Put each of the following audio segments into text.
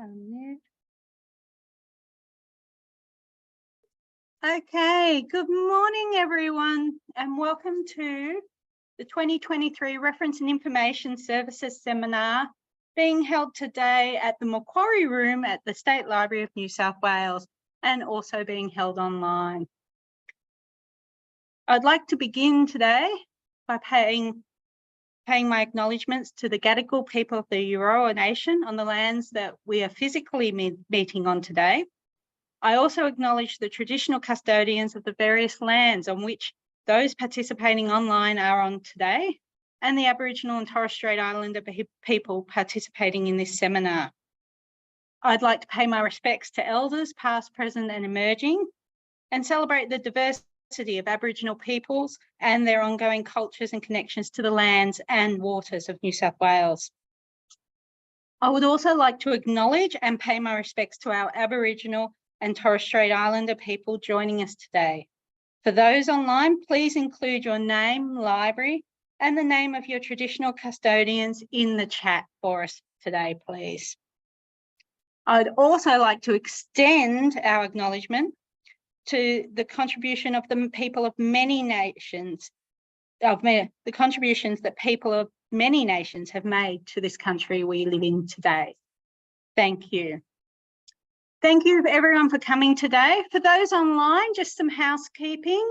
Okay, good morning everyone and welcome to the 2023 Reference and Information Services Seminar being held today at the Macquarie Room at the State Library of New South Wales and also being held online. I'd like to begin today by paying my acknowledgements to the Gadigal people of the Eora Nation on the lands that we are physically meeting on today. I also acknowledge the traditional custodians of the various lands on which those participating online are on today, and the Aboriginal and Torres Strait Islander people participating in this seminar. I'd like to pay my respects to elders, past, present, and emerging, and celebrate the diversity of Aboriginal peoples and their ongoing cultures and connections to the lands and waters of New South Wales. I would also like to acknowledge and pay my respects to our Aboriginal and Torres Strait Islander people joining us today. For those online, please include your name, library, and the name of your traditional custodians in the chat for us today, please. I'd also like to extend our acknowledgement to the contribution of the people of many nations, the contributions that people of many nations have made to this country we live in today. Thank you. Thank you everyone for coming today. For those online, just some housekeeping.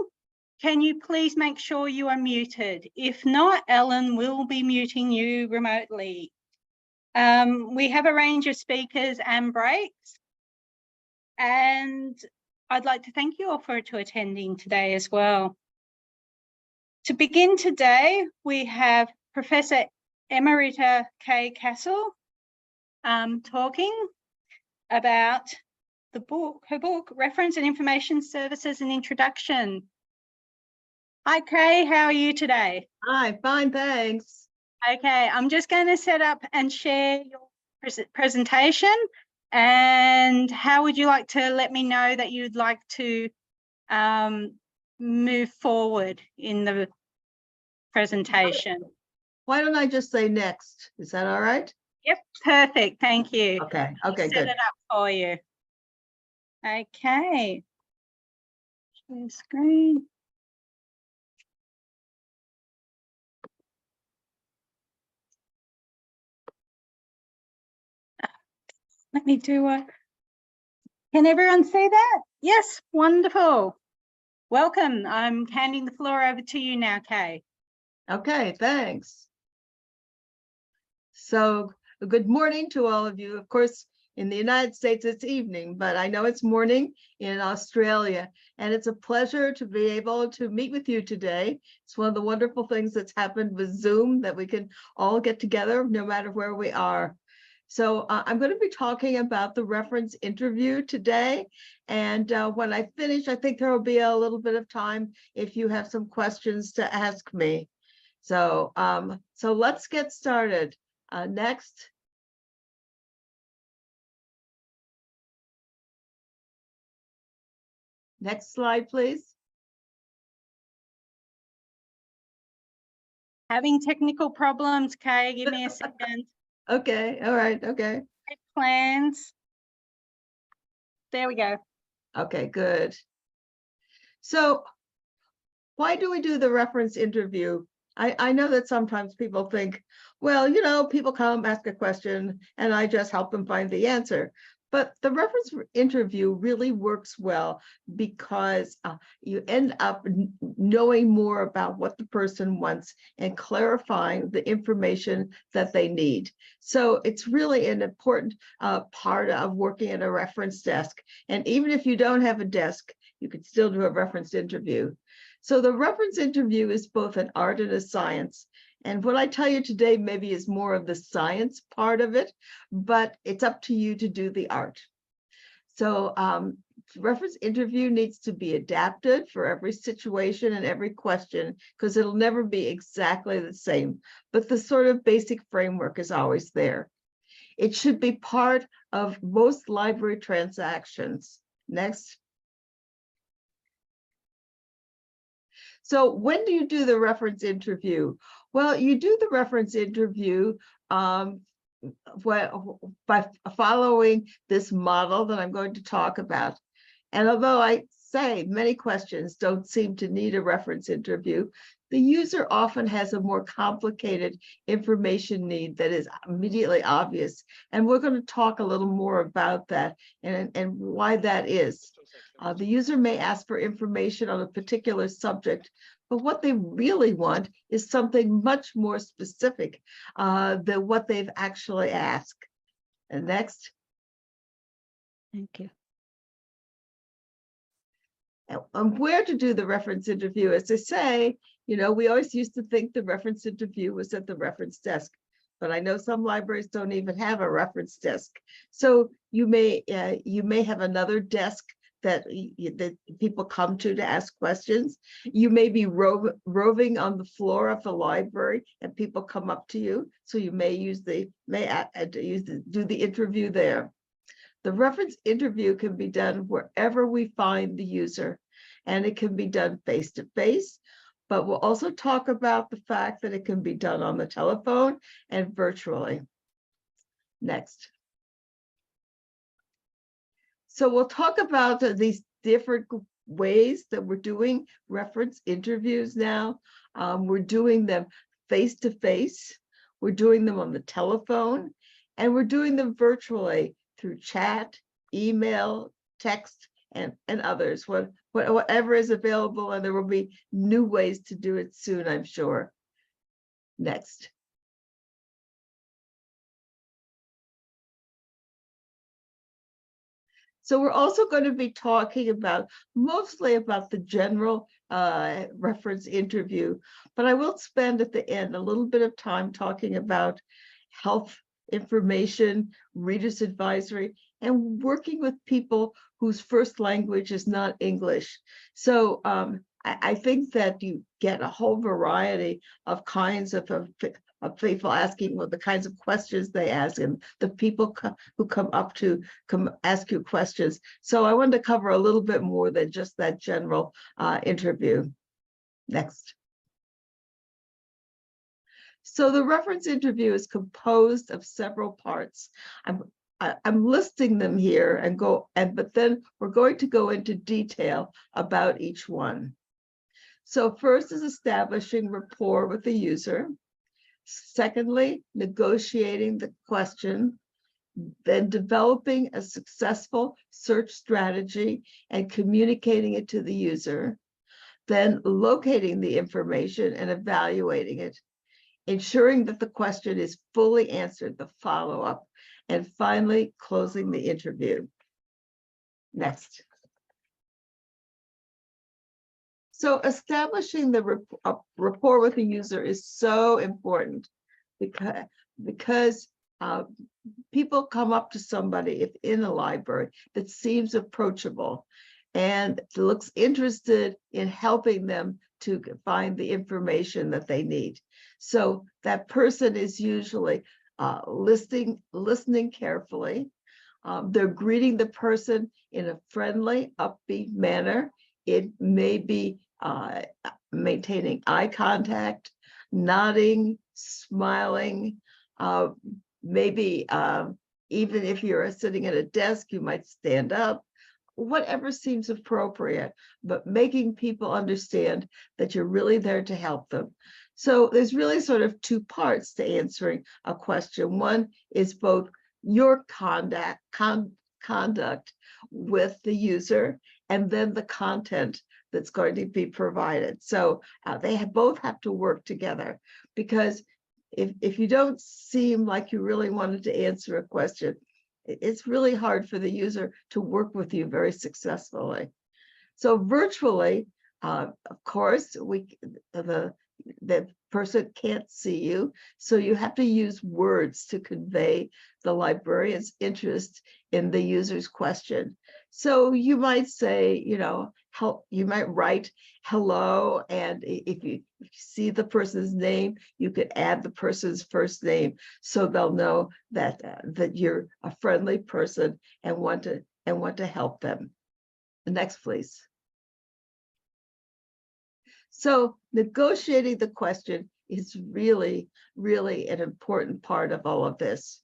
Can you please make sure you are muted? If not, Ellen will be muting you remotely. We have a range of speakers and breaks, and I'd like to thank you all for attending today as well. To begin today, we have Professor Emerita Kay Castle talking about her book, Reference and Information Services, an Introduction. Hi, Kay, how are you today? Hi, fine, thanks. Okay, I'm just going to set up and share your presentation. And how would you like to let me know that you'd like to move forward in the presentation? Why don't I just say next? Is that all right? Yep, perfect. Thank you. Okay, I'll good. set it up for you. Okay. Share screen. Let me do a. Can everyone see that? Yes, wonderful. Welcome. I'm handing the floor over to you now, Kay. Okay, thanks. So, good morning to all of you. Of course, in the United States, it's evening, but I know it's morning in Australia, and it's a pleasure to be able to meet with you today. It's one of the wonderful things that's happened with Zoom, that we can all get together no matter where we are. So I'm going to be talking about the reference interview today. And when I finish, I think there will be a little bit of time if you have some questions to ask me. So, so let's get started. Next. Next slide, please. Having technical problems, Kay, give me a second. Okay, all right, okay. Plans. There we go. Okay, good. So why do we do the reference interview? I know that sometimes people think, well, you know, people come, ask a question, and I just help them find the answer. But the reference interview really works well because you end up knowing more about what the person wants and clarifying the information that they need. So it's really an important part of working at a reference desk. And even if you don't have a desk, you could still do a reference interview. So the reference interview is both an art and a science. And what I tell you today maybe is more of the science part of it, but it's up to you to do the art. So reference interview needs to be adapted for every situation and every question, because it'll never be exactly the same, but the sort of basic framework is always there. It should be part of most library transactions. Next. So when do you do the reference interview? Well, you do the reference interview by following this model that I'm going to talk about. And although I say many questions don't seem to need a reference interview, the user often has a more complicated information need that is immediately obvious. And we're going to talk a little more about that and why that is. The user may ask for information on a particular subject, but what they really want is something much more specific than what they've actually asked. And next. Thank you. And where to do the reference interview, as I say, we always used to think the reference interview was at the reference desk, but I know some libraries don't even have a reference desk. So you may have another desk that people come to ask questions. You may be roving on the floor of the library and people come up to you. So you may do the interview there. The reference interview can be done wherever we find the user, and it can be done face-to-face, but we'll also talk about the fact that it can be done on the telephone and virtually. Next. So we'll talk about these different ways that we're doing reference interviews now. We're doing them face-to-face, we're doing them on the telephone, and we're doing them virtually through chat, email, text, and others, whatever is available, and there will be new ways to do it soon, I'm sure. Next. So we're also going to be talking mostly about the general reference interview, but I will spend at the end a little bit of time talking about health information, reader's advisory, and working with people whose first language is not English. So I think that you get a whole variety of kinds of people asking the kinds of questions they ask, and the people who come ask you questions. So I wanted to cover a little bit more than just that general interview. Next. So the reference interview is composed of several parts. I'm listing them here but then we're going to go into detail about each one. So first is establishing rapport with the user. Secondly, negotiating the question, then developing a successful search strategy and communicating it to the user, then locating the information and evaluating it, ensuring that the question is fully answered, the follow-up, and finally closing the interview. Next. So establishing the rapport with the user is so important because people come up to somebody in a library that seems approachable and looks interested in helping them to find the information that they need. So that person is usually listening carefully. They're greeting the person in a friendly, upbeat manner. It may be maintaining eye contact, nodding, smiling, maybe even if you're sitting at a desk, you might stand up, whatever seems appropriate, but making people understand that you're really there to help them. So there's really sort of two parts to answering a question. One is both your conduct with the user, and then the content that's going to be provided. So they both have to work together, because if you don't seem like you really wanted to answer a question, it's really hard for the user to work with you very successfully. So virtually, of course, the person can't see you, so you have to use words to convey the librarian's interest in the user's question. So you might say, you might write hello, and if you see the person's name, you could add the person's first name, so they'll know that you're a friendly person and want to help them. Next, please. So negotiating the question is really, really an important part of all of this.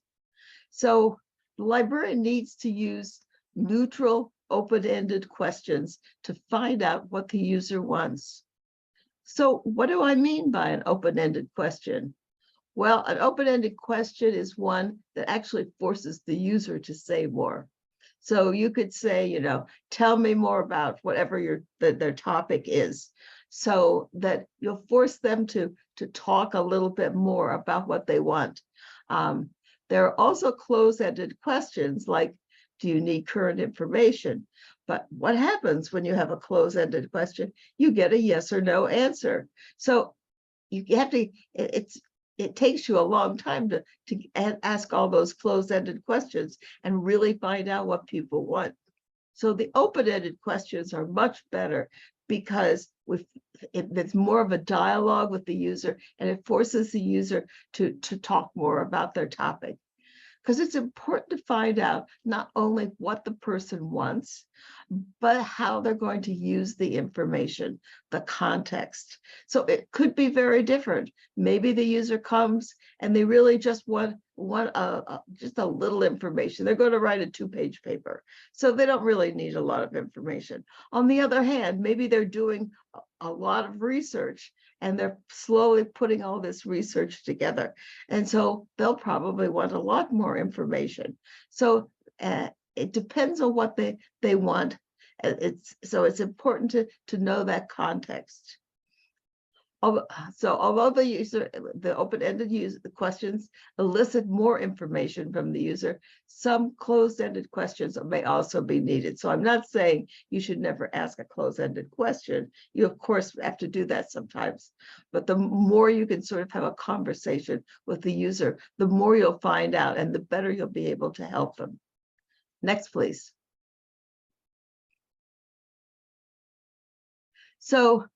So the librarian needs to use neutral, open-ended questions to find out what the user wants. So what do I mean by an open-ended question? Well, an open-ended question is one that actually forces the user to say more. So you could say, you know, tell me more about whatever their topic is, so that you'll force them to talk a little bit more about what they want. There are also close-ended questions like, do you need current information? But what happens when you have a close-ended question? You get a yes or no answer. So you have to, it takes you a long time to ask all those closed-ended questions and really find out what people want. So the open-ended questions are much better because it's more of a dialogue with the user, and it forces the user to talk more about their topic. Because it's important to find out not only what the person wants, but how they're going to use the information, the context. So it could be very different. Maybe the user comes and they really just want just a little information. They're going to write a 2-page paper, so they don't really need a lot of information. On the other hand, maybe they're doing a lot of research and they're slowly putting all this research together. And so they'll probably want a lot more information. So it depends on what they want. So it's important to know that context. So although the open-ended questions elicit more information from the user, some closed-ended questions may also be needed. So I'm not saying you should never ask a closed-ended question. You, of course, have to do that sometimes. But the more you can sort of have a conversation with the user, the more you'll find out and the better you'll be able to help them. Next, please. So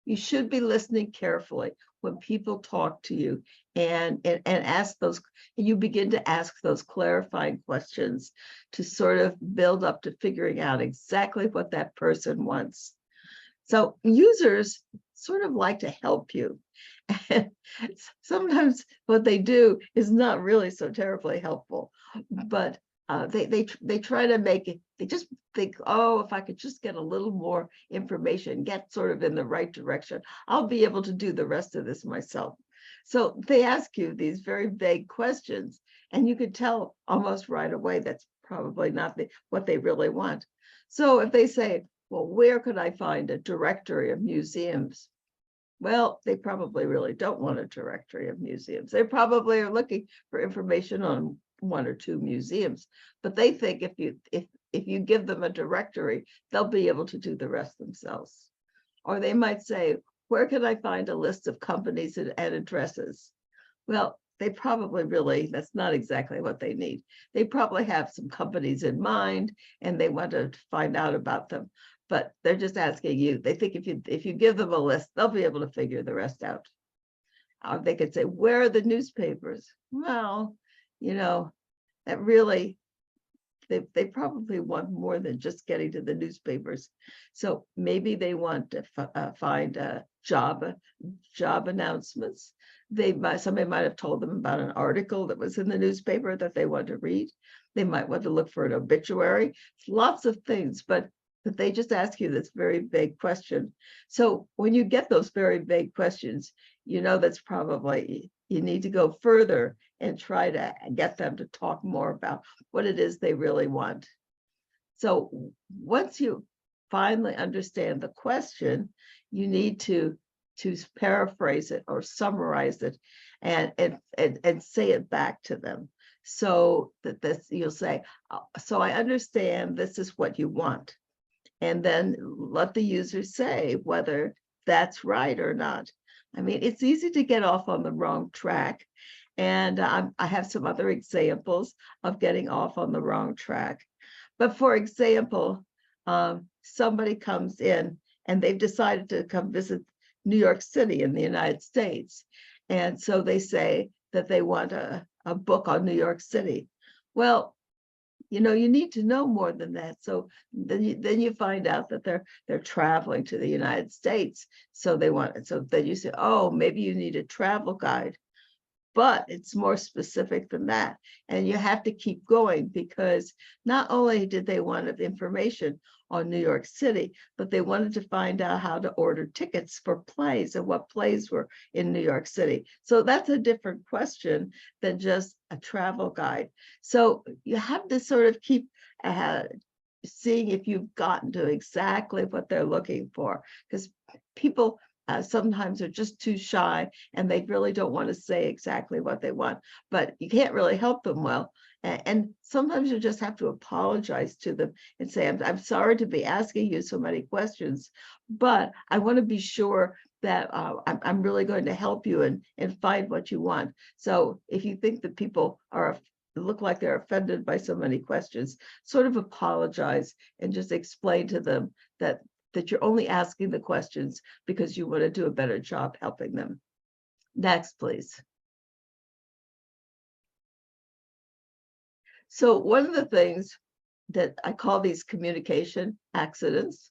you should be listening carefully when people talk to you and ask those, and you begin to ask those clarifying questions to sort of build up to figuring out exactly what that person wants. So users sort of like to help you. And sometimes what they do is not really so terribly helpful, but they try to make it, they just think, oh, if I could just get a little more information, get sort of in the right direction, I'll be able to do the rest of this myself. So they ask you these very vague questions, and you could tell almost right away that's probably not what they really want. So if they say, well, where could I find a directory of museums? Well, they probably really don't want a directory of museums. They probably are looking for information on 1 or 2 museums, but they think if you give them a directory, they'll be able to do the rest themselves. Or they might say, where can I find a list of companies and addresses? Well, they probably really, that's not exactly what they need. They probably have some companies in mind and they want to find out about them, but they're just asking you. They think if you give them a list, they'll be able to figure the rest out. They could say, where are the newspapers? Well, you know, that really, they probably want more than just getting to the newspapers. So maybe they want to find job announcements. Somebody might have told them about an article that was in the newspaper that they want to read. They might want to look for an obituary. Lots of things, but they just ask you this very vague question. So when you get those very vague questions, you know that's probably, you need to go further and try to get them to talk more about what it is they really want. So once you finally understand the question, you need to paraphrase it or summarize it and say it back to them. So that you'll say, so I understand this is what you want. And then let the user say whether that's right or not. I mean, it's easy to get off on the wrong track. And I have some other examples of getting off on the wrong track. But for example, somebody comes in and they've decided to come visit New York City in the United States. And so they say that they want a book on New York City. Well, you know, you need to know more than that. So then you find out that they're traveling to the United States. So they want it. So then you say, oh, maybe you need a travel guide. but it's more specific than that. And you have to keep going, because not only did they want information on New York City, but they wanted to find out how to order tickets for plays and what plays were in New York City. So that's a different question than just a travel guide. So you have to sort of keep seeing if you've gotten to exactly what they're looking for, because people sometimes are just too shy and they really don't want to say exactly what they want, but you can't really help them well. And sometimes you just have to apologize to them and say, I'm sorry to be asking you so many questions, but I want to be sure that I'm really going to help you and find what you want. So if you think that people look like they're offended by so many questions, sort of apologize and just explain to them that you're only asking the questions because you want to do a better job helping them. Next, please. So one of the things that I call these communication accidents,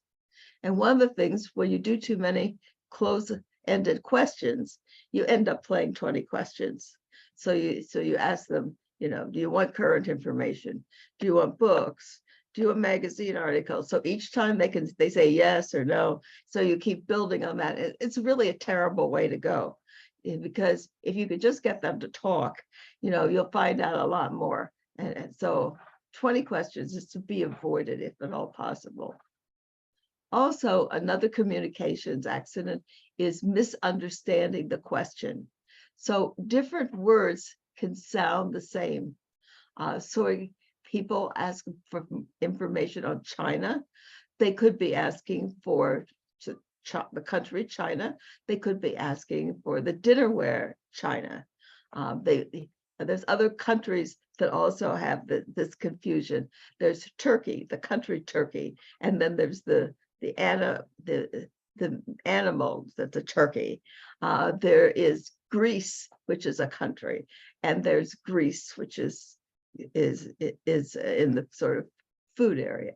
and one of the things when you do too many close-ended questions, you end up playing 20 questions. So you ask them, do you want current information? Do you want books? Do you want magazine articles? So each time they say yes or no. So you keep building on that. It's really a terrible way to go, because if you could just get them to talk, you'll find out a lot more. And so 20 questions is to be avoided if at all possible. Also, another communications accident is misunderstanding the question. So different words can sound the same. So people ask for information on China. They could be asking for the country China. They could be asking for the dinnerware China. There's other countries that also have this confusion. There's Turkey, the country Turkey, and then there's the animal that's a turkey. There is Greece, which is a country, and there's Greece, which is in the sort of food area.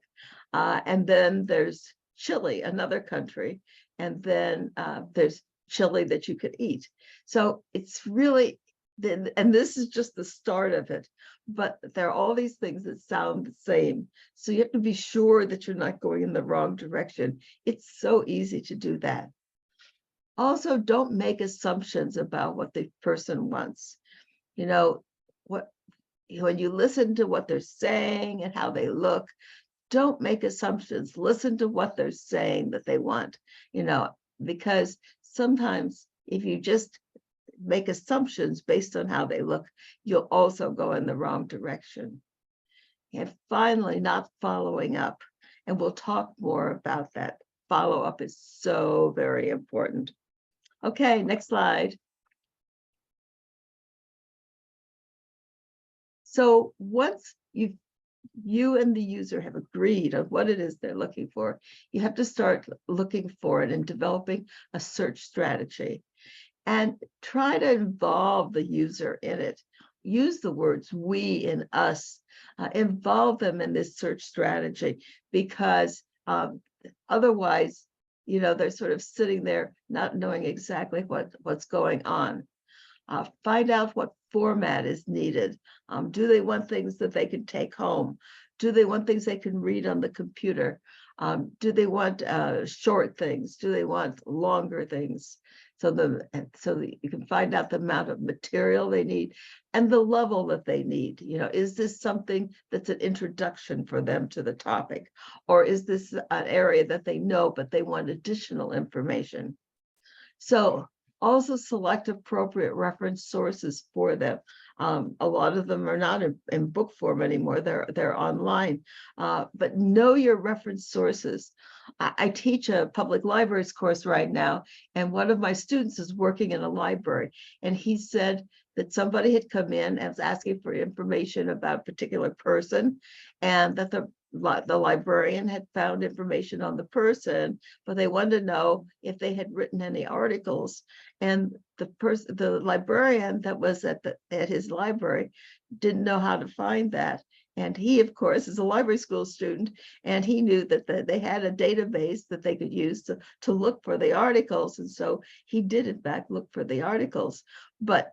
And then there's Chile, another country, and then there's Chile that you could eat. So it's really, and this is just the start of it, but there are all these things that sound the same. So you have to be sure that you're not going in the wrong direction. It's so easy to do that. Also, don't make assumptions about what the person wants. When you listen to what they're saying and how they look, don't make assumptions. Listen to what they're saying that they want, because sometimes if you just make assumptions based on how they look, you'll also go in the wrong direction. And finally, not following up. And we'll talk more about that. Follow-up is so very important. Okay, next slide. So once you and the user have agreed on what it is they're looking for, you have to start looking for it and developing a search strategy. And try to involve the user in it. Use the words we and us. Involve them in this search strategy, because otherwise, they're sort of sitting there not knowing exactly what's going on. Find out what format is needed. Do they want things that they can take home? Do they want things they can read on the computer? Do they want short things? Do they want longer things? So that you can find out the amount of material they need and the level that they need. Is this something that's an introduction for them to the topic? Or is this an area that they know, but they want additional information? So also select appropriate reference sources for them. A lot of them are not in book form anymore. They're online, but know your reference sources. I teach a public libraries course right now, and one of my students is working in a library, and he said that somebody had come in and was asking for information about a particular person, and that the librarian had found information on the person, but they wanted to know if they had written any articles. And the librarian that was at his library didn't know how to find that. And he, of course, is a library school student, and he knew that they had a database that they could use to look for the articles. And so he did, in fact, look for the articles. But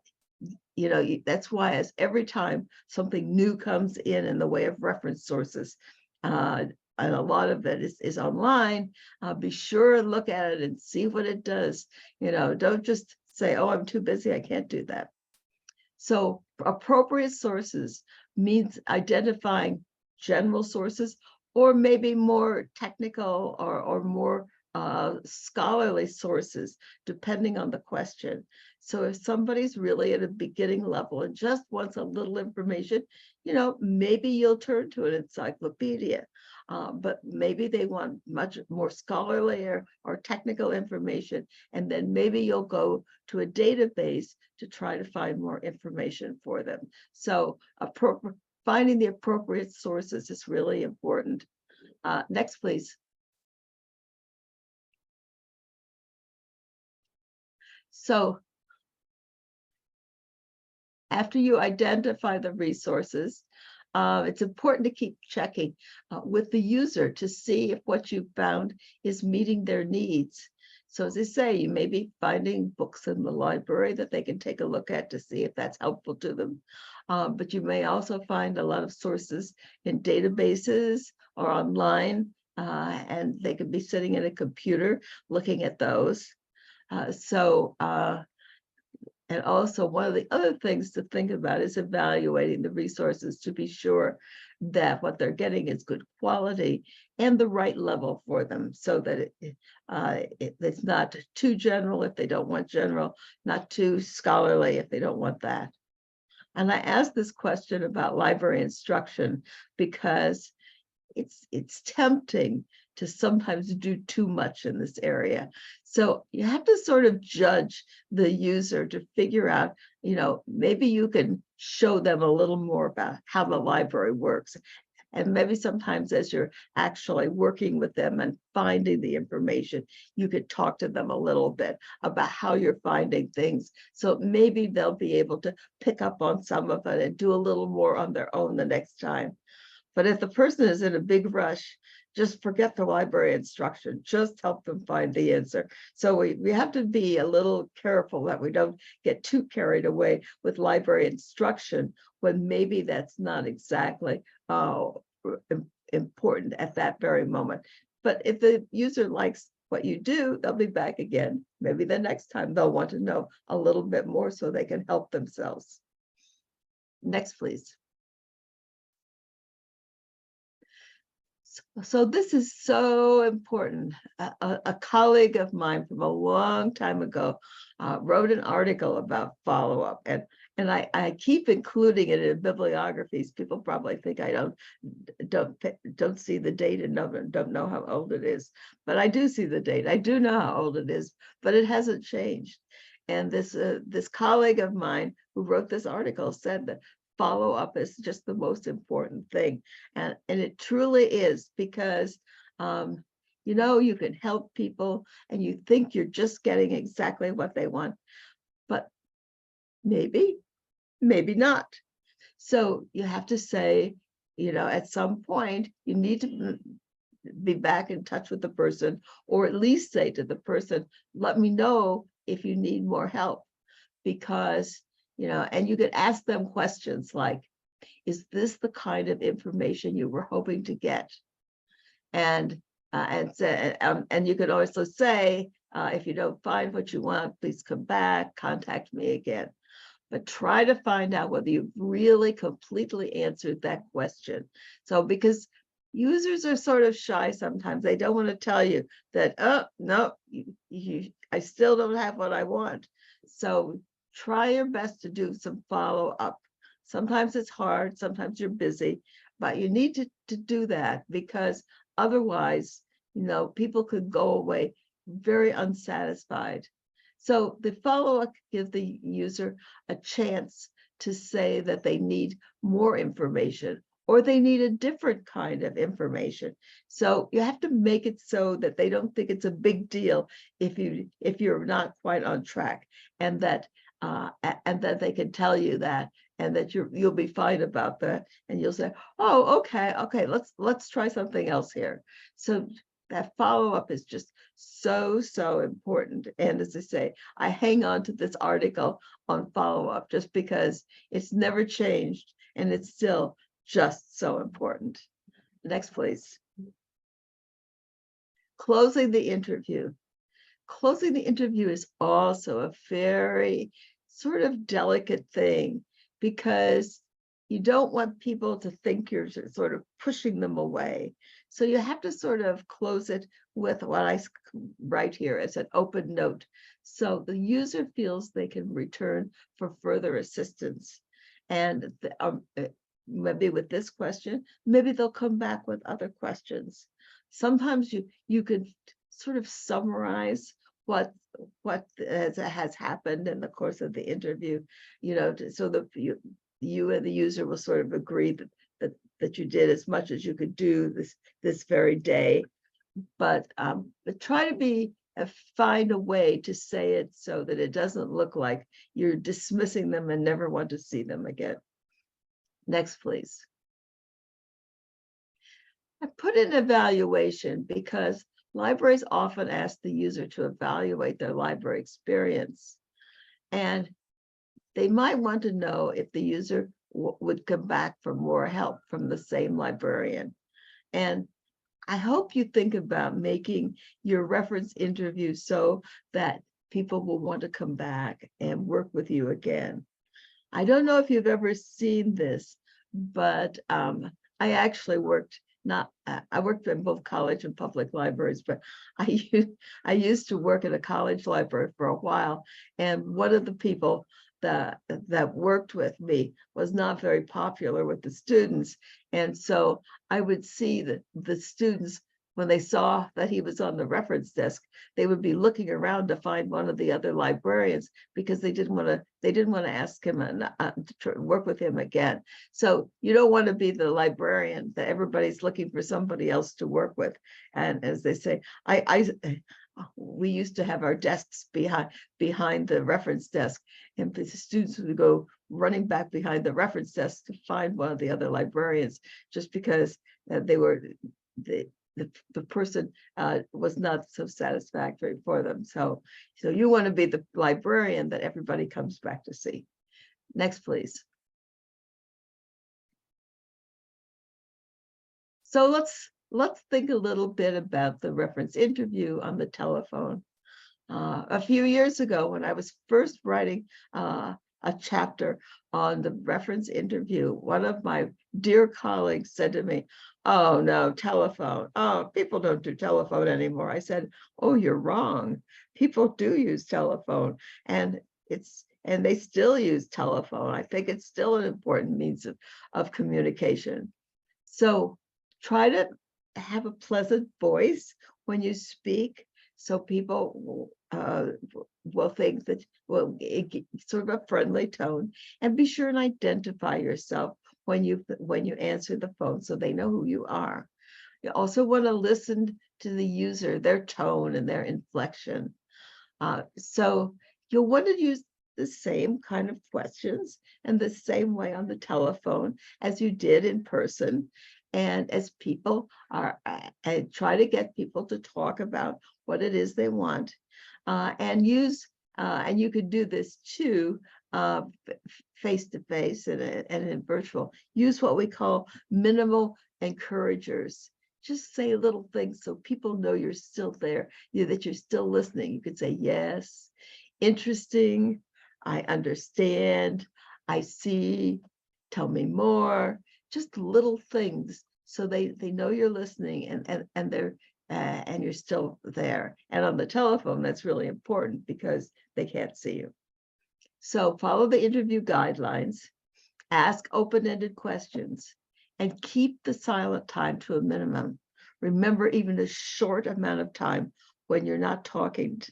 that's why as every time something new comes in the way of reference sources, and a lot of it is online, be sure and look at it and see what it does. Don't just say, oh, I'm too busy, I can't do that. So appropriate sources means identifying general sources, or maybe more technical or more scholarly sources, depending on the question. So if somebody's really at a beginning level and just wants a little information, maybe you'll turn to an encyclopedia. But maybe they want much more scholarly or technical information, and then maybe you'll go to a database to try to find more information for them. So finding the appropriate sources is really important. Next, please. So after you identify the resources, it's important to keep checking with the user to see if what you found is meeting their needs. So as I say, you may be finding books in the library that they can take a look at to see if that's helpful to them. But you may also find a lot of sources in databases or online, and they could be sitting in a computer looking at those. And also one of the other things to think about is evaluating the resources to be sure that what they're getting is good quality and the right level for them, so that it's not too general if they don't want general, not too scholarly if they don't want that. And I asked this question about library instruction because it's tempting to sometimes do too much in this area. So you have to sort of judge the user to figure out, maybe you can show them a little more about how the library works. And maybe sometimes as you're actually working with them and finding the information, you could talk to them a little bit about how you're finding things. So maybe they'll be able to pick up on some of it and do a little more on their own the next time. But if the person is in a big rush, just forget the library instruction, just help them find the answer. So we have to be a little careful that we don't get too carried away with library instruction when maybe that's not exactly important at that very moment. But if the user likes what you do, they'll be back again. Maybe the next time they'll want to know a little bit more so they can help themselves. Next, please. So this is so important. A colleague of mine from a long time ago wrote an article about follow-up, and I keep including it in bibliographies. People probably think I don't see the date and don't know how old it is, but I do see the date. I do know how old it is, but it hasn't changed. And this colleague of mine who wrote this article said that follow-up is just the most important thing, and it truly is, because you can help people and you think you're just getting exactly what they want, but maybe not. So you have to say, at some point you need to be back in touch with the person, or at least say to the person, let me know if you need more help, because and you could ask them questions like, is this the kind of information you were hoping to get? And you could also say, if you don't find what you want, please come back, contact me again. But try to find out whether you've really completely answered that question. So because users are sort of shy sometimes, they don't want to tell you that, oh, no, I still don't have what I want. So try your best to do some follow-up. Sometimes it's hard, sometimes you're busy, but you need to do that, because otherwise, people could go away very unsatisfied. So the follow-up gives the user a chance to say that they need more information, or they need a different kind of information. So you have to make it so that they don't think it's a big deal if you're not quite on track, and that they can tell you that, and that you'll be fine about that, and you'll say, oh, okay, let's try something else here. So that follow-up is just so important. And as I say, I hang on to this article on follow-up just because it's never changed and it's still just so important. Next, please. Closing the interview. Closing the interview is also a very sort of delicate thing, because you don't want people to think you're sort of pushing them away. So you have to sort of close it with what I write here as an open note, so the user feels they can return for further assistance. And maybe with this question, maybe they'll come back with other questions. Sometimes you could sort of summarize what has happened in the course of the interview, so that you and the user will sort of agree that you did as much as you could do this very day. But try to find a way to say it so that it doesn't look like you're dismissing them and never want to see them again. Next, please. I put in evaluation because libraries often ask the user to evaluate their library experience. And they might want to know if the user would come back for more help from the same librarian. And I hope you think about making your reference interview so that people will want to come back and work with you again. I don't know if you've ever seen this, but I actually worked I worked in both college and public libraries, but I used to work at a college library for a while, and one of the people that worked with me was not very popular with the students, and so I would see that the students, when they saw that he was on the reference desk, they would be looking around to find one of the other librarians, because they didn't want to ask him to work with him again. So you don't want to be the librarian that everybody's looking for somebody else to work with. And as they say, we used to have our desks behind the reference desk, and the students would go running back behind the reference desk to find one of the other librarians, just because the person was not so satisfactory for them. So you want to be the librarian that everybody comes back to see. Next, please. So let's think a little bit about the reference interview on the telephone. A few years ago, when I was first writing a chapter on the reference interview, one of my dear colleagues said to me, "Oh no, telephone. Oh, people don't do telephone anymore." I said, "Oh, you're wrong. People do use telephone, and they still use telephone. I think it's still an important means of communication." So try to have a pleasant voice when you speak, so people will think that, sort of a friendly tone, and be sure and identify yourself when you answer the phone, so they know who you are. You also want to listen to the user, their tone and their inflection. So you'll want to use the same kind of questions and the same way on the telephone as you did in person. And as people and try to get people to talk about what it is they want, and you could do this too, face-to-face and in virtual. Use what we call minimal encouragers. Just say little things so people know you're still there, that you're still listening. You could say, "Yes, interesting, I understand, I see, tell me more." Just little things, so they know you're listening and they're and you're still there. And on the telephone, that's really important because they can't see you. So follow the interview guidelines, ask open-ended questions, and keep the silent time to a minimum. Remember, even a short amount of time when you're not talking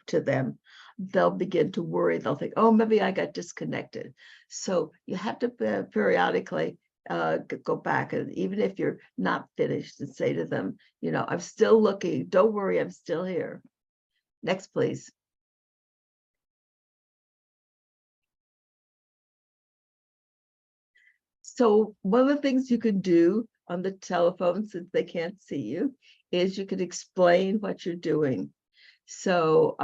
to them, they'll begin to worry. They'll think, "Oh, maybe I got disconnected." So you have to periodically go back, and even if you're not finished, and say to them, "I'm still looking. Don't worry, I'm still here." Next, please. So one of the things you can do on the telephone, since they can't see you, is you can explain what you're doing. So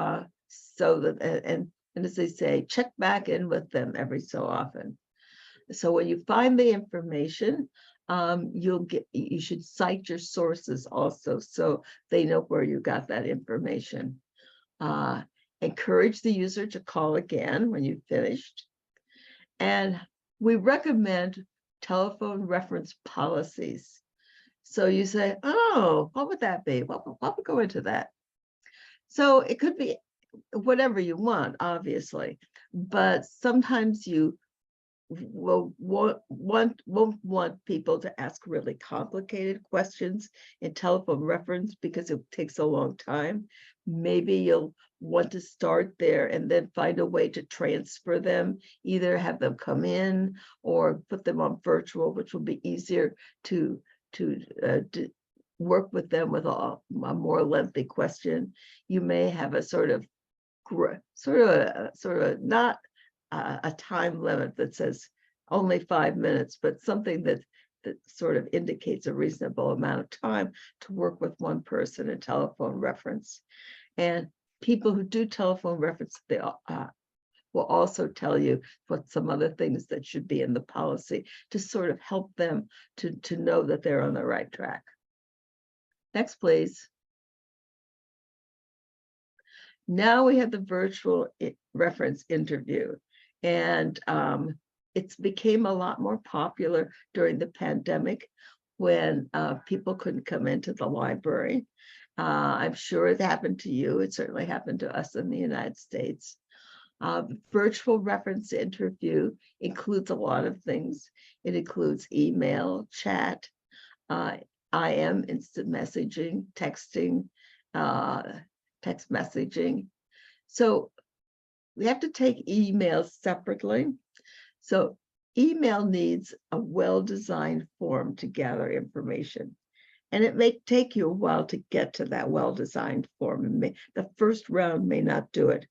so that and as they say, check back in with them every so often. So when you find the information, you should cite your sources also, so they know where you got that information. Encourage the user to call again when you've finished. And we recommend telephone reference policies. So you say, oh, what would that be? What would go into that? So it could be whatever you want, obviously, but sometimes you won't want people to ask really complicated questions in telephone reference because it takes a long time. Maybe you'll want to start there and then find a way to transfer them, either have them come in or put them on virtual, which will be easier to work with them with a more lengthy question. You may have a sort of not a time limit that says only 5 minutes, but something that sort of indicates a reasonable amount of time to work with one person in telephone reference. And people who do telephone reference, they will also tell you what some other things that should be in the policy to sort of help them to know that they're on the right track. Next, please. Now we have the virtual reference interview, and it's became a lot more popular during the pandemic when people couldn't come into the library. I'm sure it happened to you. It certainly happened to us in the United States. Virtual reference interview includes a lot of things. It includes email, chat, IM, instant messaging, texting, text messaging. So we have to take emails separately. So email needs a well-designed form to gather information. And it may take you a while to get to that well-designed form. The first round may not do it.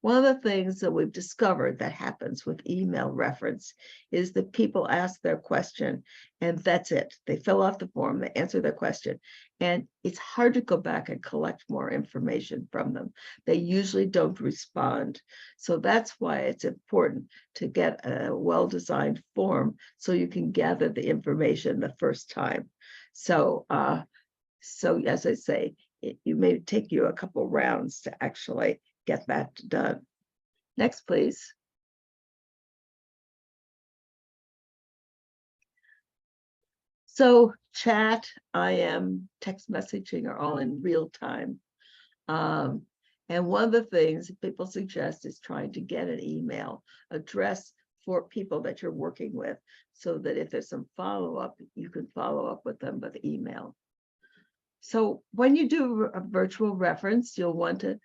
One of the things that we've discovered that happens with email reference is that people ask their question and that's it. They fill out the form, they answer their question, and it's hard to go back and collect more information from them. They usually don't respond. So that's why it's important to get a well-designed form so you can gather the information the first time. So, so as I say, it may take you a couple rounds to actually get that done. Next, please. So chat, IM, text messaging are all in real time. And one of the things people suggest is trying to get an email address for people that you're working with so that if there's some follow-up, you can follow up with them with email. So when you do a virtual reference, you'll want to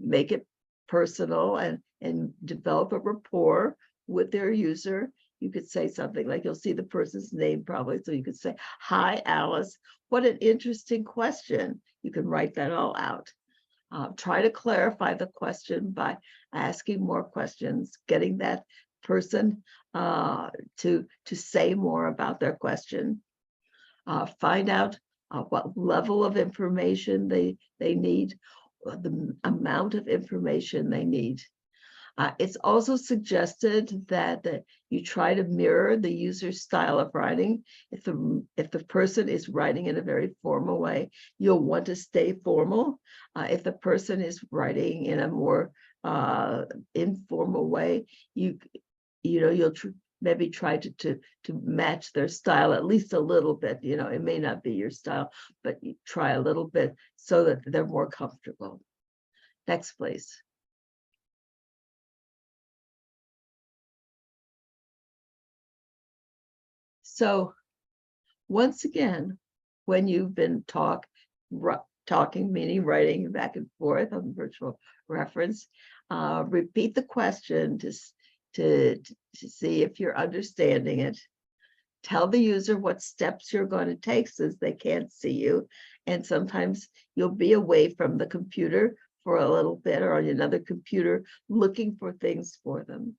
make it personal and develop a rapport with their user. You could say something like, you'll see the person's name probably, so you could say, hi, Alice, what an interesting question. You can write that all out. Try to clarify the question by asking more questions, getting that person to say more about their question. Find out what level of information they need, the amount of information they need. It's also suggested that you try to mirror the user's style of writing. If the person is writing in a very formal way, you'll want to stay formal. If the person is writing in a more informal way, you'll maybe try to match their style at least a little bit. It may not be your style, but you try a little bit so that they're more comfortable. Next, please. So once again, when you've been talking, meaning writing back and forth on virtual reference, repeat the question to see if you're understanding it. Tell the user what steps you're going to take since they can't see you. And sometimes you'll be away from the computer for a little bit or on another computer looking for things for them.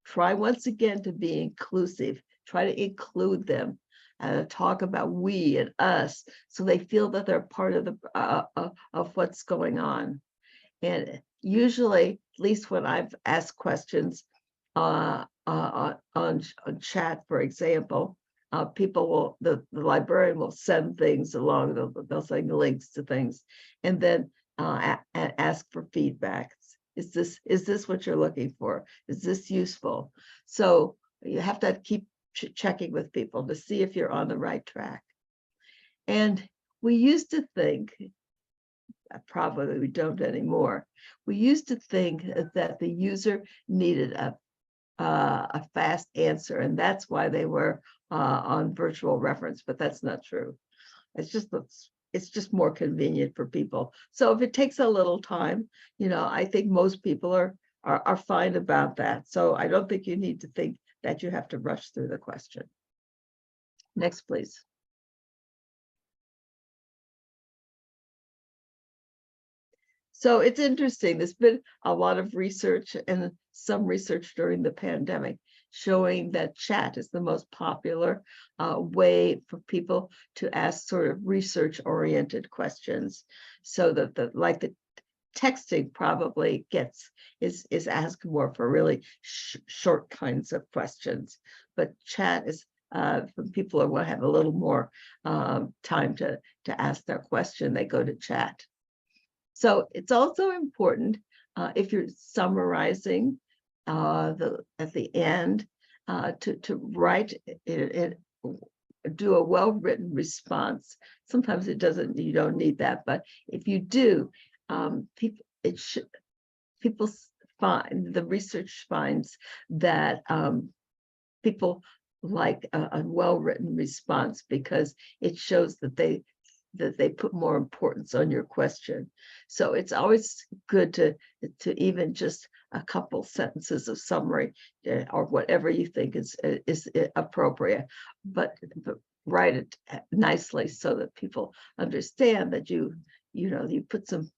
Try once again to be inclusive. try to include them, talk about we and us, so they feel that they're part of the of what's going on. And usually, at least when I've asked questions on chat, for example, people will, the librarian will send things along, they'll send links to things, and then ask for feedback. Is this what you're looking for? Is this useful? So you have to keep checking with people to see if you're on the right track. And we used to think, probably we don't anymore, we used to think that the user needed a fast answer, and that's why they were on virtual reference, but that's not true. It's just more convenient for people. So if it takes a little time, I think most people are fine about that. So I don't think you need to think that you have to rush through the question. Next, please. So it's interesting. There's been a lot of research and some research during the pandemic showing that chat is the most popular way for people to ask sort of research-oriented questions. So that the texting probably is asked more for really short kinds of questions, but chat is for people who want to have a little more time to ask their question, they go to chat. So it's also important if you're summarizing at the end to write it, do a well-written response. Sometimes you don't need that, but if you do, people find, the research finds that people like a well-written response because it shows that they put more importance on your question. So it's always good to even just a couple sentences of summary or whatever you think is appropriate, but write it nicely so that people understand that you put some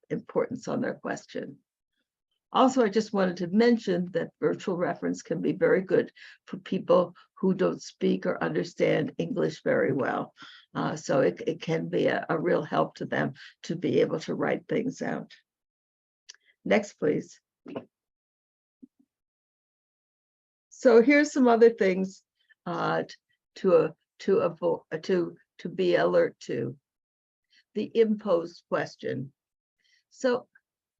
importance on their question. Also, I just wanted to mention that virtual reference can be very good for people who don't speak or understand English very well. So it can be a real help to them to be able to write things out. Next, please. So here's some other things to be alert to. The imposed question. So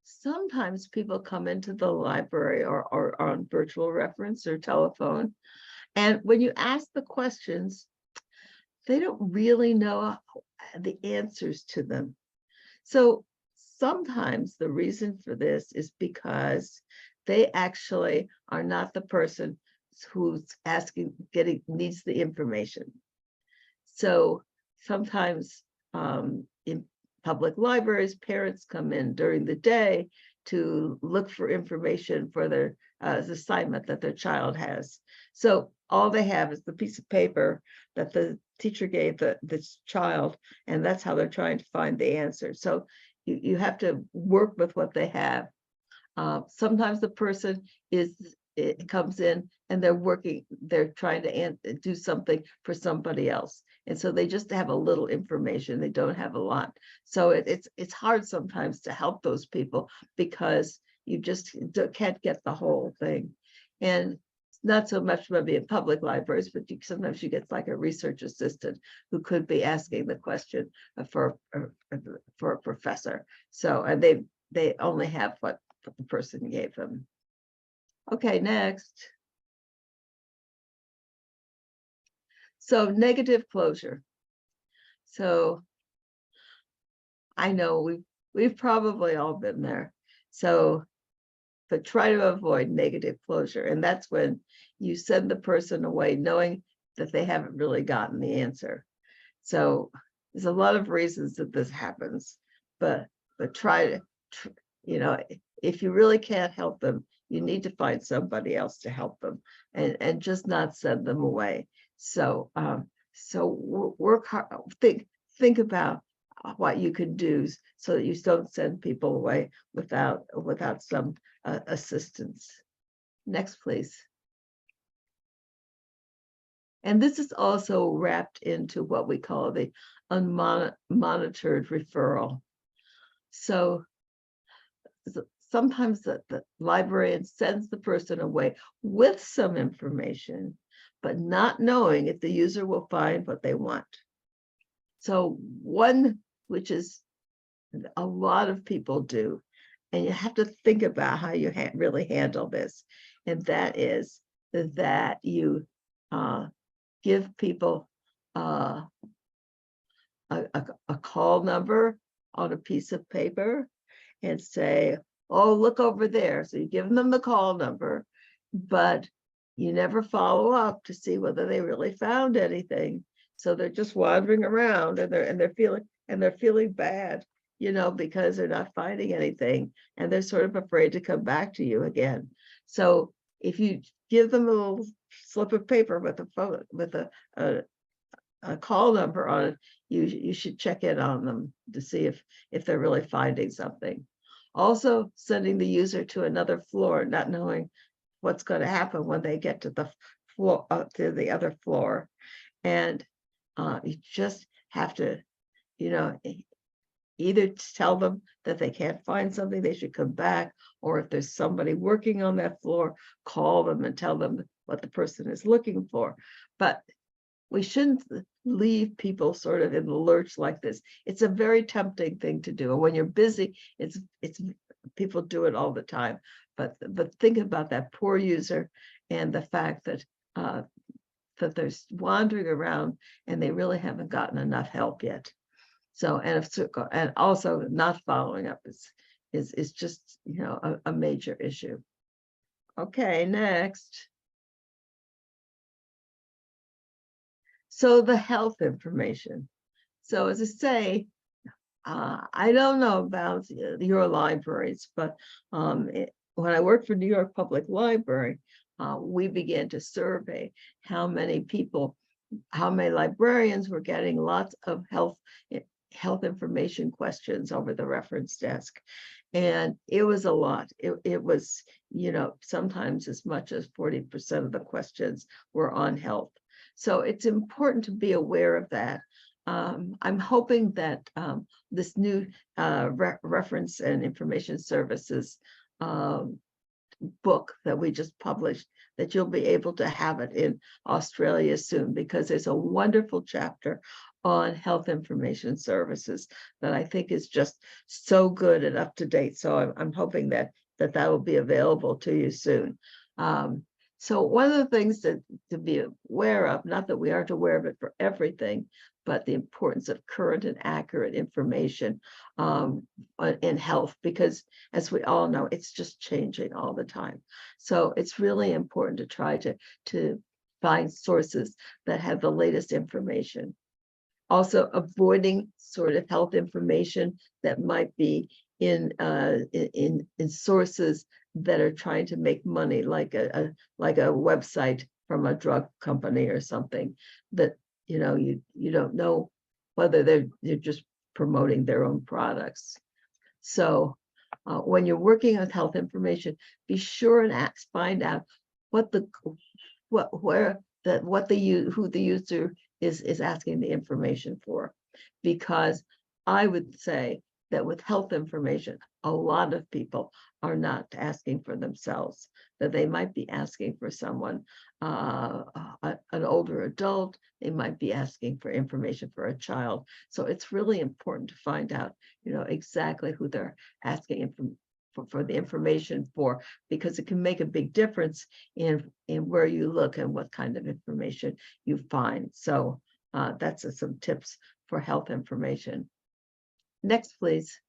sometimes people come into the library or on virtual reference or telephone, and when you ask the questions, they don't really know the answers to them. So sometimes the reason for this is because they actually are not the person who's needs the information. So sometimes in public libraries, parents come in during the day to look for information for their assignment that their child has. So all they have is the piece of paper that the teacher gave this child, and that's how they're trying to find the answer. So you have to work with what they have. Sometimes the person comes in and they're trying to do something for somebody else. And so they just have a little information, they don't have a lot. So it's hard sometimes to help those people because you just can't get the whole thing. And not so much maybe in public libraries, but sometimes you get like a research assistant who could be asking the question for a professor. So, and they only have what the person gave them. Okay, next. So negative closure. So I know we've probably all been there. So, but try to avoid negative closure. And that's when you send the person away knowing that they haven't really gotten the answer. So there's a lot of reasons that this happens, but try to, if you really can't help them, you need to find somebody else to help them and just not send them away. So work hard, think about what you can do so that you don't send people away without some assistance. Next, please. And this is also wrapped into what we call the unmonitored referral. So sometimes the librarian sends the person away with some information, but not knowing if the user will find what they want. So one, which is a lot of people do, and you have to think about how you really handle this, and that is that you give people a call number on a piece of paper and say, oh, look over there. So you give them the call number, but you never follow up to see whether they really found anything. So they're just wandering around, and they're feeling bad, you know, because they're not finding anything, and they're sort of afraid to come back to you again. So if you give them a little slip of paper with a phone, with a call number on it, you should check in on them to see if they're really finding something. Also, sending the user to another floor, not knowing what's going to happen when they get to the floor, to the other floor. And you just have to, you know, either tell them that they can't find something, they should come back, or if there's somebody working on that floor, call them and tell them what the person is looking for. But we shouldn't leave people sort of in the lurch like this. It's a very tempting thing to do. And when you're busy, it's people do it all the time. But think about that poor user and the fact that that they're wandering around and they really haven't gotten enough help yet. So, and also not following up is just, you know, a major issue. Okay, next. So the health information. So as I say, I don't know about your libraries, but when I worked for New York Public Library, we began to survey how many librarians were getting lots of health information questions over the reference desk. And it was a lot. It was, you know, sometimes as much as 40% of the questions were on health. So it's important to be aware of that. I'm hoping that this new reference and information services book that we just published, that you'll be able to have it in Australia soon, because there's a wonderful chapter on health information services that I think is just so good and up to date. So I'm hoping that will be available to you soon. So one of the things to be aware of, not that we aren't aware of it for everything, but the importance of current and accurate information in health, because as we all know, it's just changing all the time. So it's really important to try to find sources that have the latest information. Also avoiding sort of health information that might be in sources that are trying to make money, like a website from a drug company or something that, you know, you don't know whether they're just promoting their own products. So when you're working on health information, be sure and find out who the user is asking the information for, because I would say that with health information, a lot of people are not asking for themselves, that they might be asking for someone, an older adult, they might be asking for information for a child. So it's really important to find out, you know, exactly who they're asking for the information for, because it can make a big difference in where you look and what kind of information you find. So that's some tips for health information. Next, please.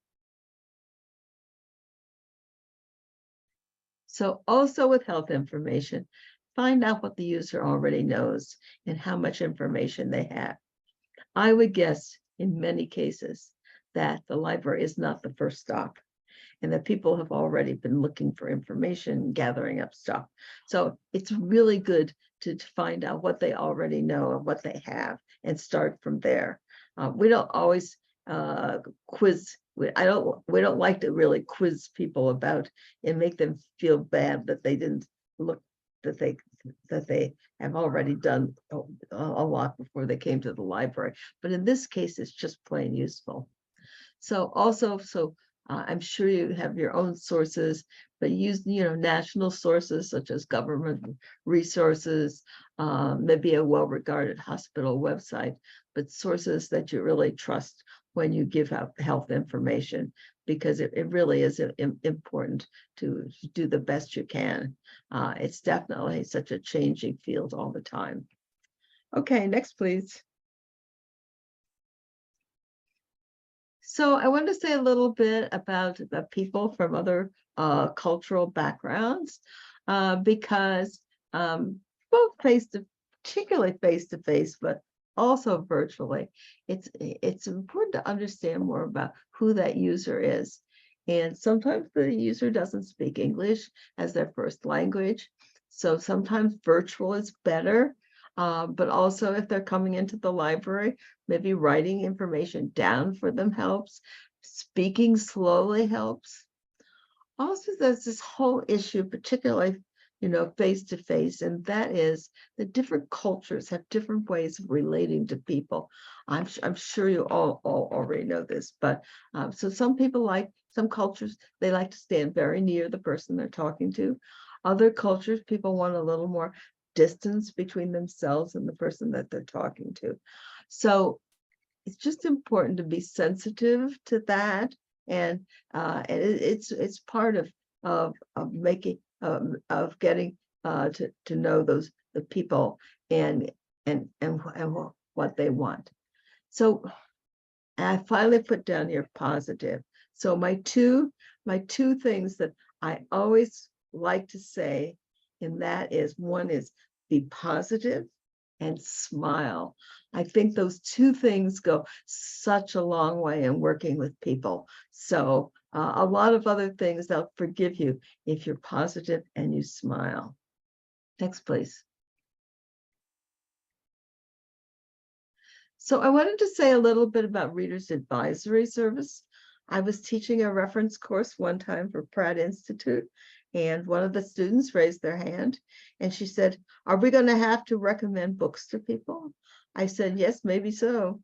So also with health information, find out what the user already knows and how much information they have. I would guess in many cases that the library is not the first stop, and that people have already been looking for information, gathering up stuff. So it's really good to find out what they already know and what they have and start from there. We don't always quiz. We don't like to really quiz people about and make them feel bad that they didn't look that they have already done a lot before they came to the library. But in this case, it's just plain useful. So also, I'm sure you have your own sources, but use, national sources such as government resources, maybe a well-regarded hospital website, but sources that you really trust when you give out health information, because it really is important to do the best you can. It's definitely such a changing field all the time. Okay, next, please. So I want to say a little bit about the people from other cultural backgrounds, because both particularly face-to-face, but also virtually, it's important to understand more about who that user is. And sometimes the user doesn't speak English as their first language. So sometimes virtual is better. But also if they're coming into the library, maybe writing information down for them helps. Speaking slowly helps. Also, there's this whole issue, particularly, face to face, and that is the different cultures have different ways of relating to people. I'm sure you all already know this, but so some cultures, they like to stand very near the person they're talking to. Other cultures, people want a little more distance between themselves and the person that they're talking to. So it's just important to be sensitive to that, and it's part of making of getting to know the people and what they want. So I finally put down here positive. So my two things that I always like to say, and that is, one is be positive and smile. I think those two things go such a long way in working with people. So a lot of other things, they'll forgive you if you're positive and you smile. Next, please. So I wanted to say a little bit about Reader's Advisory Service. I was teaching a reference course one time for Pratt Institute, and one of the students raised their hand and she said, "Are we going to have to recommend books to people?" I said, "Yes, maybe so."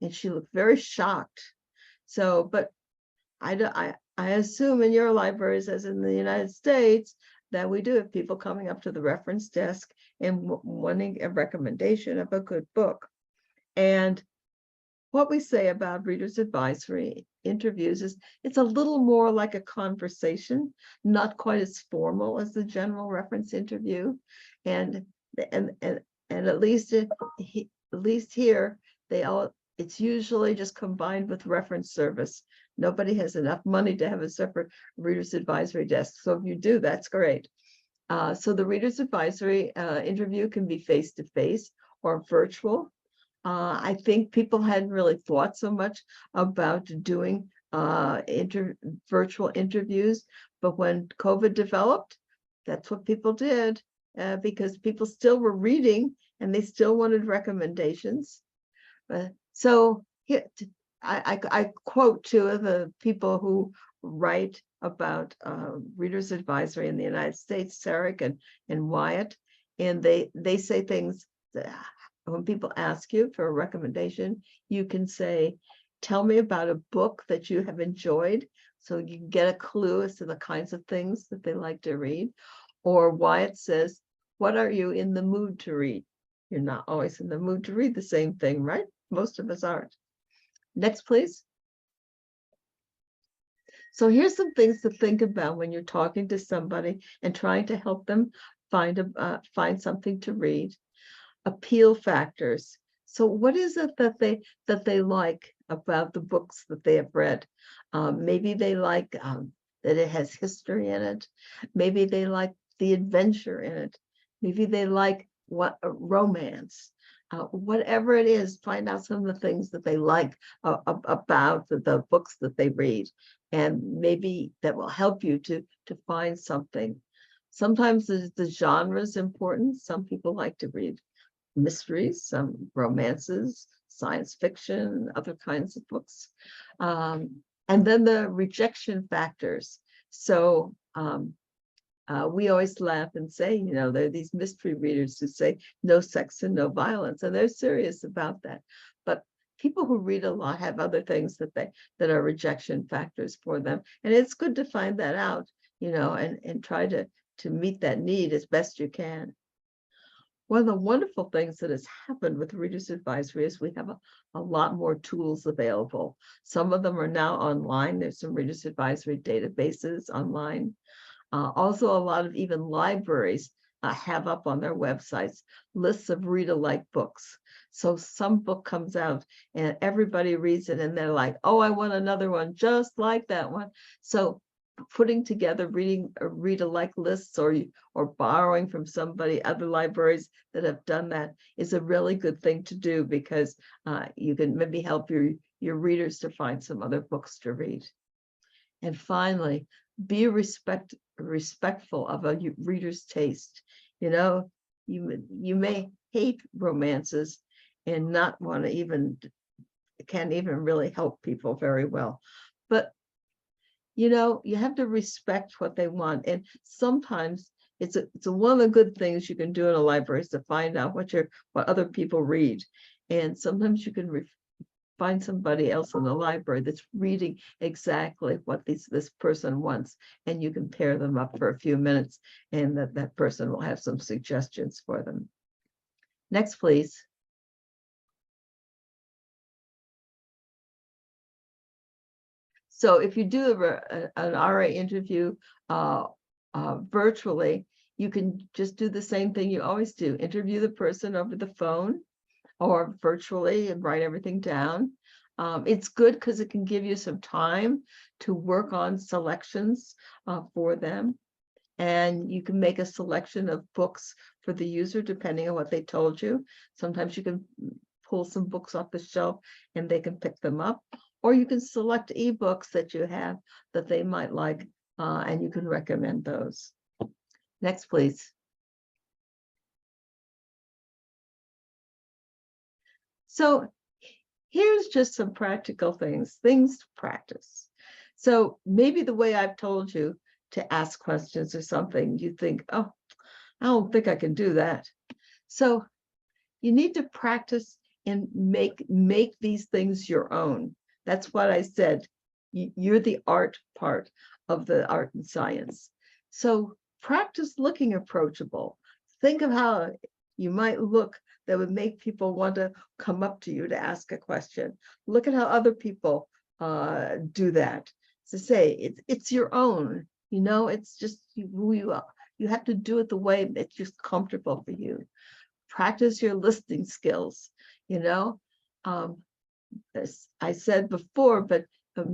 And she looked very shocked. So, but I assume in your libraries, as in the United States, that we do have people coming up to the reference desk and wanting a recommendation of a good book. And what we say about Reader's Advisory interviews is it's a little more like a conversation, not quite as formal as the general reference interview. And at least here, it's usually just combined with reference service. Nobody has enough money to have a separate Reader's Advisory desk. So if you do, that's great. So the Reader's Advisory interview can be face-to-face or virtual. I think people hadn't really thought so much about doing virtual interviews, but when COVID developed, that's what people did, because people still were reading and they still wanted recommendations. So here, I quote two of the people who write about Reader's Advisory in the United States, Sarek and Wyatt, and they say things that, when people ask you for a recommendation, you can say, "Tell me about a book that you have enjoyed," so you can get a clue as to the kinds of things that they like to read. Or Wyatt says, "What are you in the mood to read?" You're not always in the mood to read the same thing, right? Most of us aren't. Next, please. So here's some things to think about when you're talking to somebody and trying to help them find something to read. Appeal factors. So what is it that they like about the books that they have read? Maybe they like that it has history in it. Maybe they like the adventure in it. Maybe they like romance. Whatever it is, find out some of the things that they like about the books that they read, and maybe that will help you to find something. Sometimes the genre is important. Some people like to read mysteries, some romances, science fiction, other kinds of books. And then the rejection factors. So We always laugh and say, you know, there are these mystery readers who say no sex and no violence, and they're serious about that. But people who read a lot have other things that are rejection factors for them. And it's good to find that out, you know, and try to meet that need as best you can. One of the wonderful things that has happened with Reader's Advisory is we have a lot more tools available. Some of them are now online. There's some Reader's Advisory databases online. Also, a lot of even libraries have up on their websites lists of read-alike books. So some book comes out and everybody reads it and they're like, oh, I want another one just like that one. So putting together read-alike lists or borrowing from somebody, other libraries that have done that is a really good thing to do, because you can maybe help your readers to find some other books to read. And finally, be respectful of a reader's taste. You know, you may hate romances and not want to can't even really help people very well. But you know, you have to respect what they want. And sometimes it's one of the good things you can do in a library is to find out what other people read. And sometimes you can find somebody else in the library that's reading exactly what this person wants, and you can pair them up for a few minutes, and that person will have some suggestions for them. Next, please. So if you do an RA interview virtually, you can just do the same thing you always do. Interview the person over the phone or virtually and write everything down. It's good because it can give you some time to work on selections for them. And you can make a selection of books for the user depending on what they told you. Sometimes you can pull some books off the shelf and they can pick them up. Or you can select ebooks that you have that they might like, and you can recommend those. Next, please. So here's just some practical things to practice. So maybe the way I've told you to ask questions or something, you think, oh, I don't think I can do that. So you need to practice and make these things your own. That's what I said. You're the art part of the art and science. So practice looking approachable. Think of how you might look that would make people want to come up to you to ask a question. Look at how other people do that. To say it's your own, you know, it's just who you are. You have to do it the way that's just comfortable for you. Practice your listening skills, you know. As I said before, but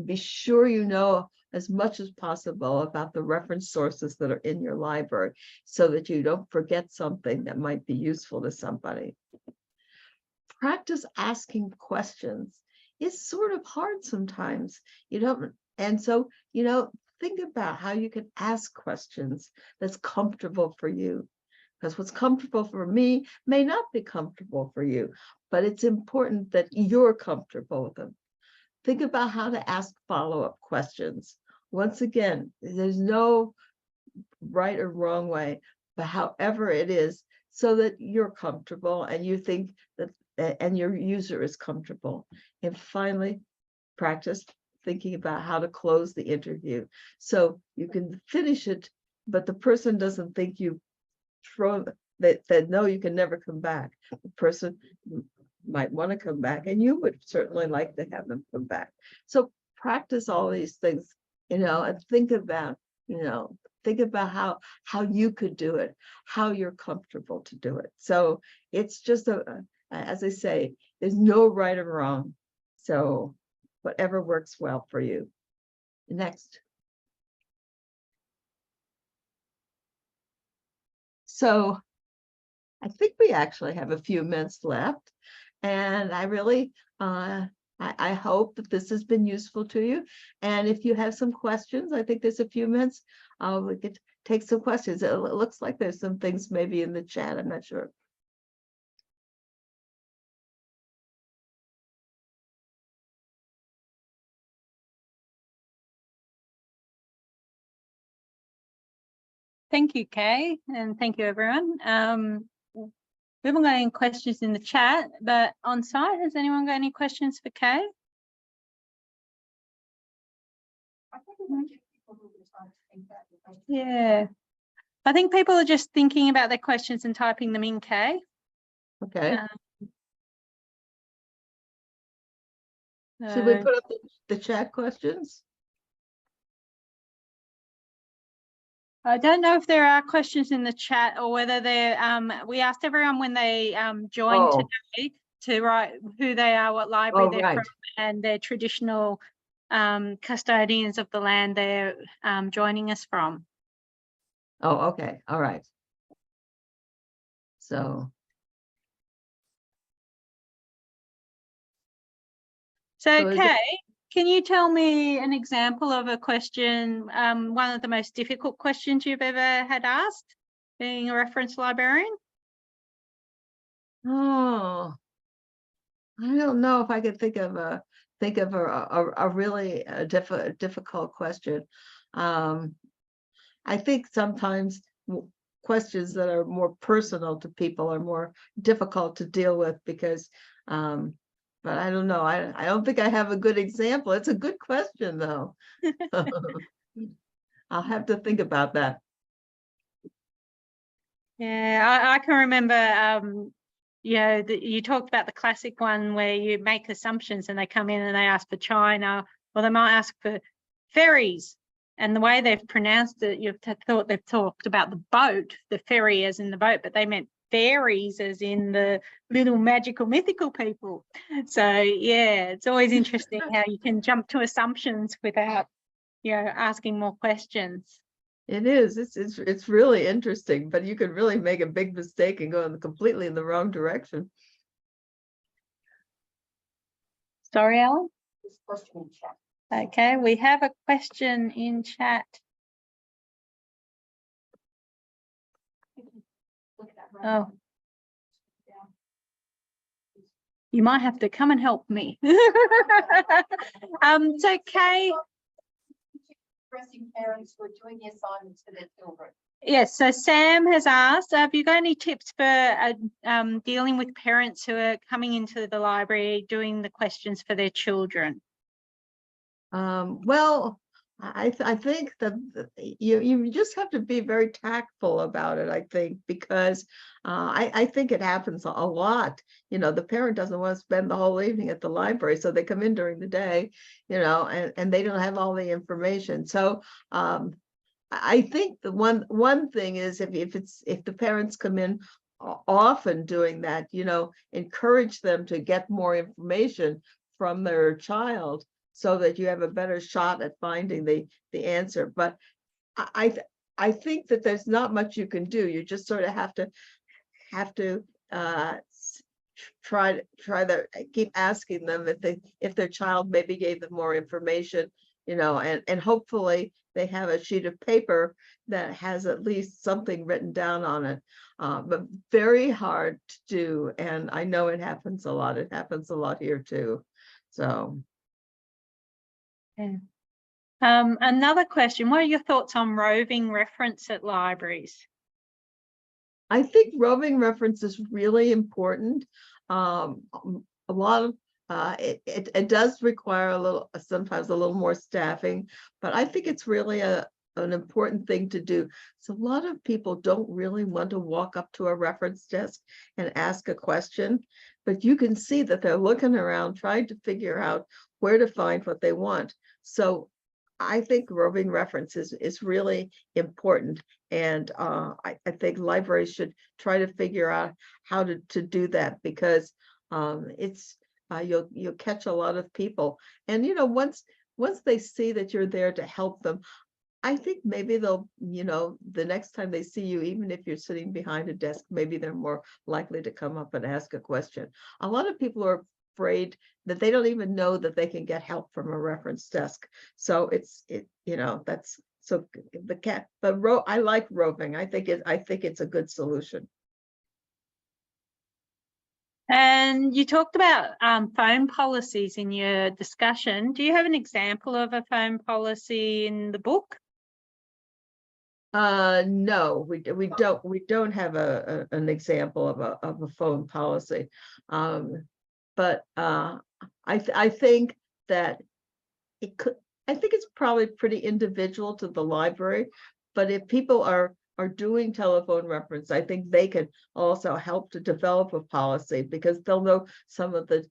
be sure you know as much as possible about the reference sources that are in your library so that you don't forget something that might be useful to somebody. Practice asking questions. It's sort of hard sometimes, you don't, and so, you know, think about how you can ask questions that's comfortable for you. Because what's comfortable for me may not be comfortable for you, but it's important that you're comfortable with them. Think about how to ask follow-up questions. Once again, there's no right or wrong way, but however it is, so that you're comfortable and you think that, and your user is comfortable. And finally, practice thinking about how to close the interview. So you can finish it, but the person doesn't think you that no, you can never come back. The person might want to come back, and you would certainly like to have them come back. So practice all these things, you know, and think about, you know, how you could do it, how you're comfortable to do it. So it's just as I say, there's no right or wrong. So whatever works well for you. Next. So I think we actually have a few minutes left, and I really, I hope that this has been useful to you. And if you have some questions, I think there's a few minutes, we could take some questions. It looks like there's some things maybe in the chat, I'm not sure. Thank you, Kay, and thank you, everyone. We haven't got any questions in the chat, but on site, has anyone got any questions for Kay? Yeah, I think people are just thinking about their questions and typing them in, Kay. Okay. Should we put up the chat questions? I don't know if there are questions in the chat or whether they're, we asked everyone when they joined today to write who they are, what library they're from, and their traditional custodians of the land they're joining us from. Oh, okay. All right. So Kay, can you tell me an example of a question, one of the most difficult questions you've ever had asked, being a reference librarian? Oh, I don't know if I could think of a really difficult question. I think sometimes questions that are more personal to people are more difficult to deal with because, but I don't know. I don't think I have a good example. It's a good question though. I'll have to think about that. Yeah, I can remember, you know, you talked about the classic one where you make assumptions and they come in and they ask for China, or they might ask for ferries. And the way they've pronounced it, you've thought they've talked about the boat, the ferry as in the boat, but they meant fairies as in the little magical mythical people. So yeah, it's always interesting how you can jump to assumptions without, you know, asking more questions. It is. It's really interesting, but you could really make a big mistake and go completely in the wrong direction. Sorry, Alan? This question in chat. Okay, we have a question in chat. Oh. You might have to come and help me. So Kay. Parents who are doing the assignments for their children. Yes, so Sam has asked, have you got any tips for dealing with parents who are coming into the library doing the questions for their children? Well, I think that you just have to be very tactful about it, I think, because I think it happens a lot. You know, the parent doesn't want to spend the whole evening at the library, so they come in during the day, you know, and they don't have all the information. So I think the one thing is if the parents come in often doing that, you know, encourage them to get more information from their child, so that you have a better shot at finding the answer. But I think that there's not much you can do. You just sort of have to try to keep asking them if their child maybe gave them more information, you know, and hopefully they have a sheet of paper that has at least something written down on it. But very hard to do, and I know it happens a lot. It happens a lot here too. So. Yeah. Another question, what are your thoughts on roving reference at libraries? I think roving reference is really important. A lot of it does require sometimes a little more staffing, but I think it's really an important thing to do. So a lot of people don't really want to walk up to a reference desk and ask a question, but you can see that they're looking around trying to figure out where to find what they want. So I think roving reference is really important, and I think libraries should try to figure out how to do that, because it's you'll catch a lot of people, and you know, once they see that you're there to help them, I think maybe they'll, you know, the next time they see you, even if you're sitting behind a desk, maybe they're more likely to come up and ask a question. A lot of people are afraid that they don't even know that they can get help from a reference desk. So you know, that's so I like roving. I think it's a good solution. And you talked about phone policies in your discussion. Do you have an example of a phone policy in the book? No, we don't have an example of a phone policy. But I think that it could, I think it's probably pretty individual to the library, but if people are doing telephone reference, I think they can also help to develop a policy, because they'll know some of the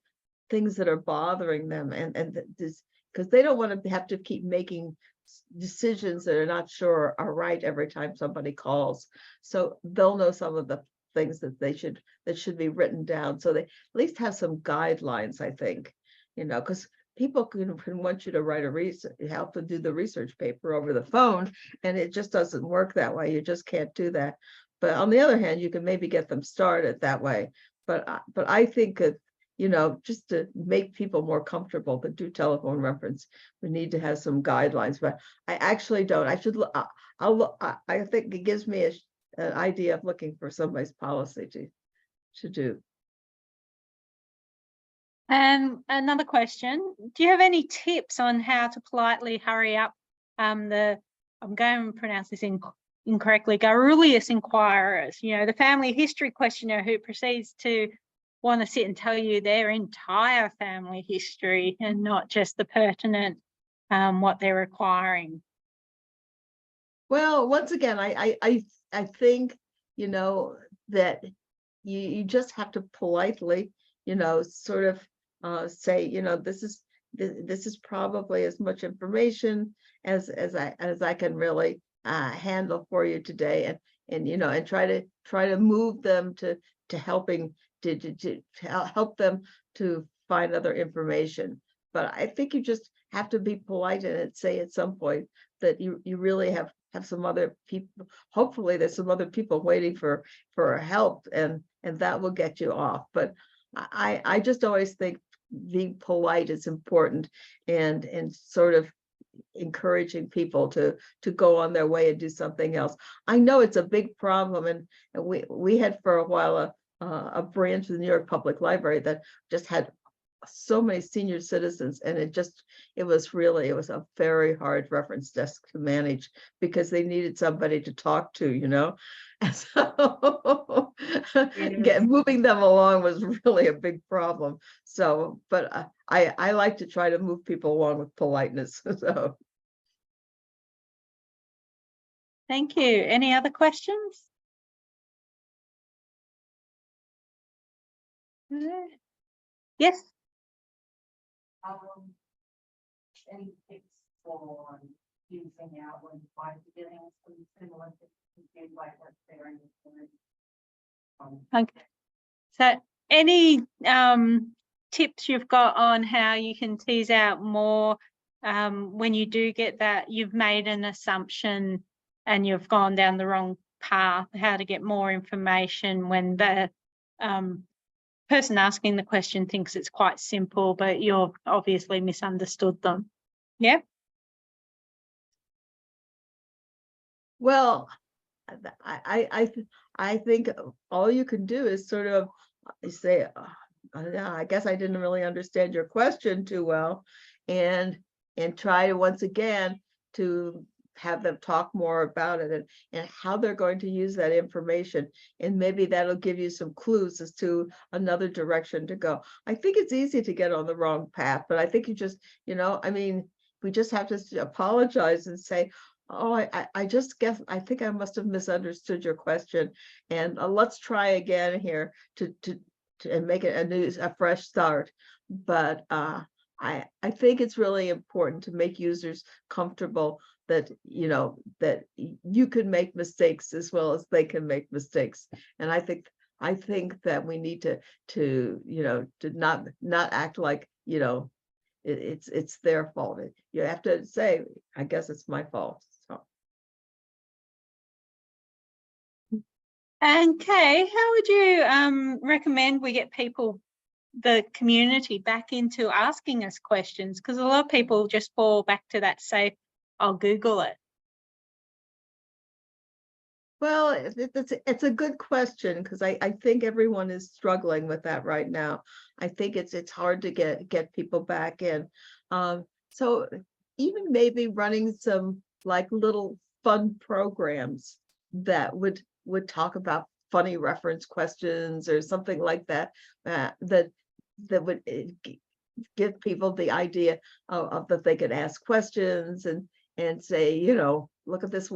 things that are bothering them, and this, because they don't want to have to keep making decisions that are not sure are right every time somebody calls. So they'll know some of the things that should be written down, so they at least have some guidelines, I think, because people can want you to write help to do the research paper over the phone, and it just doesn't work that way. You just can't do that. But on the other hand, you can maybe get them started that way. But I think that, just to make people more comfortable to do telephone reference, we need to have some guidelines. But I actually don't. I should look. I'll look. I think it gives me an idea of looking for somebody's policy to do. And another question, do you have any tips on how to politely hurry up I'm going to pronounce this incorrectly, garrulous inquirers, the family history questioner who proceeds to want to sit and tell you their entire family history and not just the pertinent what they're requiring? Well, once again, I think, that you just have to politely, sort of say, this is probably as much information as I can really handle for you today, and try to move them to helping to help them to find other information. But I think you just have to be polite and say at some point that you really have some other people. Hopefully there's some other people waiting for help, and that will get you off. But I just always think being polite is important, and sort of encouraging people to go on their way and do something else. I know it's a big problem, and we had for a while a branch of the New York Public Library that just had so many senior citizens, and it was a very hard reference desk to manage, because they needed somebody to talk to, and so moving them along was really a big problem. So, but I like to try to move people along with politeness. So thank you. Any other questions? Yes. Any tips for using out when dealing with some similar things like what's there in the Okay. So any tips you've got on how you can tease out more when you do get that you've made an assumption and you've gone down the wrong path, how to get more information when the person asking the question thinks it's quite simple, but you've obviously misunderstood them? Yeah. well, I think all you can do is sort of say, I guess I didn't really understand your question too well, and try to once again to have them talk more about it, and how they're going to use that information, and maybe that'll give you some clues as to another direction to go. I think it's easy to get on the wrong path, but I think you just, we just have to apologize and say, oh, I just guess, I think I must have misunderstood your question, and let's try again here to and make it a fresh start. But I think it's really important to make users comfortable that that you can make mistakes as well as they can make mistakes. And I think that we need to not act like it's their fault. You have to say, I guess it's my fault. So. And Kay, how would you recommend we get the community back into asking us questions? Because a lot of people just fall back to that safe, I'll Google it. Well, it's a good question, because I think everyone is struggling with that right now. I think it's hard to get people back in. So even maybe running some like little fun programs that would talk about funny reference questions or something like that, that would give people the idea of that they could ask questions and say, you know, look at this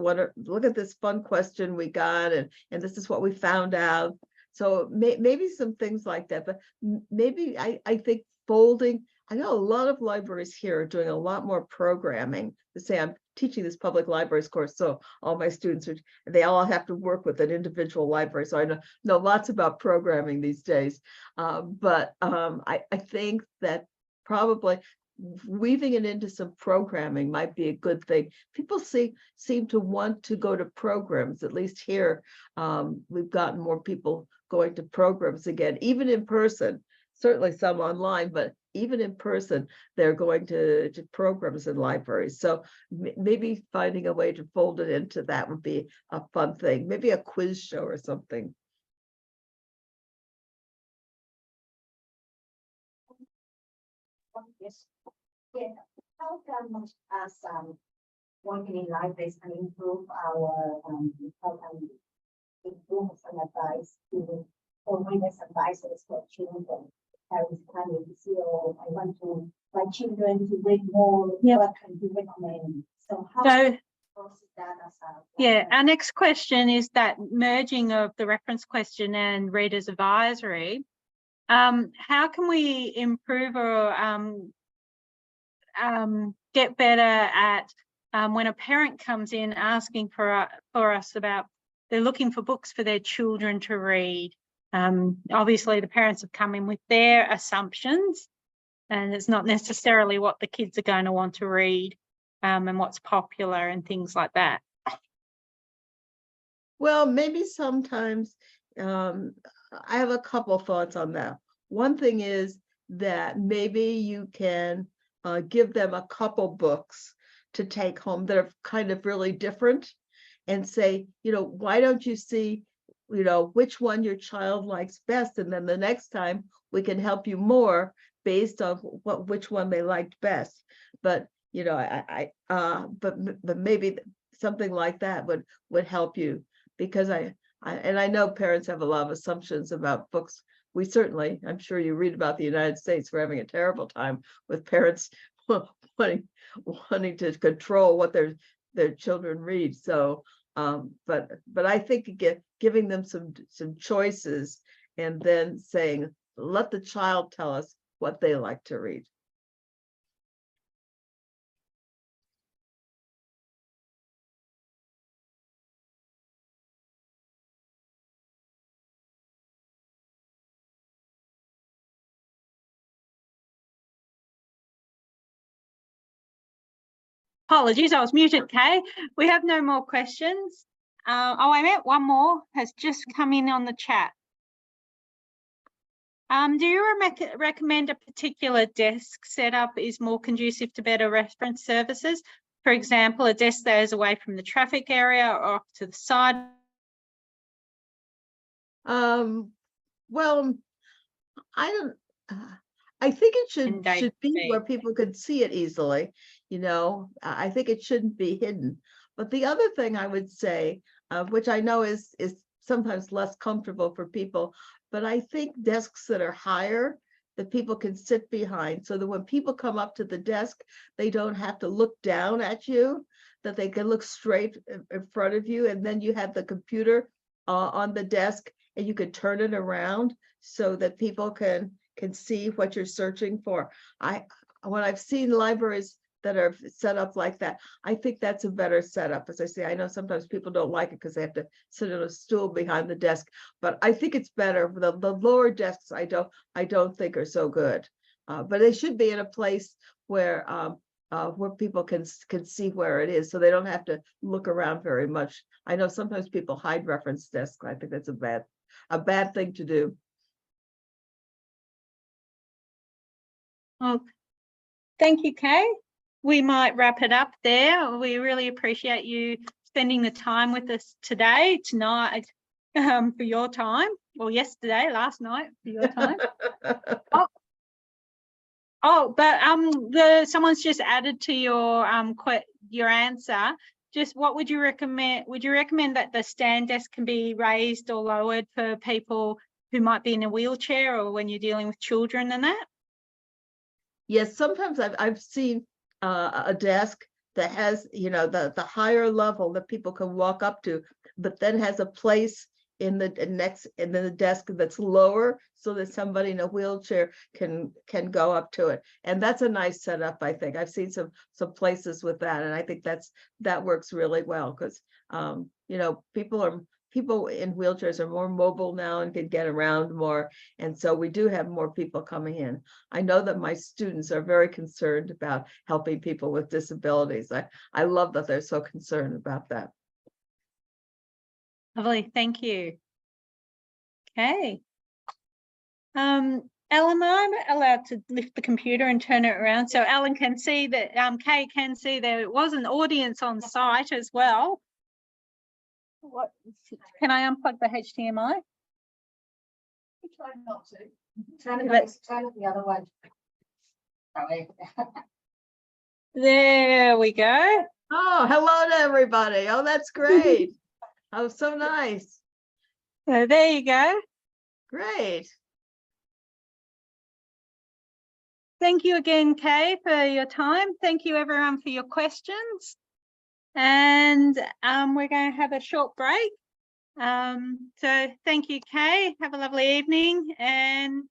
fun question we got, and this is what we found out. So maybe some things like that, but maybe I think folding. I know a lot of libraries here are doing a lot more programming. To say, I'm teaching this public libraries course, so all my students they all have to work with an individual library. So I know lots about programming these days. But I think that probably weaving it into some programming might be a good thing. People seem to want to go to programs. At least here, we've gotten more people going to programs again, even in person. Certainly some online, but even in person, they're going to programs in libraries. So maybe finding a way to fold it into that would be a fun thing. Maybe a quiz show or something. Yes. Yeah. How can us working in libraries and improve our how can improve and advice to or readers advices for children? Parents coming to see, oh, I want my children to read more. Yep. What can you recommend? So how process that as a yeah, our next question is that merging of the reference question and reader's advisory. How can we improve or get better at when a parent comes in asking for us about, they're looking for books for their children to read. Obviously the parents have come in with their assumptions, and it's not necessarily what the kids are going to want to read, and what's popular and things like that. Well, maybe sometimes I have a couple thoughts on that. One thing is that maybe you can give them a couple books to take home that are kind of really different, and say, you know, why don't you see, you know, which one your child likes best, and then the next time we can help you more based on which one they liked best. But you know, but maybe something like that would help you, because I know parents have a lot of assumptions about books. We certainly, I'm sure you read about the United States, we're having a terrible time with parents wanting to control what their children read. So but I think giving them some choices, and then saying, let the child tell us what they like to read. Apologies, I was muted, Kay. We have no more questions. Oh, wait a minute, one more has just come in on the chat. Do you recommend a particular desk setup is more conducive to better reference services? For example, a desk that is away from the traffic area or off to the side? Well, I think it should be where Indeed. people could see it easily. You know, I think it shouldn't be hidden. But the other thing I would say, which I know is sometimes less comfortable for people, but I think desks that are higher, that people can sit behind, so that when people come up to the desk, they don't have to look down at you, that they can look straight in front of you, and then you have the computer on the desk, and you could turn it around so that people can see what you're searching for. When I've seen libraries that are set up like that, I think that's a better setup. As I say, I know sometimes people don't like it because they have to sit on a stool behind the desk, but I think it's better. The lower desks I don't think are so good, but they should be in a place where people can see where it is, so they don't have to look around very much. I know sometimes people hide reference desks. I think that's a bad thing to do. Well, thank you, Kay. We might wrap it up there. We really appreciate you spending the time with us tonight, for your time, or yesterday, last night for your time. But someone's just added to your answer just what would you recommend? Would you recommend that the stand desk can be raised or lowered for people who might be in a wheelchair, or when you're dealing with children and that? Yes, sometimes I've seen a desk that has, you know, the higher level that people can walk up to, but then has a place in the desk that's lower, so that somebody in a wheelchair can go up to it. And that's a nice setup, I think. I've seen some places with that, and I think that works really well, because you know, people in wheelchairs are more mobile now and can get around more. And so we do have more people coming in. I know that my students are very concerned about helping people with disabilities. I love that they're so concerned about that. Lovely, thank you. Okay. Ellen, I'm allowed to lift the computer and turn it around so Alan can see that, Kay can see there was an audience on site as well. What, can I unplug the HDMI? Try not to. Turn it the other way. There we go. Oh, hello to everybody. Oh, that's great. Oh, so nice. So there you go. Great. Thank you again, Kay, for your time. Thank you everyone for your questions. And we're going to have a short break. So thank you, Kay. Have a lovely evening, and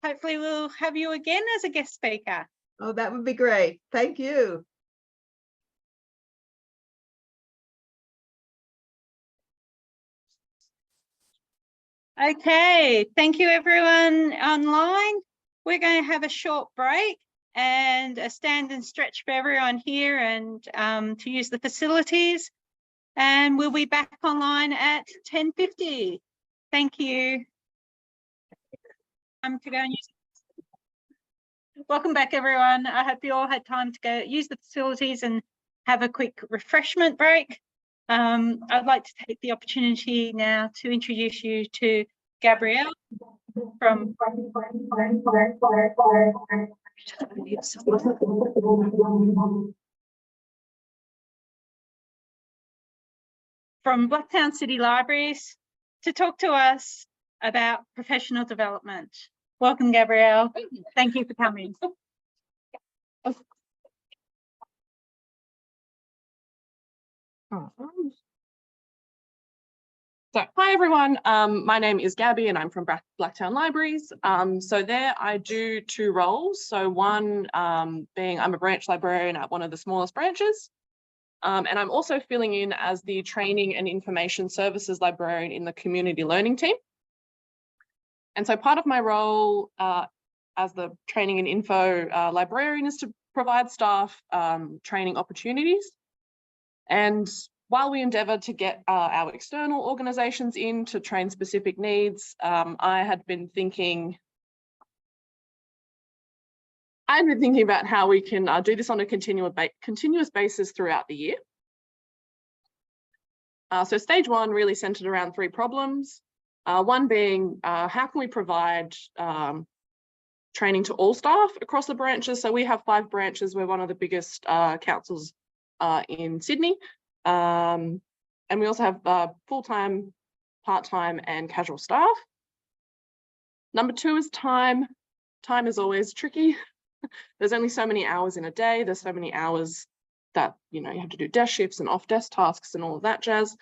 hopefully we'll have you again as a guest speaker. Oh, that would be great. Thank you. Okay, thank you everyone online. We're going to have a short break and a stand and stretch for everyone here, and to use the facilities. And we'll be back online at 10:50. Thank you. To go and use. Welcome back, everyone. I hope you all had time to go use the facilities and have a quick refreshment break. I'd like to take the opportunity now to introduce you to Gabrielle from Blacktown City Libraries to talk to us about professional development. Welcome, Gabrielle. Thank you for coming. So, hi everyone, my name is Gabby and I'm from Blacktown Libraries. So there I do two roles. So one being I'm a branch librarian at one of the smallest branches. And I'm also filling in as the training and information services librarian in the community learning team. And so part of my role as the training and info librarian is to provide staff training opportunities. And while we endeavour to get our external organisations in to train specific needs, I had been thinking about how we can do this on a continuous basis throughout the year. So stage one really centred around three problems. One being, how can we provide training to all staff across the branches? So we have 5 branches. We're one of the biggest councils in Sydney. And we also have full-time, part-time and casual staff. Number 2 is time. Time is always tricky. There's only so many hours in a day. There's so many hours that, you have to do desk shifts and off-desk tasks and all of that jazz.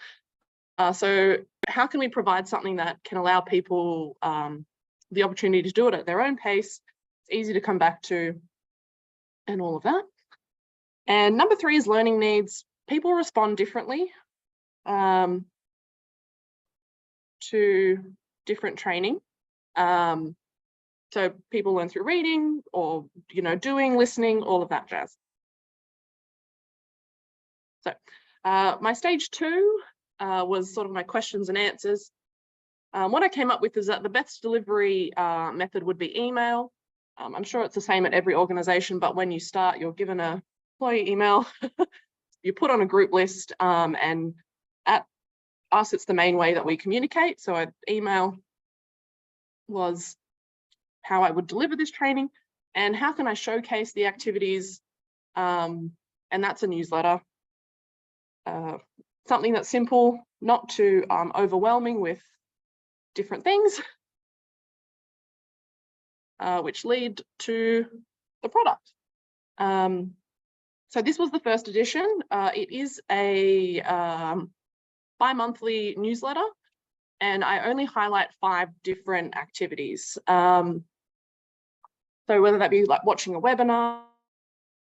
So how can we provide something that can allow people the opportunity to do it at their own pace? It's easy to come back to and all of that. And number 3 is learning needs. People respond differently to different training. So people learn through reading or, doing, listening, all of that jazz. So my stage 2 was sort of my questions and answers. What I came up with is that the best delivery method would be email. I'm sure it's the same at every organisation, but when you start, you're given an employee email, you put on a group list, and at us, it's the main way that we communicate. So email was how I would deliver this training, and how can I showcase the activities, and that's a newsletter. something that's simple, not too overwhelming with different things, which lead to the product. So this was the first edition. It is a bi-monthly newsletter, and I only highlight 5 different activities. So whether that be like watching a webinar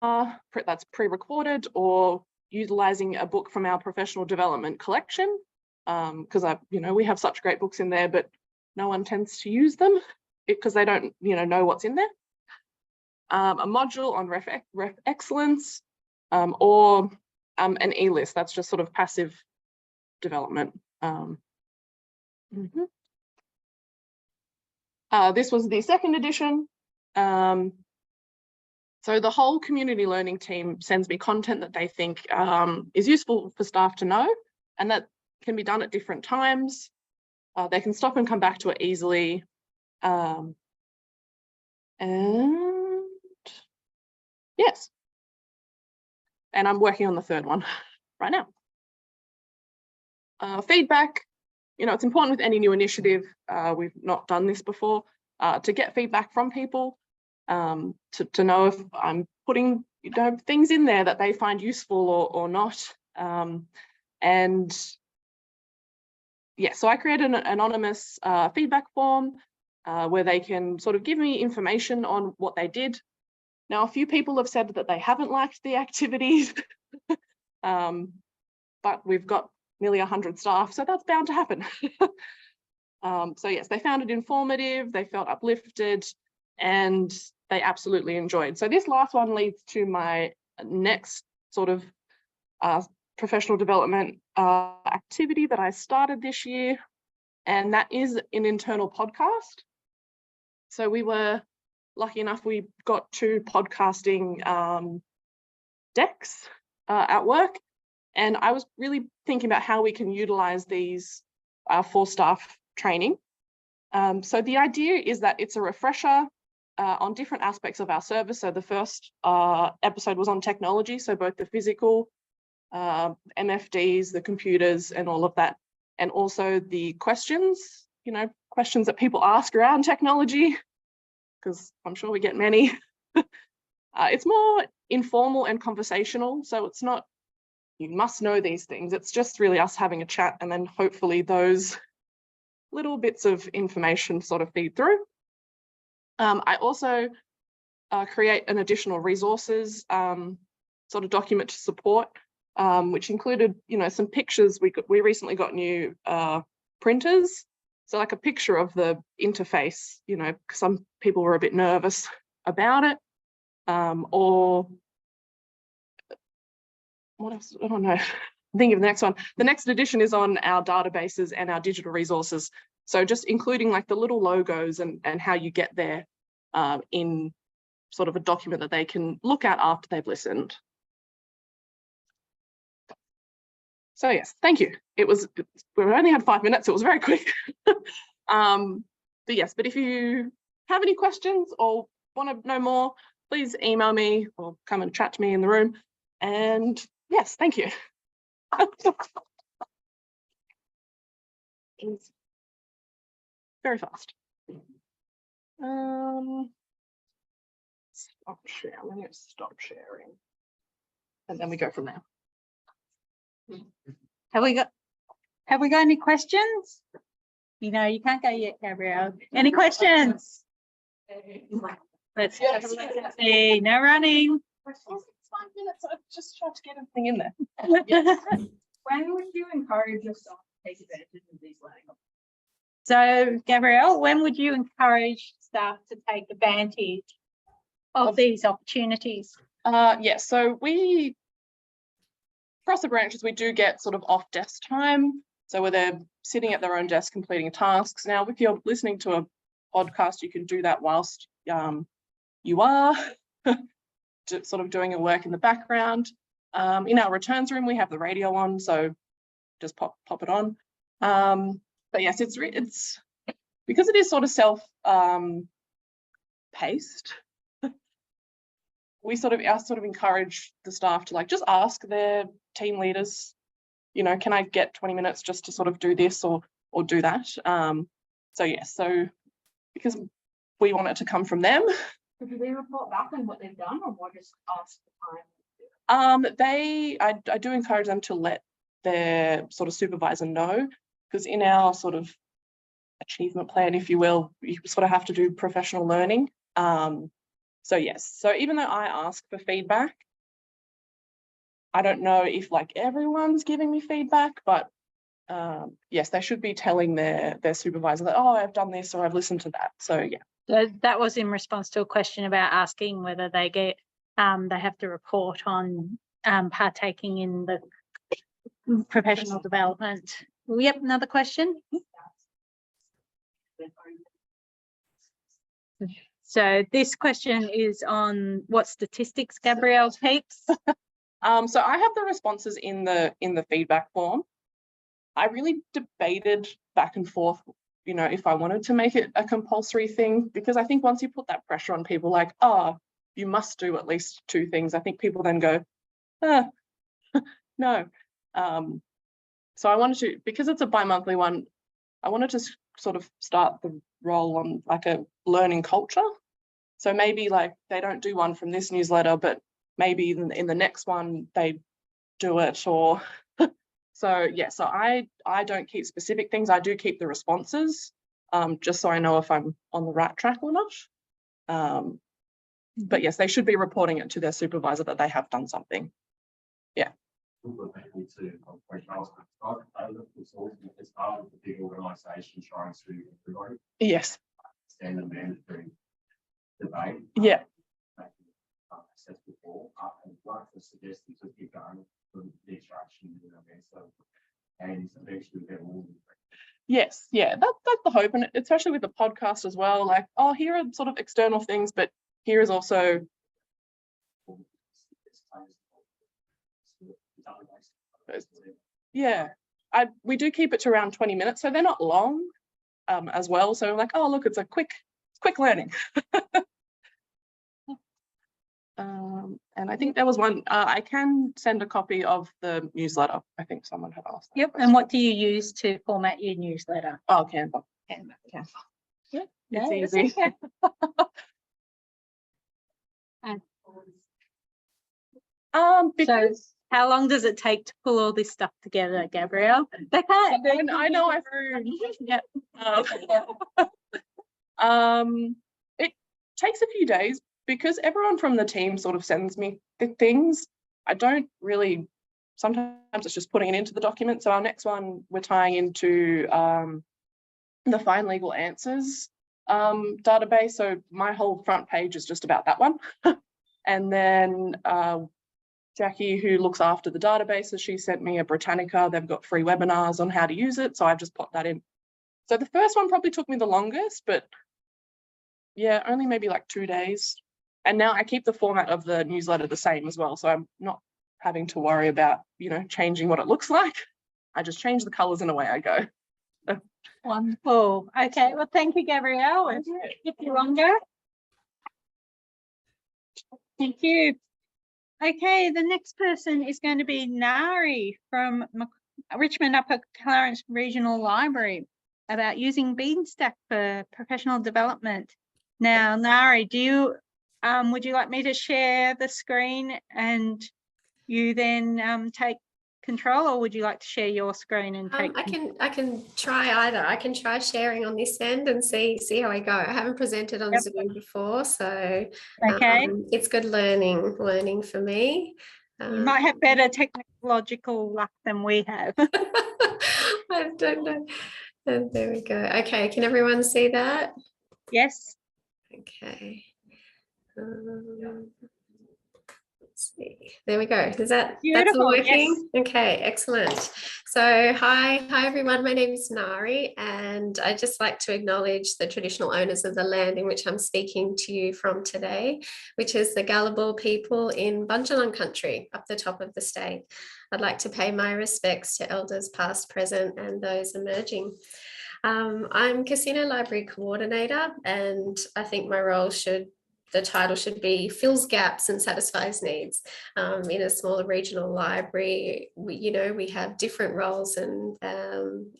that's pre-recorded, or utilizing a book from our professional development collection, because we have such great books in there, but no one tends to use them because they don't know what's in there. A module on ref excellence, or an e-list that's just sort of passive development. This was the second edition. So the whole community learning team sends me content that they think is useful for staff to know, and that can be done at different times. They can stop and come back to it easily. And yes, and I'm working on the third one right now. Feedback, it's important with any new initiative. We've not done this before, to get feedback from people, to know if I'm putting things in there that they find useful or not. And yeah, so I created an anonymous feedback form where they can sort of give me information on what they did. Now, a few people have said that they haven't liked the activities, but we've got nearly 100 staff, so that's bound to happen. So yes, they found it informative, they felt uplifted, and they absolutely enjoyed. So this last one leads to my next sort of professional development activity that I started this year, and that is an internal podcast. So we were lucky enough, we got 2 podcasting decks at work, and I was really thinking about how we can utilize these for staff training. So the idea is that it's a refresher on different aspects of our service. So the first episode was on technology, so both the physical MFDs, the computers, and all of that, and also the questions, questions that people ask around technology, because I'm sure we get many. It's more informal and conversational, so it's not, you must know these things. It's just really us having a chat, and then hopefully those little bits of information sort of feed through. I also create an additional resources sort of document to support, which included, some pictures. We recently got new printers, so like a picture of the interface, because some people were a bit nervous about it, or what else? I don't know. Think of the next one. The next edition is on our databases and our digital resources. So just including like the little logos and how you get there in sort of a document that they can look at after they've listened. So yes, thank you. We only had 5 minutes, it was very quick. But yes, but if you have any questions or want to know more, please email me or come and chat to me in the room. And yes, thank you. It's very fast. Stop share. I'm going to stop sharing, and then we go from there. Have we got any questions? You can't go yet, Gabrielle. Any questions? Let's see. No running. It's 5 minutes. I've just tried to get everything in there. When would you encourage your staff to take advantage of these learning opportunities? So, Gabrielle, when would you encourage staff to take advantage of these opportunities? Yes, so we, across the branches, we do get sort of off desk time. So where they're sitting at their own desk completing tasks. Now, if you're listening to a podcast, you can do that whilst you are sort of doing your work in the background. In our returns room, we have the radio on, so just pop it on. But yes, it's because it is sort of self paced. We sort of encourage the staff to just ask their team leaders you know, can I get 20 minutes just to sort of do this or do that? So yes, so because we want it to come from them. So do they report back on what they've done, or more just ask the time? I do encourage them to let their sort of supervisor know, because in our sort of achievement plan, if you will, you sort of have to do professional learning. So yes, so even though I ask for feedback, I don't know if like everyone's giving me feedback, but yes, they should be telling their supervisor that, oh, I've done this or I've listened to that. So yeah. So that was in response to a question about asking whether they get they have to report on partaking in the professional development. Yep, another question. So this question is on what statistics Gabrielle keeps. So I have the responses in the feedback form. I really debated back and forth, you know, if I wanted to make it a compulsory thing, because I think once you put that pressure on people like, oh, you must do at least 2 things, I think people then go, no. So I wanted to, because it's a bi-monthly one, I wanted to sort of start the role on like a learning culture. So maybe like they don't do one from this newsletter, but maybe in the next one they do it, or so yeah, so I don't keep specific things. I do keep the responses, just so I know if I'm on the right track or not. But yes, they should be reporting it to their supervisor that they have done something. Yeah. It's part of the big organisation trying to improve. Yes. Stand the mandatory debate. Yeah. Said before, and like to suggest you just keep going from the extraction, and eventually get all. Yes, yeah, that's the hope, and especially with the podcast as well. Like, oh, here are sort of external things, but here is also. Yeah, we do keep it to around 20 minutes, so they're not long, as well. So like, oh look, it's a quick learning. And I think there was one, I can send a copy of the newsletter. I think someone had asked that. Yep. And what do you use to format your newsletter? Oh, Canva. Canva. Yeah, No, it's it's easy. okay. Because So how long does it take to pull all this stuff together, Gabrielle? I know I've heard. Yeah. It takes a few days because everyone from the team sort of sends me the things. I don't really, sometimes it's just putting it into the document. So our next one, we're tying into the Fine Legal Answers database. So my whole front page is just about that one. And then Jackie, who looks after the databases, she sent me a Britannica. They've got free webinars on how to use it. So I've just put that in. So the first one probably took me the longest, but yeah, only maybe like 2 days. And now I keep the format of the newsletter the same as well. So I'm not having to worry about, you know, changing what it looks like. I just change the colors and away I go. Wonderful. Okay. Well, thank you, Gabrielle. Thank you. Keep you longer. Thank you. Okay, the next person is going to be Nari from Richmond Upper Clarence Regional Library about using Beanstack for professional development. Now, Nari, do you would you like me to share the screen and you then take control, or would you like to share your screen and take? I can try either. I can try sharing on this end and see how I go. I haven't presented on Zoom before, so okay, it's good learning for me. You might have better technological luck than we have. I don't know. And there we go. Okay, can everyone see that? Yes. Okay. Let's see. There we go. Is that that's all working? Yes. Okay, excellent. So hi everyone. My name is Nari, and I'd just like to acknowledge the traditional owners of the land in which I'm speaking to you from today, which is the Gadigal people in Bundjalung country up the top of the state. I'd like to pay my respects to elders past, present, and those emerging. I'm Casino Library Coordinator, and I think my role should the title should be fills gaps and satisfies needs. In a smaller regional library, we have different roles and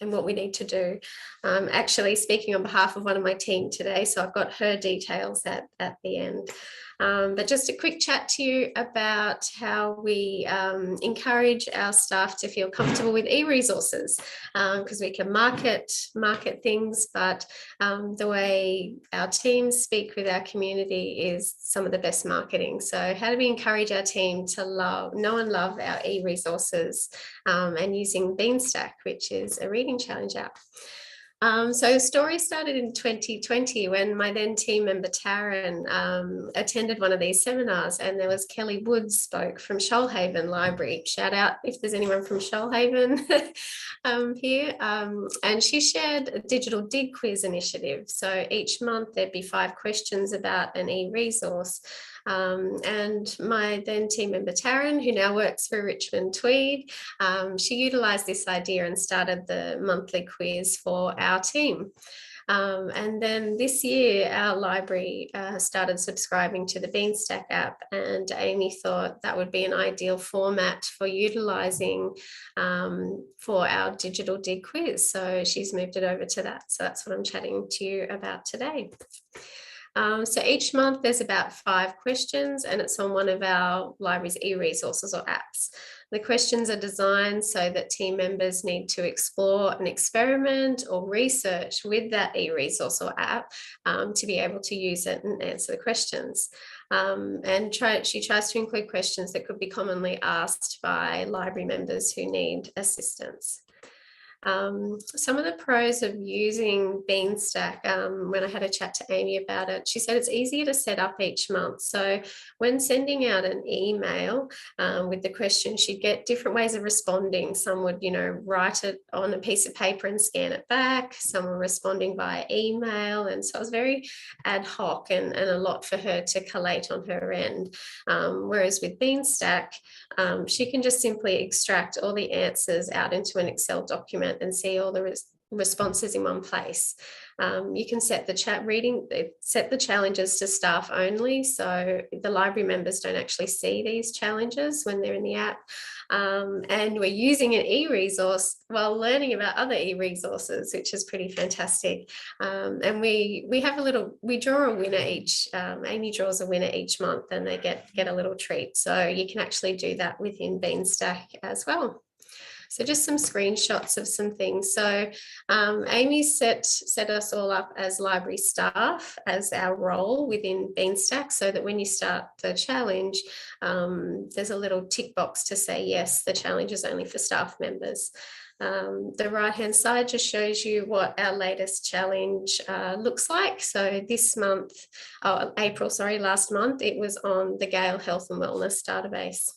what we need to do. Actually speaking on behalf of one of my team today, so I've got her details at the end. But just a quick chat to you about how we encourage our staff to feel comfortable with e-resources, because we can market things, but the way our teams speak with our community is some of the best marketing. So how do we encourage our team to know and love our e-resources, and using Beanstack, which is a reading challenge app. So the story started in 2020 when my then team member Taryn attended one of these seminars, and there was Kelly Woods spoke from Shoalhaven Library. Shout out if there's anyone from Shoalhaven here. And she shared a digital dig quiz initiative. So each month there'd be 5 questions about an e-resource. And my then team member Taryn, who now works for Richmond Tweed, she utilised this idea and started the monthly quiz for our team. And then this year, our library started subscribing to the Beanstack app, and Amy thought that would be an ideal format for utilising for our digital dig quiz. So she's moved it over to that. So that's what I'm chatting to you about today. So each month there's about 5 questions, and it's on one of our library's e-resources or apps. The questions are designed so that team members need to explore an experiment or research with that e-resource or app to be able to use it and answer the questions. And she tries to include questions that could be commonly asked by library members who need assistance. Some of the pros of using Beanstack, when I had a chat to Amy about it, she said it's easier to set up each month. So when sending out an email with the question, she'd get different ways of responding. Some would, write it on a piece of paper and scan it back. Some were responding via email. And so it was very ad hoc and a lot for her to collate on her end. Whereas with Beanstack, she can just simply extract all the answers out into an Excel document and see all the responses in one place. You can set the challenges to staff only, so the library members don't actually see these challenges when they're in the app. And we're using an e-resource while learning about other e-resources, which is pretty fantastic. And we draw a winner each. Amy draws a winner each month, and they get a little treat. So you can actually do that within Beanstack as well. So just some screenshots of some things. So Amy set us all up as library staff as our role within Beanstack, so that when you start the challenge, there's a little tick box to say, yes, the challenge is only for staff members. The right-hand side just shows you what our latest challenge looks like. So this month, last month, it was on the Gale Health and Wellness database.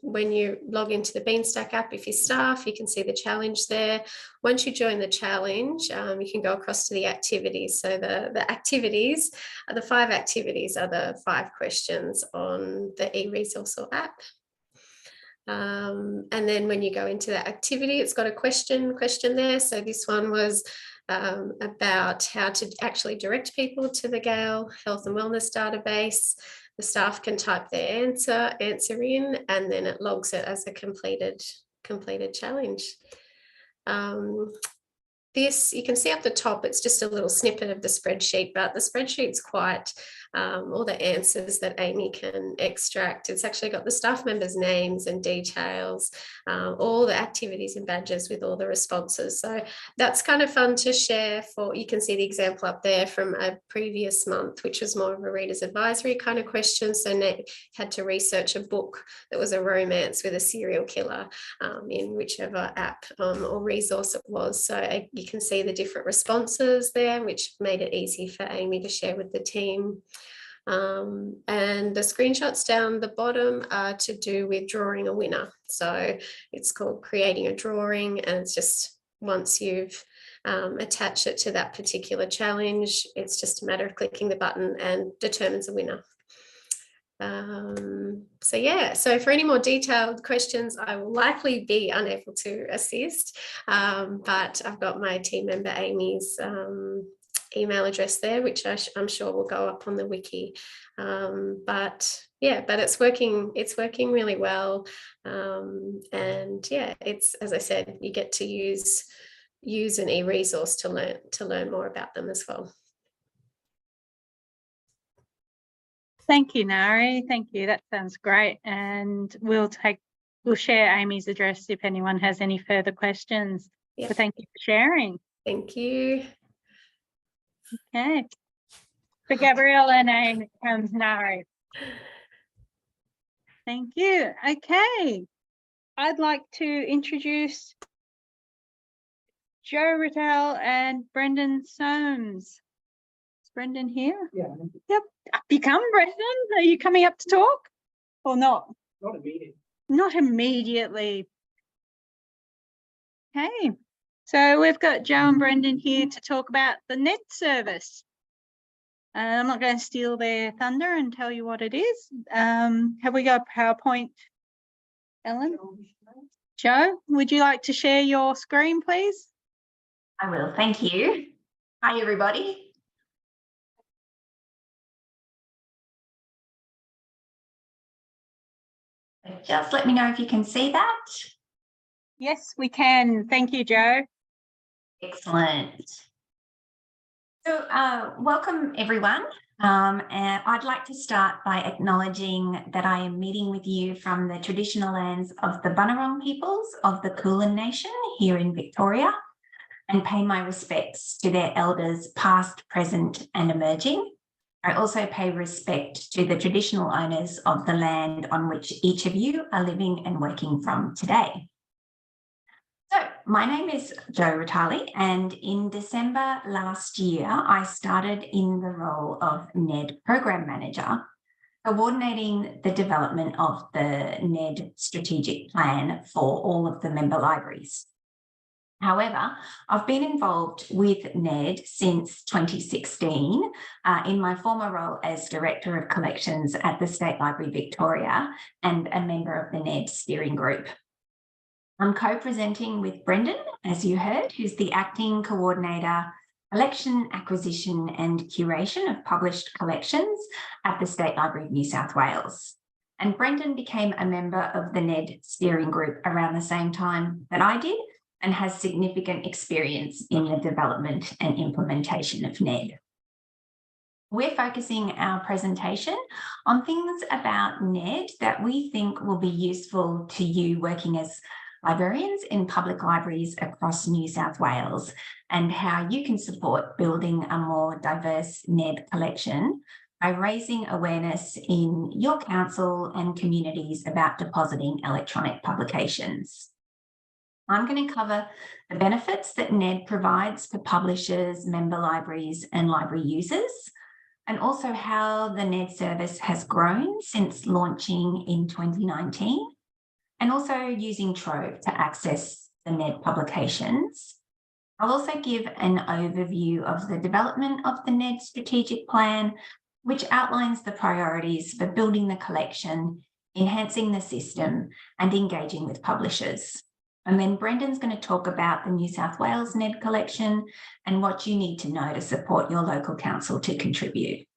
When you log into the Beanstack app, if you're staff, you can see the challenge there. Once you join the challenge, you can go across to the activities. So the activities, the 5 activities are the 5 questions on the e-resource or app. And then when you go into that activity, it's got a question there. So this one was about how to actually direct people to the Gale Health and Wellness database. The staff can type their answer in, and then it logs it as a completed challenge. This, you can see up the top, it's just a little snippet of the spreadsheet, but the spreadsheet's quite all the answers that Amy can extract. It's actually got the staff members' names and details, all the activities and badges with all the responses. So that's kind of fun to share. You can see the example up there from a previous month, which was more of a reader's advisory kind of question. So Nate had to research a book that was a romance with a serial killer in whichever app or resource it was. So you can see the different responses there, which made it easy for Amy to share with the team. And the screenshots down the bottom are to do with drawing a winner. So it's called creating a drawing, and it's just once you've attached it to that particular challenge, it's just a matter of clicking the button and determines a winner. So for any more detailed questions, I will likely be unable to assist, but I've got my team member Amy's email address there, which I'm sure will go up on the wiki. But it's working really well. And yeah, it's, as I said, you get to use an e-resource to learn more about them as well. Thank you, Nari. Thank you. That sounds great. And we'll share Amy's address if anyone has any further questions. Yeah. So thank you for sharing. Thank you. Okay. For Gabrielle and Amy comes Nari. Thank you. Okay. I'd like to introduce Joe Riddell and Brendan Soames. Is Brendan here? Yeah. Yep. Up you come, Brendan. Are you coming up to talk or not? Not immediate. Not immediately. Okay. So we've got Joe and Brendan here to talk about the NED service. I'm not going to steal their thunder and tell you what it is. Have we got PowerPoint, Ellen? Joe, would you like to share your screen, please? I will, thank you. Hi, everybody. Just let me know if you can see that. Yes, we can. Thank you, Joe. Excellent. So welcome, everyone. And I'd like to start by acknowledging that I am meeting with you from the traditional lands of the Bunurong peoples of the Kulin Nation here in Victoria, and pay my respects to their elders past, present and emerging. I also pay respect to the traditional owners of the land on which each of you are living and working from today. So my name is Jo Ratali, and in December last year, I started in the role of NED Program Manager, coordinating the development of the NED strategic plan for all of the member libraries. However, I've been involved with NED since 2016 in my former role as Director of Collections at the State Library Victoria and a member of the NED steering group. I'm co-presenting with Brendan, as you heard, who's the Acting Coordinator, Collection, Acquisition and Curation of Published Collections at the State Library of New South Wales. And Brendan became a member of the NED steering group around the same time that I did, and has significant experience in the development and implementation of NED. We're focusing our presentation on things about NED that we think will be useful to you working as librarians in public libraries across New South Wales, and how you can support building a more diverse NED collection by raising awareness in your council and communities about depositing electronic publications. I'm going to cover the benefits that NED provides for publishers, member libraries and library users, and also how the NED service has grown since launching in 2019, and also using Trove to access the NED publications. I'll also give an overview of the development of the NED strategic plan, which outlines the priorities for building the collection, enhancing the system and engaging with publishers. And then Brendan's going to talk about the New South Wales NED collection and what you need to know to support your local council to contribute.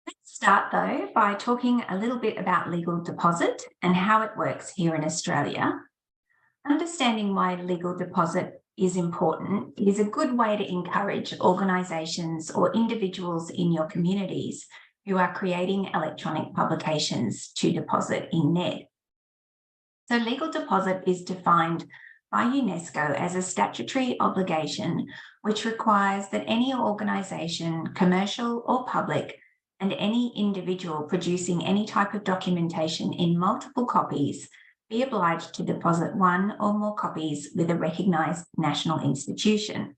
Let's start though by talking a little bit about legal deposit and how it works here in Australia. Understanding why legal deposit is important is a good way to encourage organisations or individuals in your communities who are creating electronic publications to deposit in NED. So legal deposit is defined by UNESCO as a statutory obligation which requires that any organisation, commercial or public, and any individual producing any type of documentation in multiple copies be obliged to deposit one or more copies with a recognised national institution.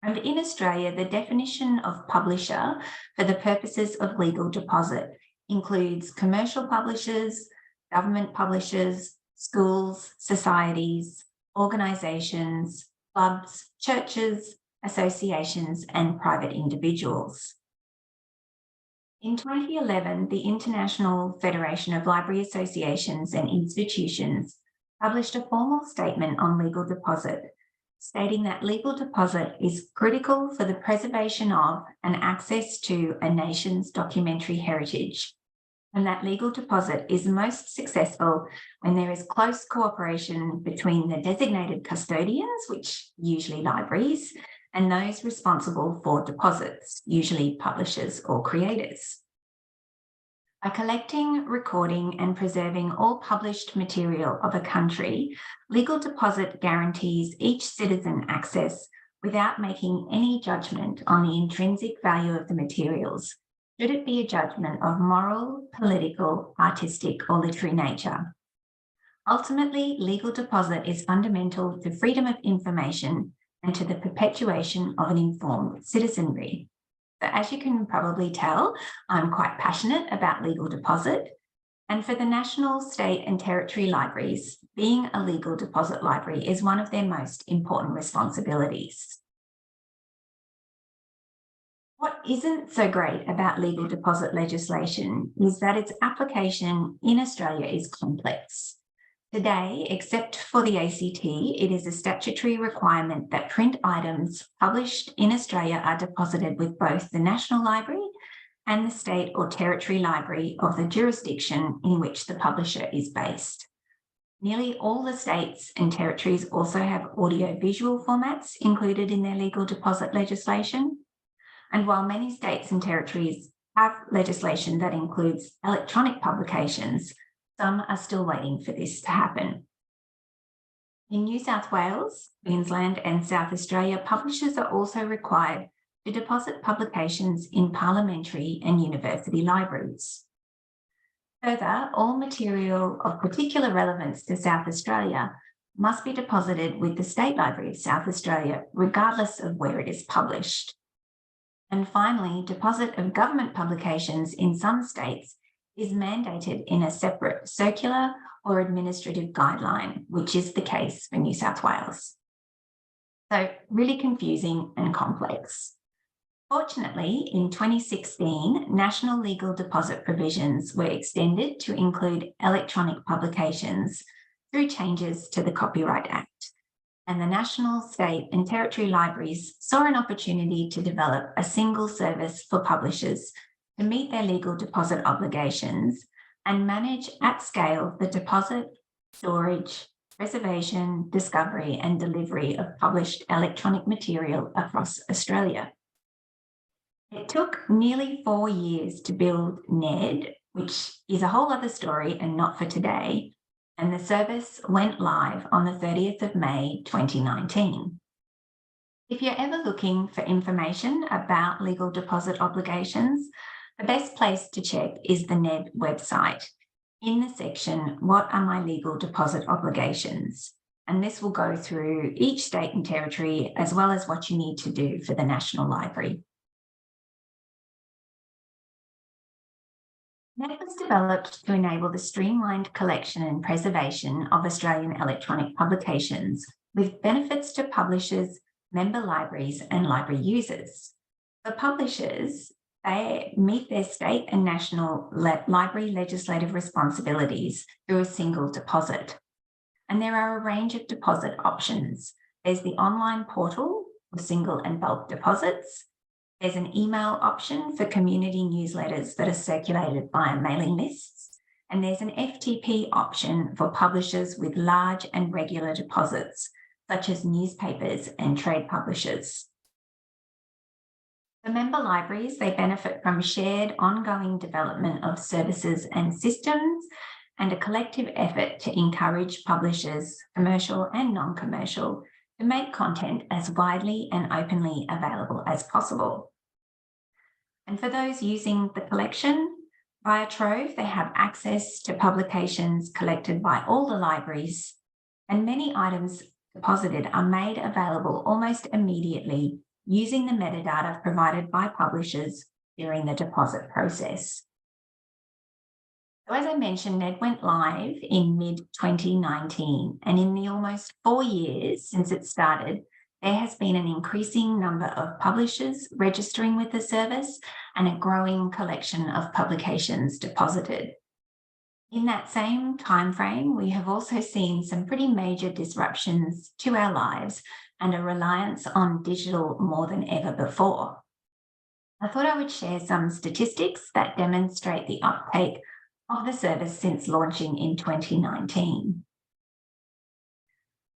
And in Australia, the definition of publisher for the purposes of legal deposit includes commercial publishers, government publishers, schools, societies, organisations, clubs, churches, associations, and private individuals. In 2011, the International Federation of Library Associations and Institutions published a formal statement on legal deposit, stating that legal deposit is critical for the preservation of and access to a nation's documentary heritage, and that legal deposit is most successful when there is close cooperation between the designated custodians, which usually libraries, and those responsible for deposits, usually publishers or creators. By collecting, recording, and preserving all published material of a country, legal deposit guarantees each citizen access without making any judgment on the intrinsic value of the materials, should it be a judgment of moral, political, artistic, or literary nature. Ultimately, legal deposit is fundamental to freedom of information and to the perpetuation of an informed citizenry. So as you can probably tell, I'm quite passionate about legal deposit. And for the national, state and territory libraries, being a legal deposit library is one of their most important responsibilities. What isn't so great about legal deposit legislation is that its application in Australia is complex. Today, except for the ACT, it is a statutory requirement that print items published in Australia are deposited with both the National Library and the state or territory library of the jurisdiction in which the publisher is based. Nearly all the states and territories also have audio-visual formats included in their legal deposit legislation. And while many states and territories have legislation that includes electronic publications, some are still waiting for this to happen. In New South Wales, Queensland, and South Australia, publishers are also required to deposit publications in parliamentary and university libraries. Further, all material of particular relevance to South Australia must be deposited with the State Library of South Australia, regardless of where it is published. And finally, deposit of government publications in some states is mandated in a separate circular or administrative guideline, which is the case for New South Wales. So really confusing and complex. Fortunately, in 2016, national legal deposit provisions were extended to include electronic publications through changes to the Copyright Act. And the national, state and territory libraries saw an opportunity to develop a single service for publishers to meet their legal deposit obligations and manage at scale the deposit, storage, preservation, discovery and delivery of published electronic material across Australia. It took nearly 4 years to build NED, which is a whole other story and not for today, and the service went live on the 30th of May 2019. If you're ever looking for information about legal deposit obligations, the best place to check is the NED website in the section, What are my legal deposit obligations? And this will go through each state and territory, as well as what you need to do for the National Library. NED was developed to enable the streamlined collection and preservation of Australian electronic publications with benefits to publishers, member libraries and library users. For publishers, they meet their state and national library legislative responsibilities through a single deposit. And there are a range of deposit options. There's the online portal for single and bulk deposits. There's an email option for community newsletters that are circulated via mailing lists. And there's an FTP option for publishers with large and regular deposits, such as newspapers and trade publishers. For member libraries, they benefit from shared ongoing development of services and systems and a collective effort to encourage publishers, commercial and non-commercial, to make content as widely and openly available as possible. And for those using the collection, via Trove, they have access to publications collected by all the libraries, and many items deposited are made available almost immediately using the metadata provided by publishers during the deposit process. So as I mentioned, NED went live in mid-2019, and in the almost 4 years since it started, there has been an increasing number of publishers registering with the service and a growing collection of publications deposited. In that same timeframe, we have also seen some pretty major disruptions to our lives and a reliance on digital more than ever before. I thought I would share some statistics that demonstrate the uptake of the service since launching in 2019.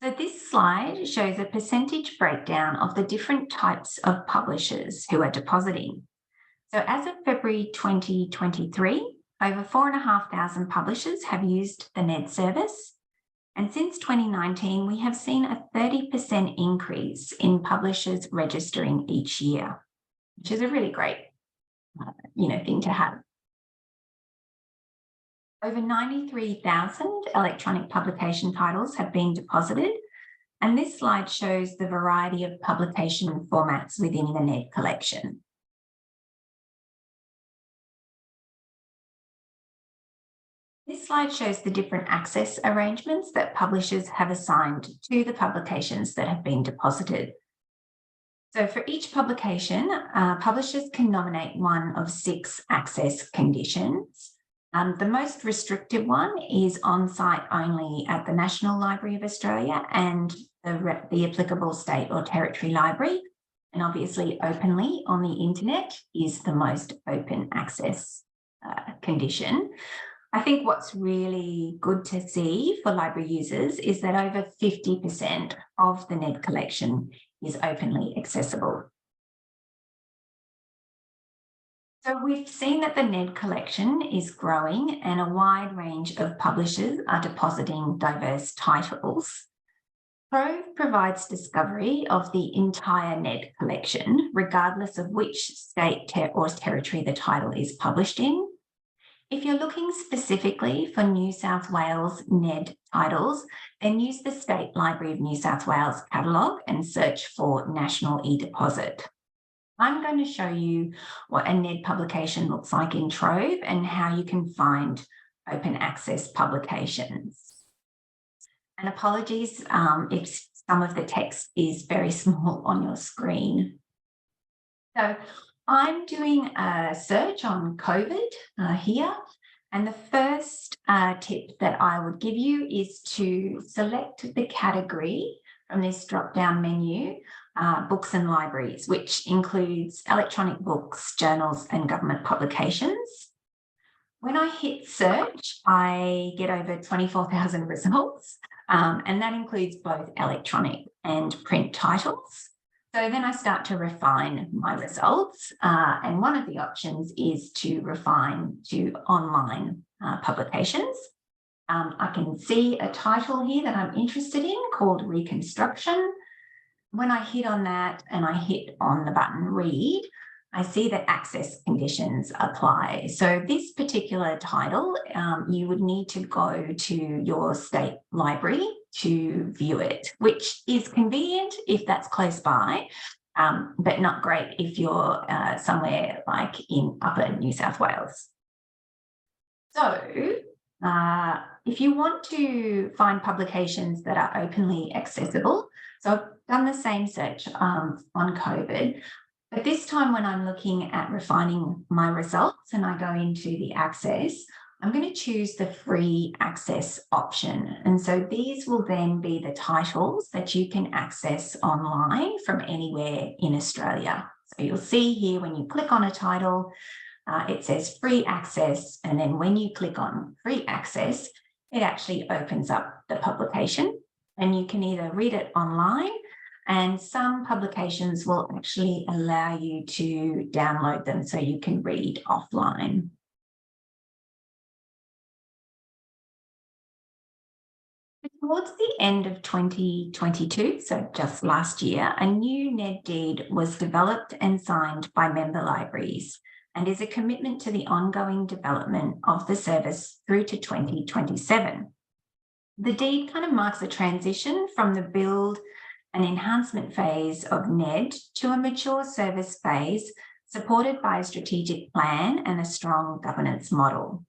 So this slide shows a percentage breakdown of the different types of publishers who are depositing. So as of February 2023, over 4,500 publishers have used the NED service. And since 2019, we have seen a 30% increase in publishers registering each year, which is a really great thing to have. Over 93,000 electronic publication titles have been deposited, and this slide shows the variety of publication formats within the NED collection. This slide shows the different access arrangements that publishers have assigned to the publications that have been deposited. So for each publication, publishers can nominate one of 6 access conditions. The most restrictive one is on-site only at the National Library of Australia and the applicable state or territory library. And obviously openly on the internet is the most open access condition. I think what's really good to see for library users is that over 50% of the NED collection is openly accessible. So we've seen that the NED collection is growing and a wide range of publishers are depositing diverse titles. Trove provides discovery of the entire NED collection, regardless of which state or territory the title is published in. If you're looking specifically for New South Wales NED titles, then use the State Library of New South Wales catalogue and search for National eDeposit. I'm going to show you what a NED publication looks like in Trove and how you can find open access publications. And apologies if some of the text is very small on your screen. So I'm doing a search on COVID here. And the first tip that I would give you is to select the category from this drop-down menu, books and libraries, which includes electronic books, journals, and government publications. When I hit search, I get over 24,000 results, and that includes both electronic and print titles. So then I start to refine my results, and one of the options is to refine to online publications. I can see a title here that I'm interested in called Reconstruction. When I hit on that and I hit on the button Read, I see that access conditions apply. So this particular title, you would need to go to your state library to view it, which is convenient if that's close by, but not great if you're somewhere like in Upper New South Wales. So if you want to find publications that are openly accessible, so I've done the same search on COVID, but this time when I'm looking at refining my results and I go into the access, I'm going to choose the free access option. And so these will then be the titles that you can access online from anywhere in Australia. So you'll see here when you click on a title, it says free access. And then when you click on free access, it actually opens up the publication and you can either read it online, and some publications will actually allow you to download them so you can read offline. Towards the end of 2022, so just last year, a new NED deed was developed and signed by member libraries and is a commitment to the ongoing development of the service through to 2027. The deed kind of marks a transition from the build and enhancement phase of NED to a mature service phase supported by a strategic plan and a strong governance model.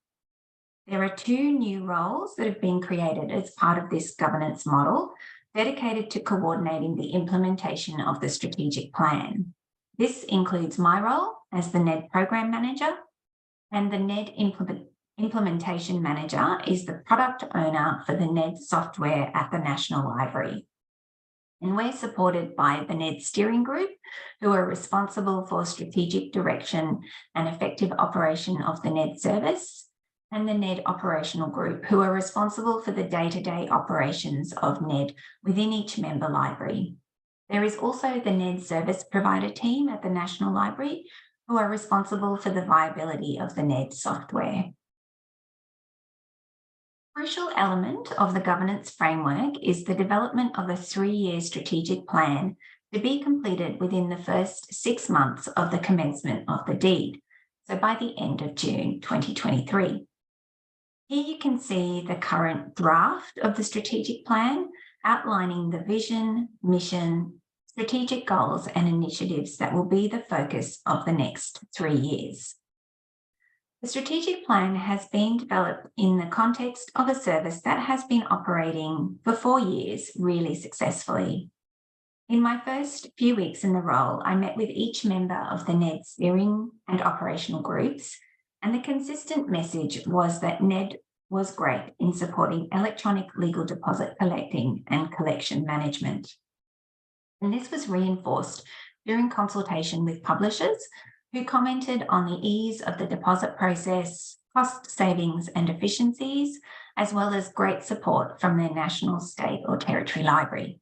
There are 2 new roles that have been created as part of this governance model, dedicated to coordinating the implementation of the strategic plan. This includes my role as the NED Program Manager and the NED Implementation Manager is the product owner for the NED software at the National Library. And we're supported by the NED Steering Group, who are responsible for strategic direction and effective operation of the NED service, and the NED Operational Group, who are responsible for the day-to-day operations of NED within each member library. There is also the NED Service Provider team at the National Library, who are responsible for the viability of the NED software. A crucial element of the governance framework is the development of a 3-year strategic plan to be completed within the first 6 months of the commencement of the deed, so by the end of June 2023. Here you can see the current draft of the strategic plan outlining the vision, mission, strategic goals and initiatives that will be the focus of the next 3 years. The strategic plan has been developed in the context of a service that has been operating for 4 years really successfully. In my first few weeks in the role, I met with each member of the NED steering and operational groups, and the consistent message was that NED was great in supporting electronic legal deposit collecting and collection management. And this was reinforced during consultation with publishers, who commented on the ease of the deposit process, cost savings and efficiencies, as well as great support from their national, state or territory library.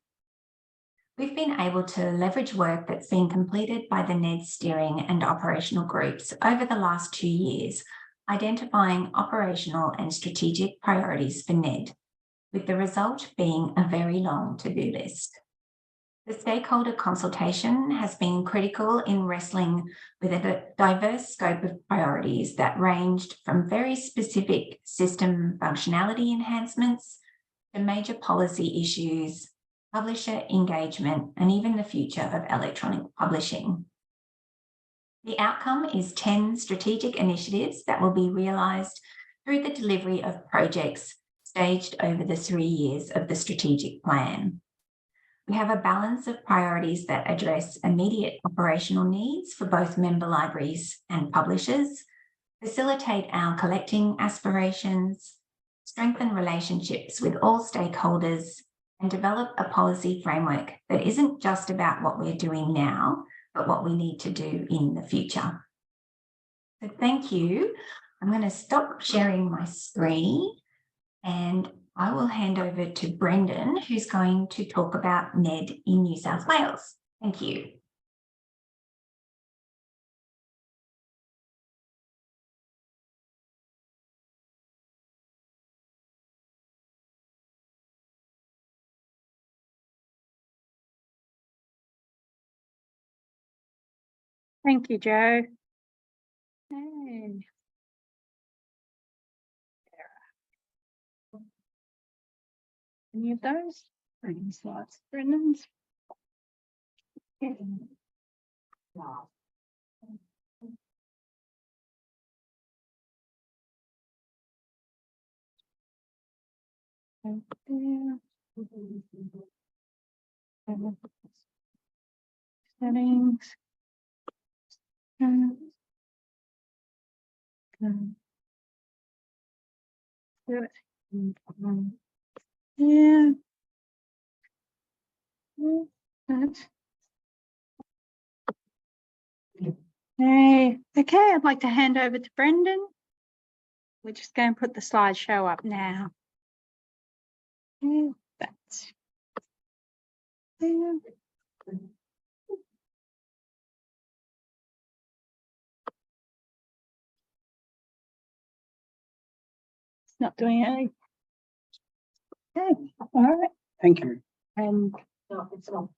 We've been able to leverage work that's been completed by the NED steering and operational groups over the last 2 years, identifying operational and strategic priorities for NED, with the result being a very long to-do list. The stakeholder consultation has been critical in wrestling with a diverse scope of priorities that ranged from very specific system functionality enhancements to major policy issues, publisher engagement, and even the future of electronic publishing. The outcome is 10 strategic initiatives that will be realised through the delivery of projects staged over the 3 years of the strategic plan. We have a balance of priorities that address immediate operational needs for both member libraries and publishers, facilitate our collecting aspirations, strengthen relationships with all stakeholders, and develop a policy framework that isn't just about what we're doing now, but what we need to do in the future. So thank you. I'm going to stop sharing my screen and I will hand over to Brendan, who's going to talk about NED in New South Wales. Thank you. Thank you, Joe. Hey. Any of those? Bring slides, Brendan's. Yeah. No. Right there. Settings. Do it. Yeah. That. Hey, okay, I'd like to hand over to Brendan. We're just going to put the slideshow up now. Yeah, that's. Yeah. It's not doing anything. Okay, all right. Thank you. And No, it's not.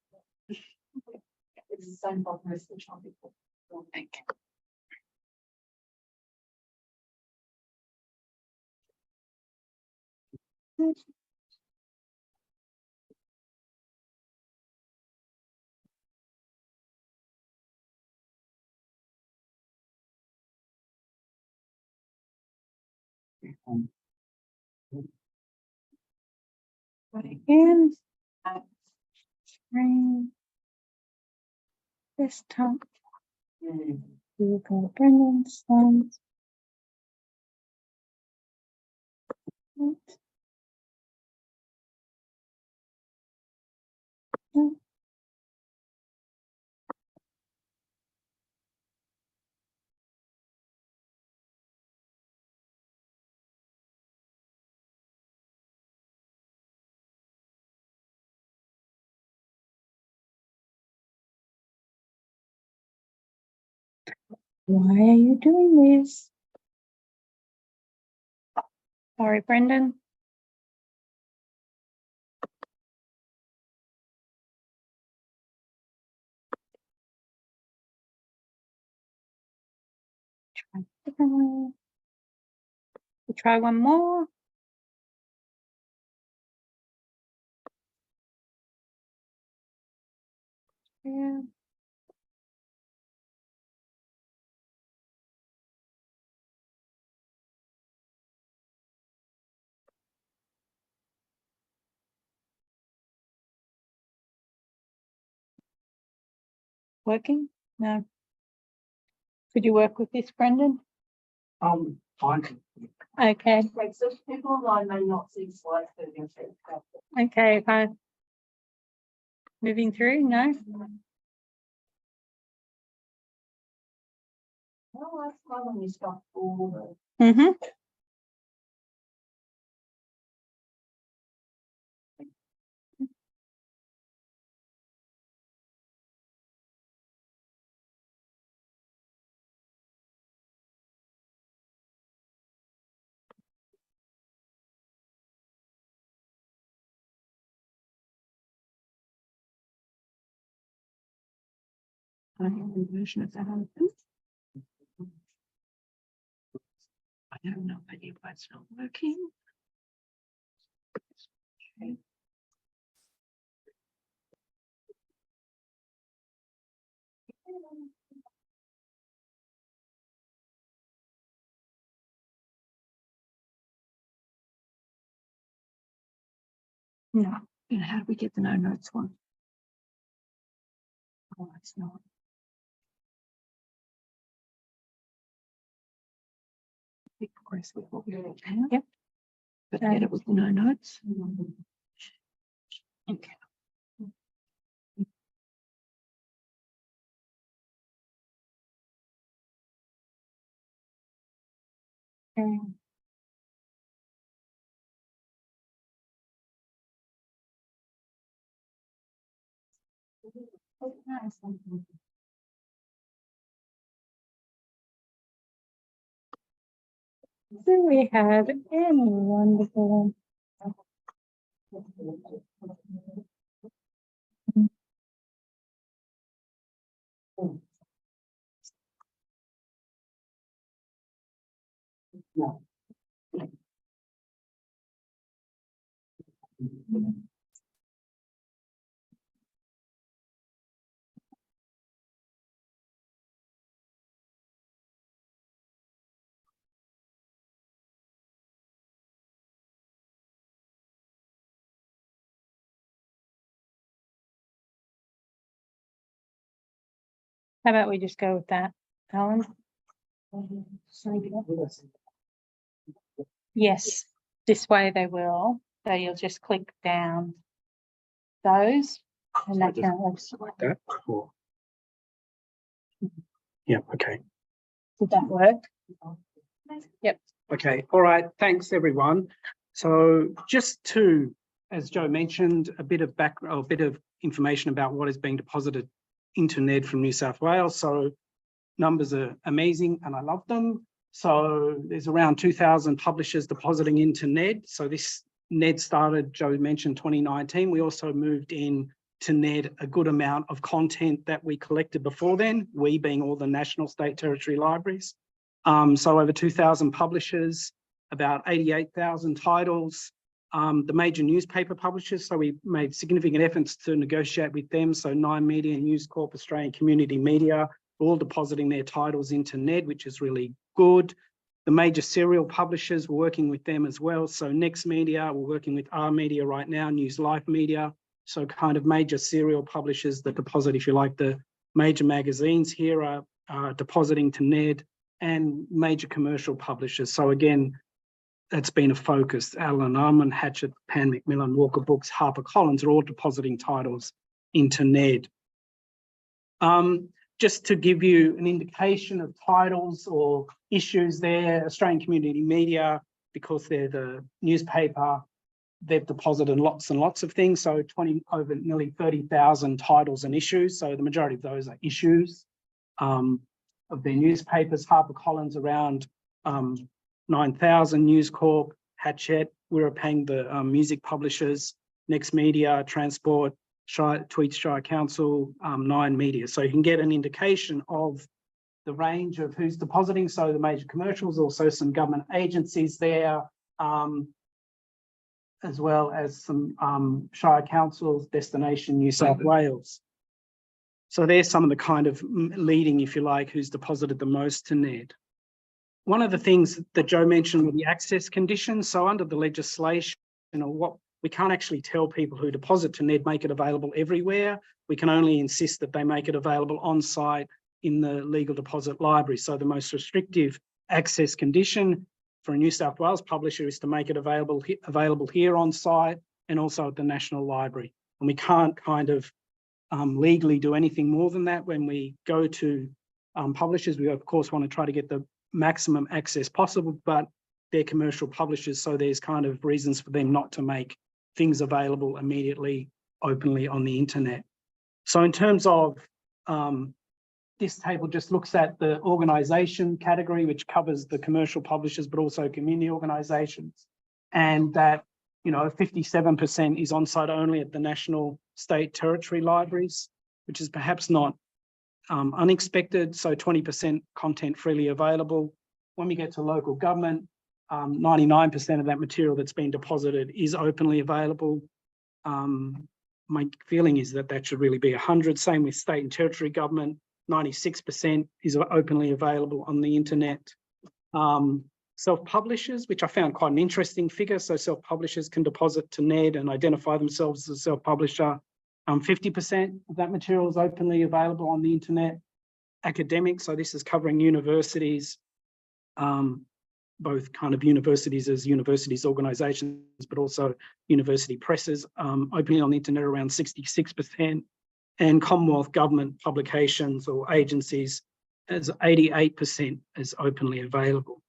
It's the same button as the one before. thank you. Again, screen, desktop, Google Brendan's slides. Why are you doing this? Sorry, Brendan. We'll try one more. Yeah. Working? No. Could you work with this, Brendan? Fine. Okay. Like, so people online may not see slides moving through. Okay, fine. Moving through, no? Oh, that's fine when you stop all Mm-hmm. I have a version of that open. I don't know if it's not working. Okay. No. And how do we get the no notes one? Oh, it's not. Big progress with what we're looking at. Yep. But get it with the no notes. Okay. Okay. Do we have any wonderful? How about we just go with that, Alan? Yes, this way they will. So you'll just click down those and that counts. Like that. Or... Yeah, okay. Did that work? Yep. Okay, all right, thanks everyone. So just to, as Joe mentioned, a bit of background, a bit of information about what is being deposited into NED from New South Wales. So numbers are amazing and I love them. So there's around 2,000 publishers depositing into NED. So this NED started, Joe mentioned 2019. We also moved in to NED a good amount of content that we collected before then, we being all the national, state, territory libraries. So over 2,000 publishers, about 88,000 titles, the major newspaper publishers. So we made significant efforts to negotiate with them. So Nine Media, News Corp, Australian Community Media, all depositing their titles into NED, which is really good. The major serial publishers, we're working with them as well. So Next Media, we're working with R Media right now, News Life Media. So kind of major serial publishers that deposit, if you like, the major magazines here are depositing to NED, and major commercial publishers. So again, that's been a focus. Allen Arman, Hatchett, Pan Macmillan, Walker Books, HarperCollins are all depositing titles into NED. Just to give you an indication of titles or issues there, Australian Community Media, because they're the newspaper, they've deposited lots and lots of things. So over nearly 30,000 titles and issues. So the majority of those are issues of their newspapers. HarperCollins around 9,000, News Corp, Hatchett, Wirrapang, the music publishers, Next Media, Transport, Tweeds Shire Council, 9 Media. So you can get an indication of the range of who's depositing. So the major commercials, also some government agencies there, as well as some Shire Councils, Destination New South Wales. So there's some of the kind of leading, if you like, who's deposited the most to NED. One of the things that Joe mentioned were the access conditions. So under the legislation, we can't actually tell people who deposit to NED make it available everywhere. We can only insist that they make it available on site in the legal deposit library. So the most restrictive access condition for a New South Wales publisher is to make it available here on site and also at the National Library. And we can't kind of legally do anything more than that. When we go to publishers, we of course want to try to get the maximum access possible, but they're commercial publishers, so there's kind of reasons for them not to make things available immediately, openly on the internet. So in terms of this table just looks at the organisation category, which covers the commercial publishers, but also community organisations. And that, 57% is on-site only at the national, state, territory libraries, which is perhaps not unexpected. So 20% content freely available. When we get to local government, 99% of that material that's been deposited is openly available. My feeling is that should really be 100. Same with state and territory government. 96% is openly available on the internet. Self-publishers, which I found quite an interesting figure. So self-publishers can deposit to NED and identify themselves as a self-publisher. 50% of that material is openly available on the internet. Academics, so this is covering universities, both kind of universities as universities organisations, but also university presses, openly on the internet around 66%. And Commonwealth government publications or agencies as 88% is openly available.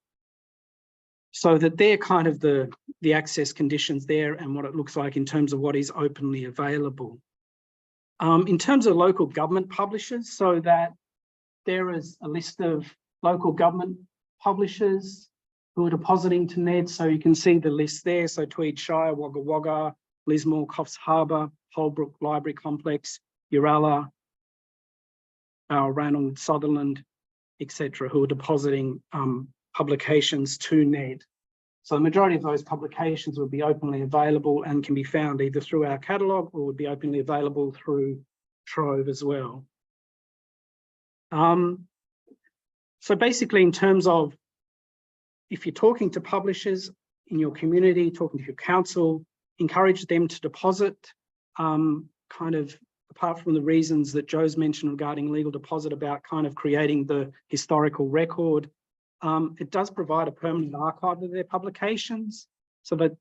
So that they're kind of the access conditions there and what it looks like in terms of what is openly available. In terms of local government publishers, so that there is a list of local government publishers who are depositing to NED. So you can see the list there. So Tweed Shire, Wagga Wagga, Lismore, Coffs Harbour, Holbrook Library Complex, Uralla, Ranald, Sutherland, etc., who are depositing publications to NED. So the majority of those publications will be openly available and can be found either through our catalogue or would be openly available through Trove as well. So basically, in terms of if you're talking to publishers in your community, talking to your council, encourage them to deposit, kind of apart from the reasons that Joe's mentioned regarding legal deposit about kind of creating the historical record, it does provide a permanent archive of their publications so that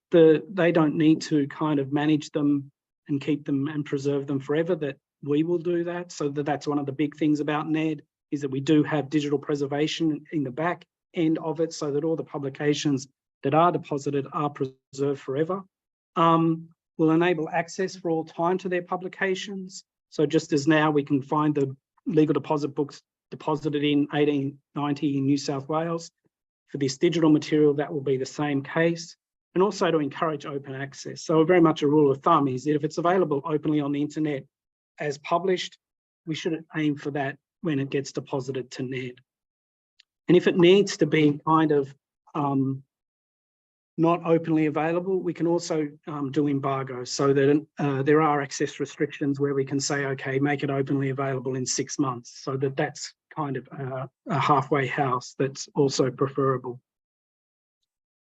they don't need to kind of manage them and keep them and preserve them forever, that we will do that. So that's one of the big things about NED, is that we do have digital preservation in the back end of it so that all the publications that are deposited are preserved forever. Will enable access for all time to their publications. So just as now we can find the legal deposit books deposited in 1890 in New South Wales, for this digital material, that will be the same case. And also to encourage open access. So very much a rule of thumb is that if it's available openly on the internet as published, we should aim for that when it gets deposited to NED. And if it needs to be kind of not openly available, we can also do embargo so that there are access restrictions where we can say, okay, make it openly available in 6 months, so that's kind of a halfway house that's also preferable.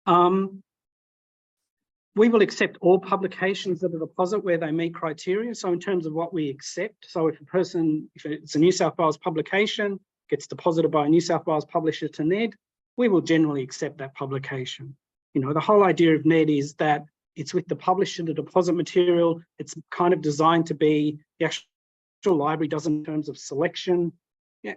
We will accept all publications that are deposit where they meet criteria. So in terms of what we accept, so if it's a New South Wales publication, gets deposited by a New South Wales publisher to NED, we will generally accept that publication. You know, the whole idea of NED is that it's with the publisher to deposit material. It's kind of designed to be, the actual library does in terms of selection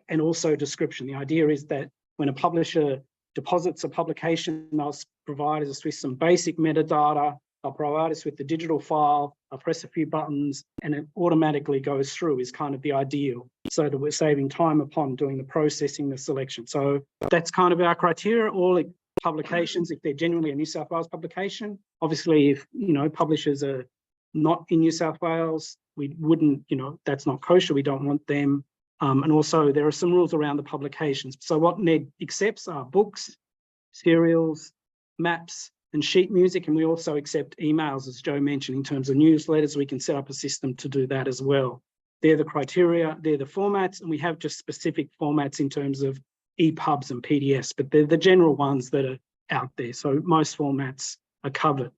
and also description. The idea is that when a publisher deposits a publication, they'll provide us with some basic metadata. They'll provide us with the digital file. I'll press a few buttons and it automatically goes through is kind of the ideal, so that we're saving time upon doing the processing, the selection. So that's kind of our criteria. All publications, if they're genuinely a New South Wales publication, obviously if, you know, publishers are not in New South Wales, we wouldn't, you know, that's not kosher. We don't want them. And also there are some rules around the publications. So what NED accepts are books, serials, maps, and sheet music. And we also accept emails, as Joe mentioned, in terms of newsletters. We can set up a system to do that as well. They're the criteria, they're the formats, and we have just specific formats in terms of EPUBs and PDFs, but they're the general ones that are out there. So most formats are covered.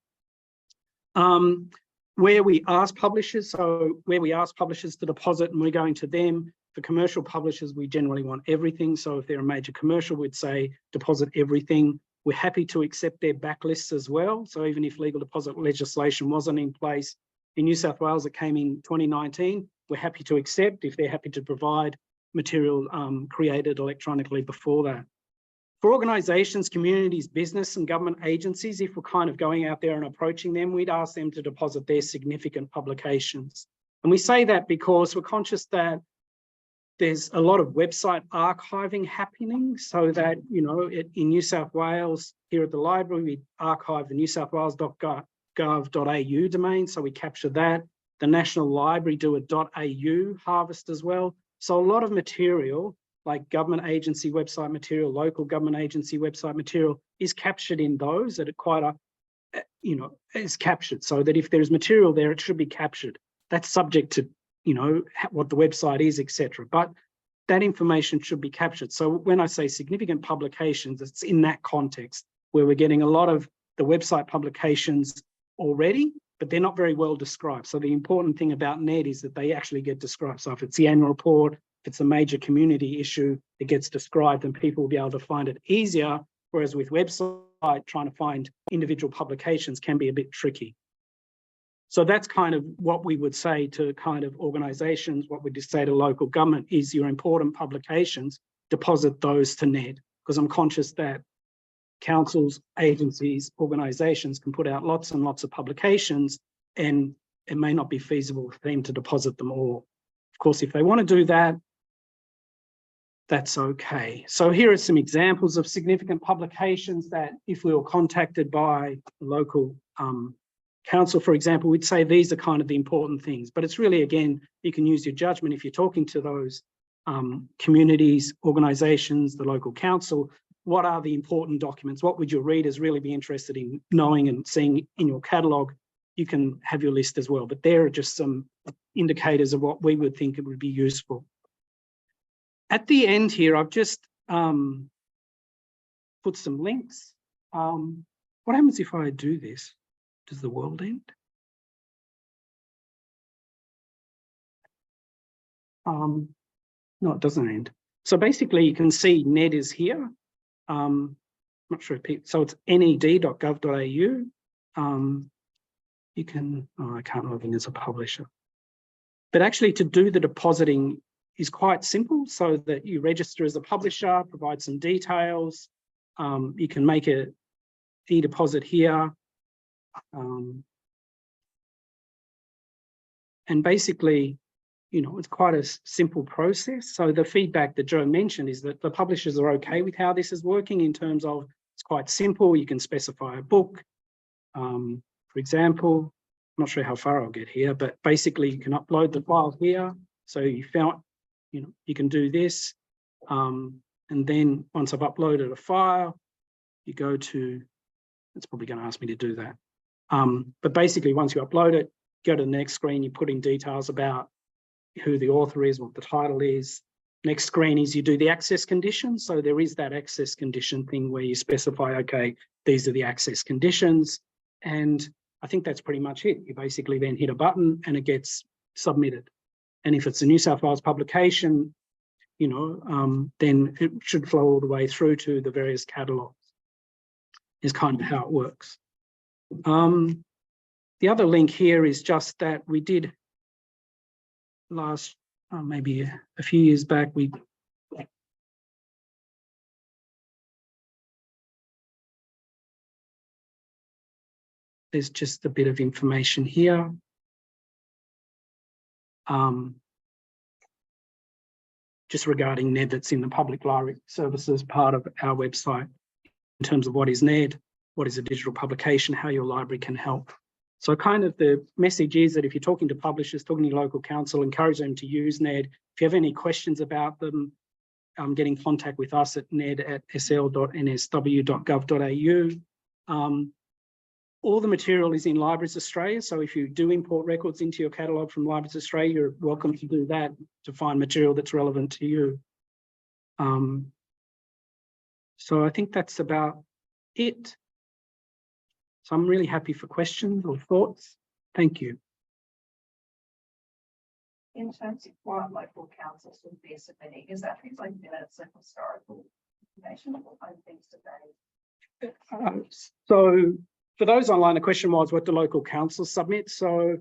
Where we ask publishers, to deposit and we're going to them, for commercial publishers, we generally want everything. So if they're a major commercial, we'd say deposit everything. We're happy to accept their backlists as well. So even if legal deposit legislation wasn't in place in New South Wales, it came in 2019, we're happy to accept if they're happy to provide material created electronically before that. For organisations, communities, business and government agencies, if we're kind of going out there and approaching them, we'd ask them to deposit their significant publications. And we say that because we're conscious that there's a lot of website archiving happening, so that, you know, in New South Wales, here at the library, we archive the newsouthwales.gov.au domain, so we capture that. The National Library do a .au harvest as well. So a lot of material, like government agency website material, local government agency website material, is captured in those at quite a, you know, is captured, so that if there's material there, it should be captured. That's subject to, you know, what the website is, etc. But that information should be captured. So when I say significant publications, it's in that context where we're getting a lot of the website publications already, but they're not very well described. So the important thing about NED is that they actually get described. So if it's the annual report, if it's a major community issue, it gets described and people will be able to find it easier. Whereas with website, trying to find individual publications can be a bit tricky. So that's kind of what we would say to kind of organisations, what we just say to local government is your important publications, deposit those to NED, because I'm conscious that councils, agencies, organisations can put out lots and lots of publications and it may not be feasible for them to deposit them all. Of course, if they want to do that, that's okay. So here are some examples of significant publications that if we were contacted by a local council, for example, we'd say these are kind of the important things, but it's really, again, you can use your judgment if you're talking to those communities, organisations, the local council. What are the important documents? What would your readers really be interested in knowing and seeing in your catalogue? You can have your list as well, but there are just some indicators of what we would think it would be useful. At the end here, I've just put some links. What happens if I do this? Does the world end? No, it doesn't end. So basically you can see NED is here. I'm not sure if people, so it's ned.gov.au. You can, oh, I can't log in as a publisher. But actually to do the depositing is quite simple, so that you register as a publisher, provide some details. You can make a e-deposit here. And basically, you know, it's quite a simple process. So the feedback that Joe mentioned is that the publishers are okay with how this is working in terms of it's quite simple. You can specify a book, for example. I'm not sure how far I'll get here, but basically you can upload the file here. So you found, you know, you can do this. And then once I've uploaded a file, you go to, it's probably going to ask me to do that. But basically, once you upload it, go to the next screen, you put in details about who the author is, what the title is. Next screen is you do the access conditions. So there is that access condition thing where you specify, okay, these are the access conditions. And I think that's pretty much it. You basically then hit a button and it gets submitted. And if it's a New South Wales publication, you know, then it should flow all the way through to the various catalogues. is kind of how it works. The other link here is just that we did last, maybe a few years back, there's just a bit of information here. Just regarding NED that's in the public library services part of our website in terms of what is NED, what is a digital publication, how your library can help. So kind of the message is that if you're talking to publishers, talking to your local council, encourage them to use NED. If you have any questions about them, get in contact with us at ned@sl.nsw.gov.au. All the material is in Libraries Australia. So if you do import records into your catalogue from Libraries Australia, you're welcome to do that to find material that's relevant to you. So I think that's about it. So I'm really happy for questions or thoughts. Thank you. In terms of what local councils would be submitting, is that things like minutes and historical information or other things today? So for those online, the question was, what do local councils submit? So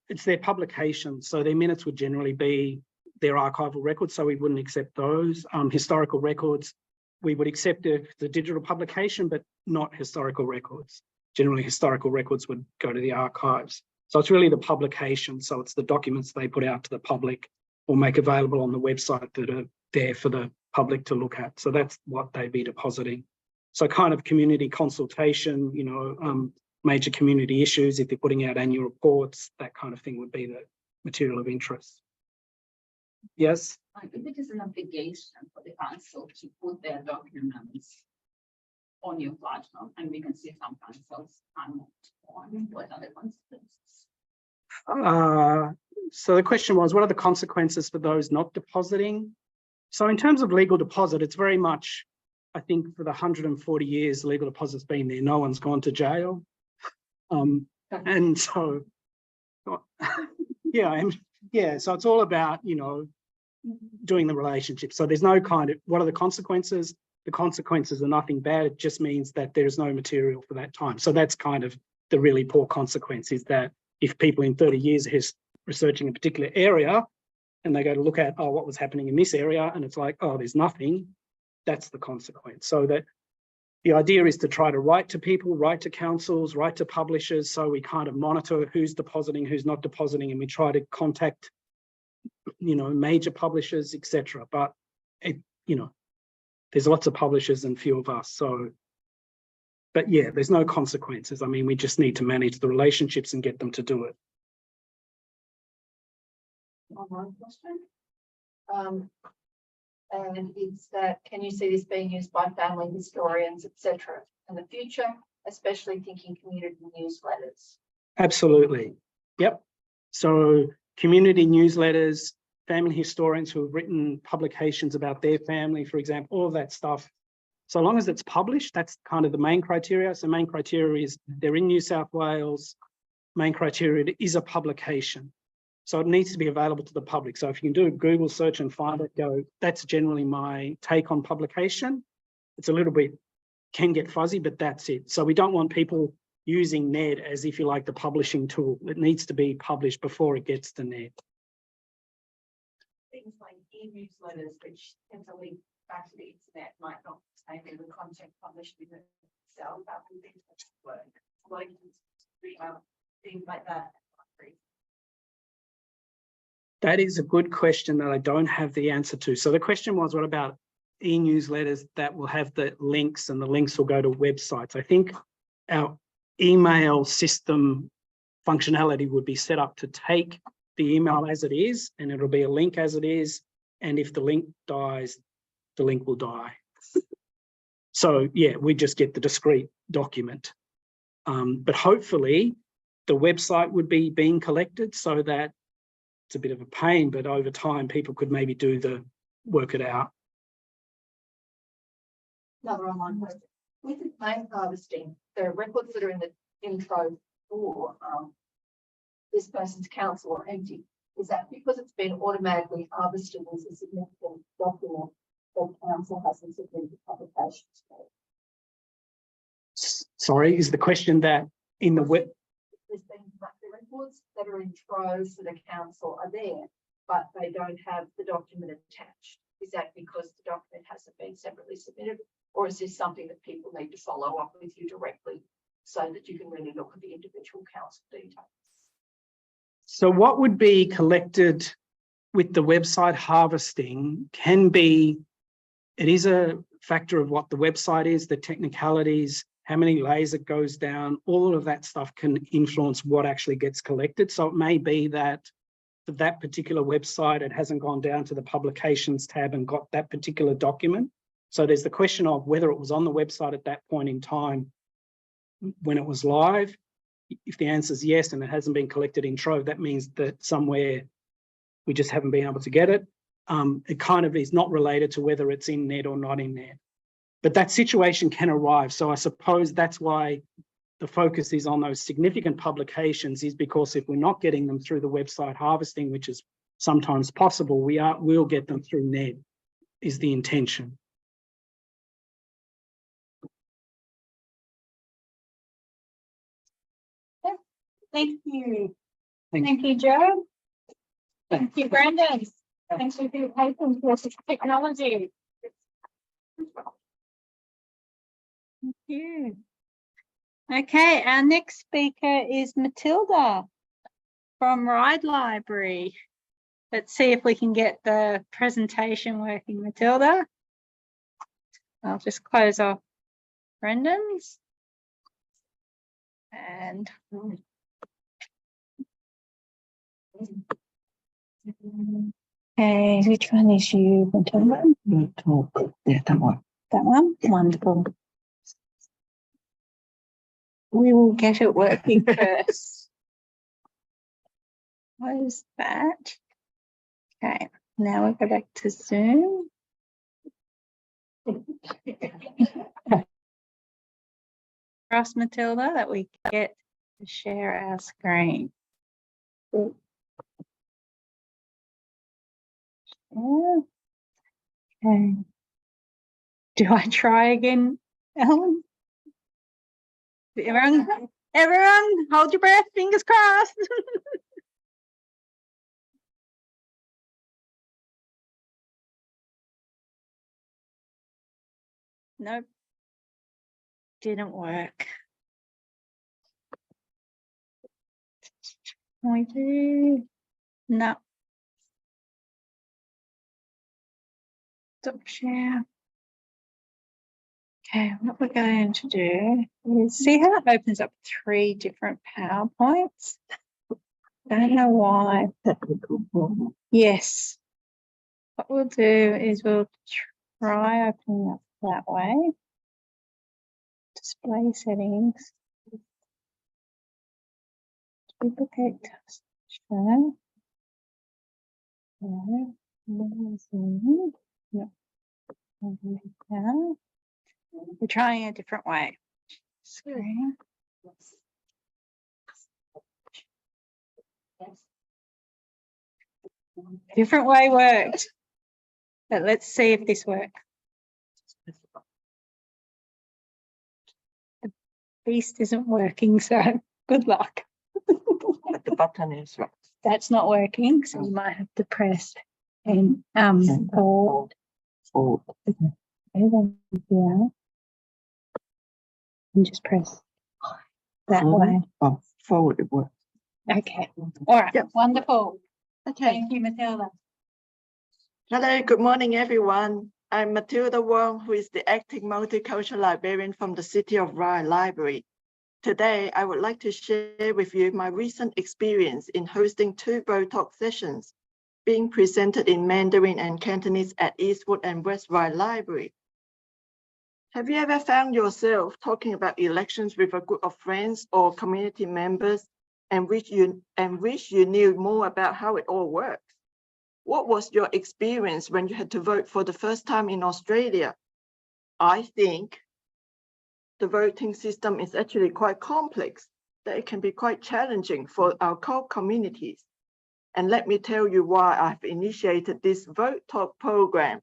it's their publication. So their minutes would generally be their archival records. So we wouldn't accept those. Historical records, we would accept the digital publication, but not historical records. Generally, historical records would go to the archives. So it's really the publication. So it's the documents they put out to the public or make available on the website that are there for the public to look at. So that's what they'd be depositing. So kind of community consultation, you know, major community issues, if they're putting out annual reports, that kind of thing would be the material of interest. Yes? If it is an obligation for the council to put their documents on your platform, and we can see some councils are not on, what are the consequences? So the question was, what are the consequences for those not depositing? So in terms of legal deposit, it's very much, I think for the 140 years legal deposit's been there, no one's gone to jail. And so, yeah, so it's all about, you know, doing the relationship. So there's no kind of, what are the consequences? The consequences are nothing bad. It just means that there's no material for that time. So that's kind of the really poor consequence, is that if people in 30 years are researching a particular area and they go to look at, oh, what was happening in this area, and it's like, oh, there's nothing, that's the consequence. So that the idea is to try to write to people, write to councils, write to publishers. So we kind of monitor who's depositing, who's not depositing, and we try to contact, you know, major publishers, etc. But it, you know, there's lots of publishers and few of us. So, but yeah, there's no consequences. I mean, we just need to manage the relationships and get them to do it. Online question. And it's that, can you see this being used by family historians, etc. in the future, especially thinking community newsletters? Absolutely. Yep. So community newsletters, family historians who have written publications about their family, for example, all of that stuff. So long as it's published, that's kind of the main criteria. So main criteria is they're in New South Wales. Main criteria is a publication. So it needs to be available to the public. So if you can do a Google search and find it, go, that's generally my take on publication. It's a little bit, can get fuzzy, but that's it. So we don't want people using NED as, if you like, the publishing tool. It needs to be published before it gets to NED. Things like e-newsletters, which tend to link back to the internet, might not contain the content published in itself. That would be work. Like things like that. That is a good question that I don't have the answer to. So the question was, what about e-newsletters that will have the links, and the links will go to websites? I think our email system functionality would be set up to take the email as it is, and it'll be a link as it is. And if the link dies, the link will die. So yeah, we just get the discrete document. But hopefully the website would be being collected, so that it's a bit of a pain, but over time people could maybe work it out. Another online question. With the land harvesting, there are records that are in the intro for this person's council are empty. Is that because it's been automatically harvested as a significant document that council hasn't submitted publications for? Sorry, is the question that in the web? There's been the records that are in Trove for the council are there, but they don't have the document attached. Is that because the document hasn't been separately submitted, or is this something that people need to follow up with you directly so that you can really look at the individual council details? So what would be collected with the website harvesting can be, it is a factor of what the website is, the technicalities, how many layers it goes down, all of that stuff can influence what actually gets collected. So it may be that for that particular website, it hasn't gone down to the publications tab and got that particular document. So there's the question of whether it was on the website at that point in time when it was live. If the answer is yes, and it hasn't been collected in Trove, that means that somewhere we just haven't been able to get it. It kind of is not related to whether it's in NED or not in NED. But that situation can arrive. So I suppose that's why the focus is on those significant publications, is because if we're not getting them through the website harvesting, which is sometimes possible, we'll get them through NED, is the intention. Thank you. Thank you, Joe. Thank you, Brendan. Thanks for your patience with technology. Thank you. Okay, our next speaker is Matilda from Ride Library. Let's see if we can get the presentation working, Matilda. I'll just close off Brendan's. And okay, which one is you, Matilda? Yeah, that one. That one? Wonderful. We will get it working first. Close that. Okay, now we'll go back to Zoom. Trust, Matilda, that we get to share our screen. Yeah. Okay. Do I try again, Ellen? Everyone, hold your breath, fingers crossed. Nope. Didn't work. We do. No. Stop share. Okay, what we're going to do is see how it opens up 3 different PowerPoints. Don't know why. Yes. What we'll do is we'll try opening up that way. Display settings. Duplicate share. No. No. We're trying a different way. Screen. Different way worked. But let's see if this works. The beast isn't working, so good luck. But the button is right. That's not working, so you might have to press and forward. Forward. Yeah. And just press that way. Oh, forward it works. Okay. All right. Yep. Wonderful. Okay. Thank you, Matilda. Hello, good morning, everyone. I'm Matilda Wong, who is the acting multicultural librarian from the City of Rye Library. Today, I would like to share with you my recent experience in hosting 2 Vote Talk sessions being presented in Mandarin and Cantonese at Eastwood and West Rye Library. Have you ever found yourself talking about elections with a group of friends or community members and wish you knew more about how it all works? What was your experience when you had to vote for the first time in Australia? I think the voting system is actually quite complex, that it can be quite challenging for our core communities. And let me tell you why I've initiated this Vote Talk program.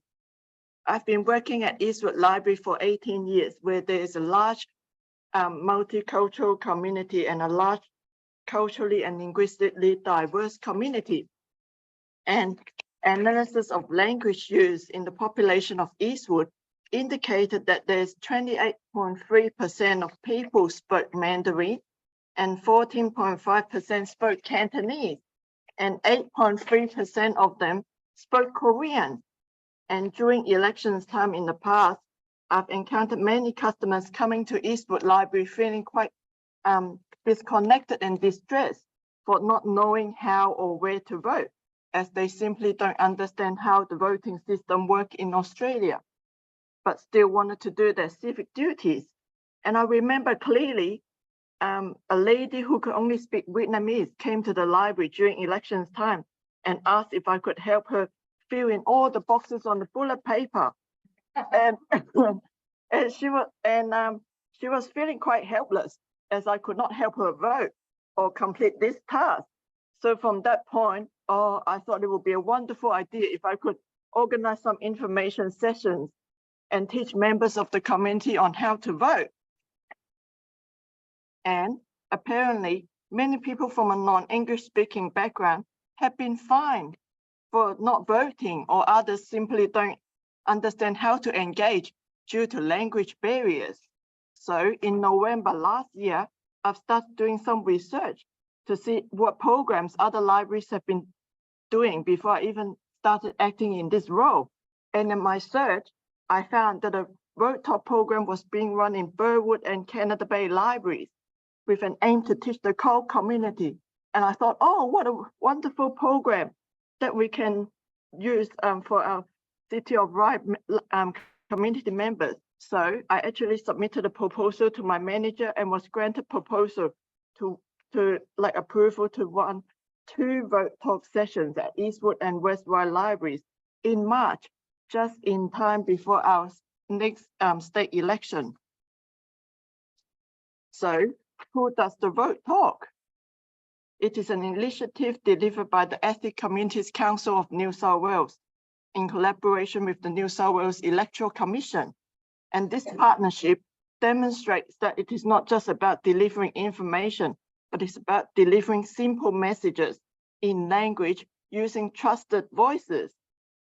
I've been working at Eastwood Library for 18 years, where there is a large multicultural community and a large culturally and linguistically diverse community. And analysis of language use in the population of Eastwood indicated that there's 28.3% of people spoke Mandarin and 14.5% spoke Cantonese, and 8.3% of them spoke Korean. And during elections time in the past, I've encountered many customers coming to Eastwood Library feeling quite disconnected and distressed for not knowing how or where to vote, as they simply don't understand how the voting system works in Australia, but still wanted to do their civic duties. And I remember clearly a lady who could only speak Vietnamese came to the library during elections time and asked if I could help her fill in all the boxes on the bullet paper. And she was feeling quite helpless, as I could not help her vote or complete this task. So from that point, I thought it would be a wonderful idea if I could organize some information sessions and teach members of the community on how to vote. And apparently, many people from a non-English speaking background have been fined for not voting, or others simply don't understand how to engage due to language barriers. So in November last year, I've started doing some research to see what programs other libraries have been doing before I even started acting in this role. And in my search, I found that a Road Talk program was being run in Burwood and Canada Bay libraries with an aim to teach the Khmer community. And I thought, oh, what a wonderful program that we can use for our City of Rye community members. So I actually submitted a proposal to my manager and was granted proposal to like approval to run 2 Vote Talk sessions at Eastwood and West Rye libraries in March, just in time before our next state election. So who does the Vote Talk? It is an initiative delivered by the Ethnic Communities Council of New South Wales in collaboration with the New South Wales Electoral Commission. And this partnership demonstrates that it is not just about delivering information, but it's about delivering simple messages in language using trusted voices.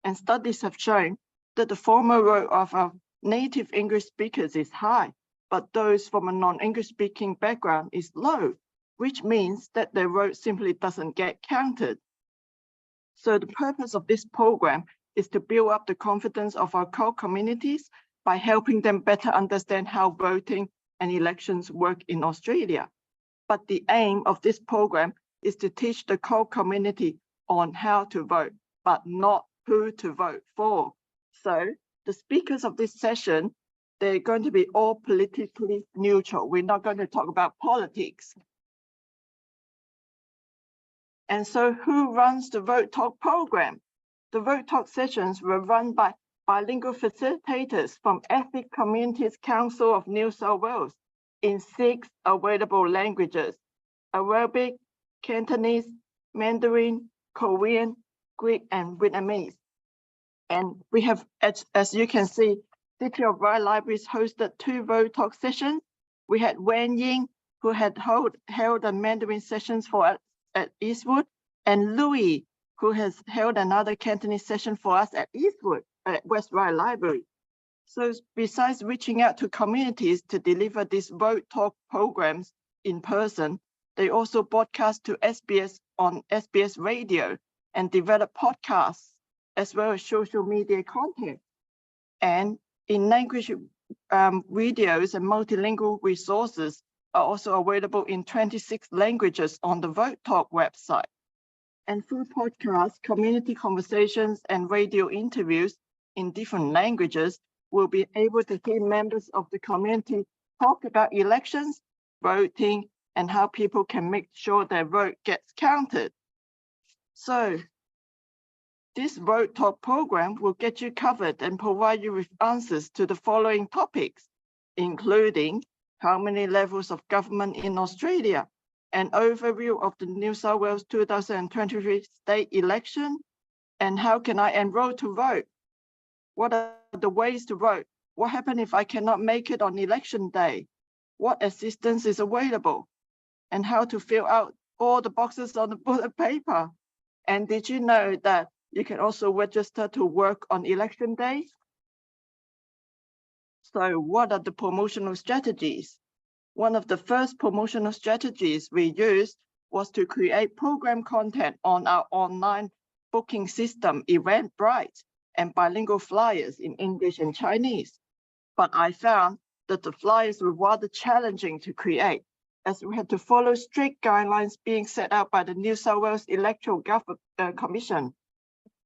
And studies have shown that the formal role of our native English speakers is high, but those from a non-English speaking background is low, which means that their vote simply doesn't get counted. So the purpose of this program is to build up the confidence of our core communities by helping them better understand how voting and elections work in Australia. But the aim of this program is to teach the core community on how to vote, but not who to vote for. So the speakers of this session, they're going to be all politically neutral. We're not going to talk about politics. And so who runs the Vote Talk program? The Vote Talk sessions were run by bilingual facilitators from Ethnic Communities Council of New South Wales in 6 available languages: Arabic, Cantonese, Mandarin, Korean, Greek, and Vietnamese. And we have, as you can see, City of Rye Libraries hosted 2 Vote Talk sessions. We had Wen Ying, who had held a Mandarin sessions for us at Eastwood, and Louis, who has held another Cantonese session for us at Eastwood, at West Rye Library. So besides reaching out to communities to deliver these Vote Talk programs in person, they also broadcast to SBS on SBS radio and develop podcasts, as well as social media content. And in language videos and multilingual resources are also available in 26 languages on the Vote Talk website. And through podcasts, community conversations, and radio interviews in different languages, we'll be able to hear members of the community talk about elections, voting, and how people can make sure their vote gets counted. So this Vote Talk program will get you covered and provide you with answers to the following topics, including how many levels of government in Australia, an overview of the New South Wales 2023 state election, and how can I enroll to vote? What are the ways to vote? What happens if I cannot make it on election day? what assistance is available, and how to fill out all the boxes on the bullet paper. And did you know that you can also register to work on election day? So what are the promotional strategies? One of the first promotional strategies we used was to create program content on our online booking system, Eventbrite, and bilingual flyers in English and Chinese. But I found that the flyers were rather challenging to create, as we had to follow strict guidelines being set out by the New South Wales Electoral Commission.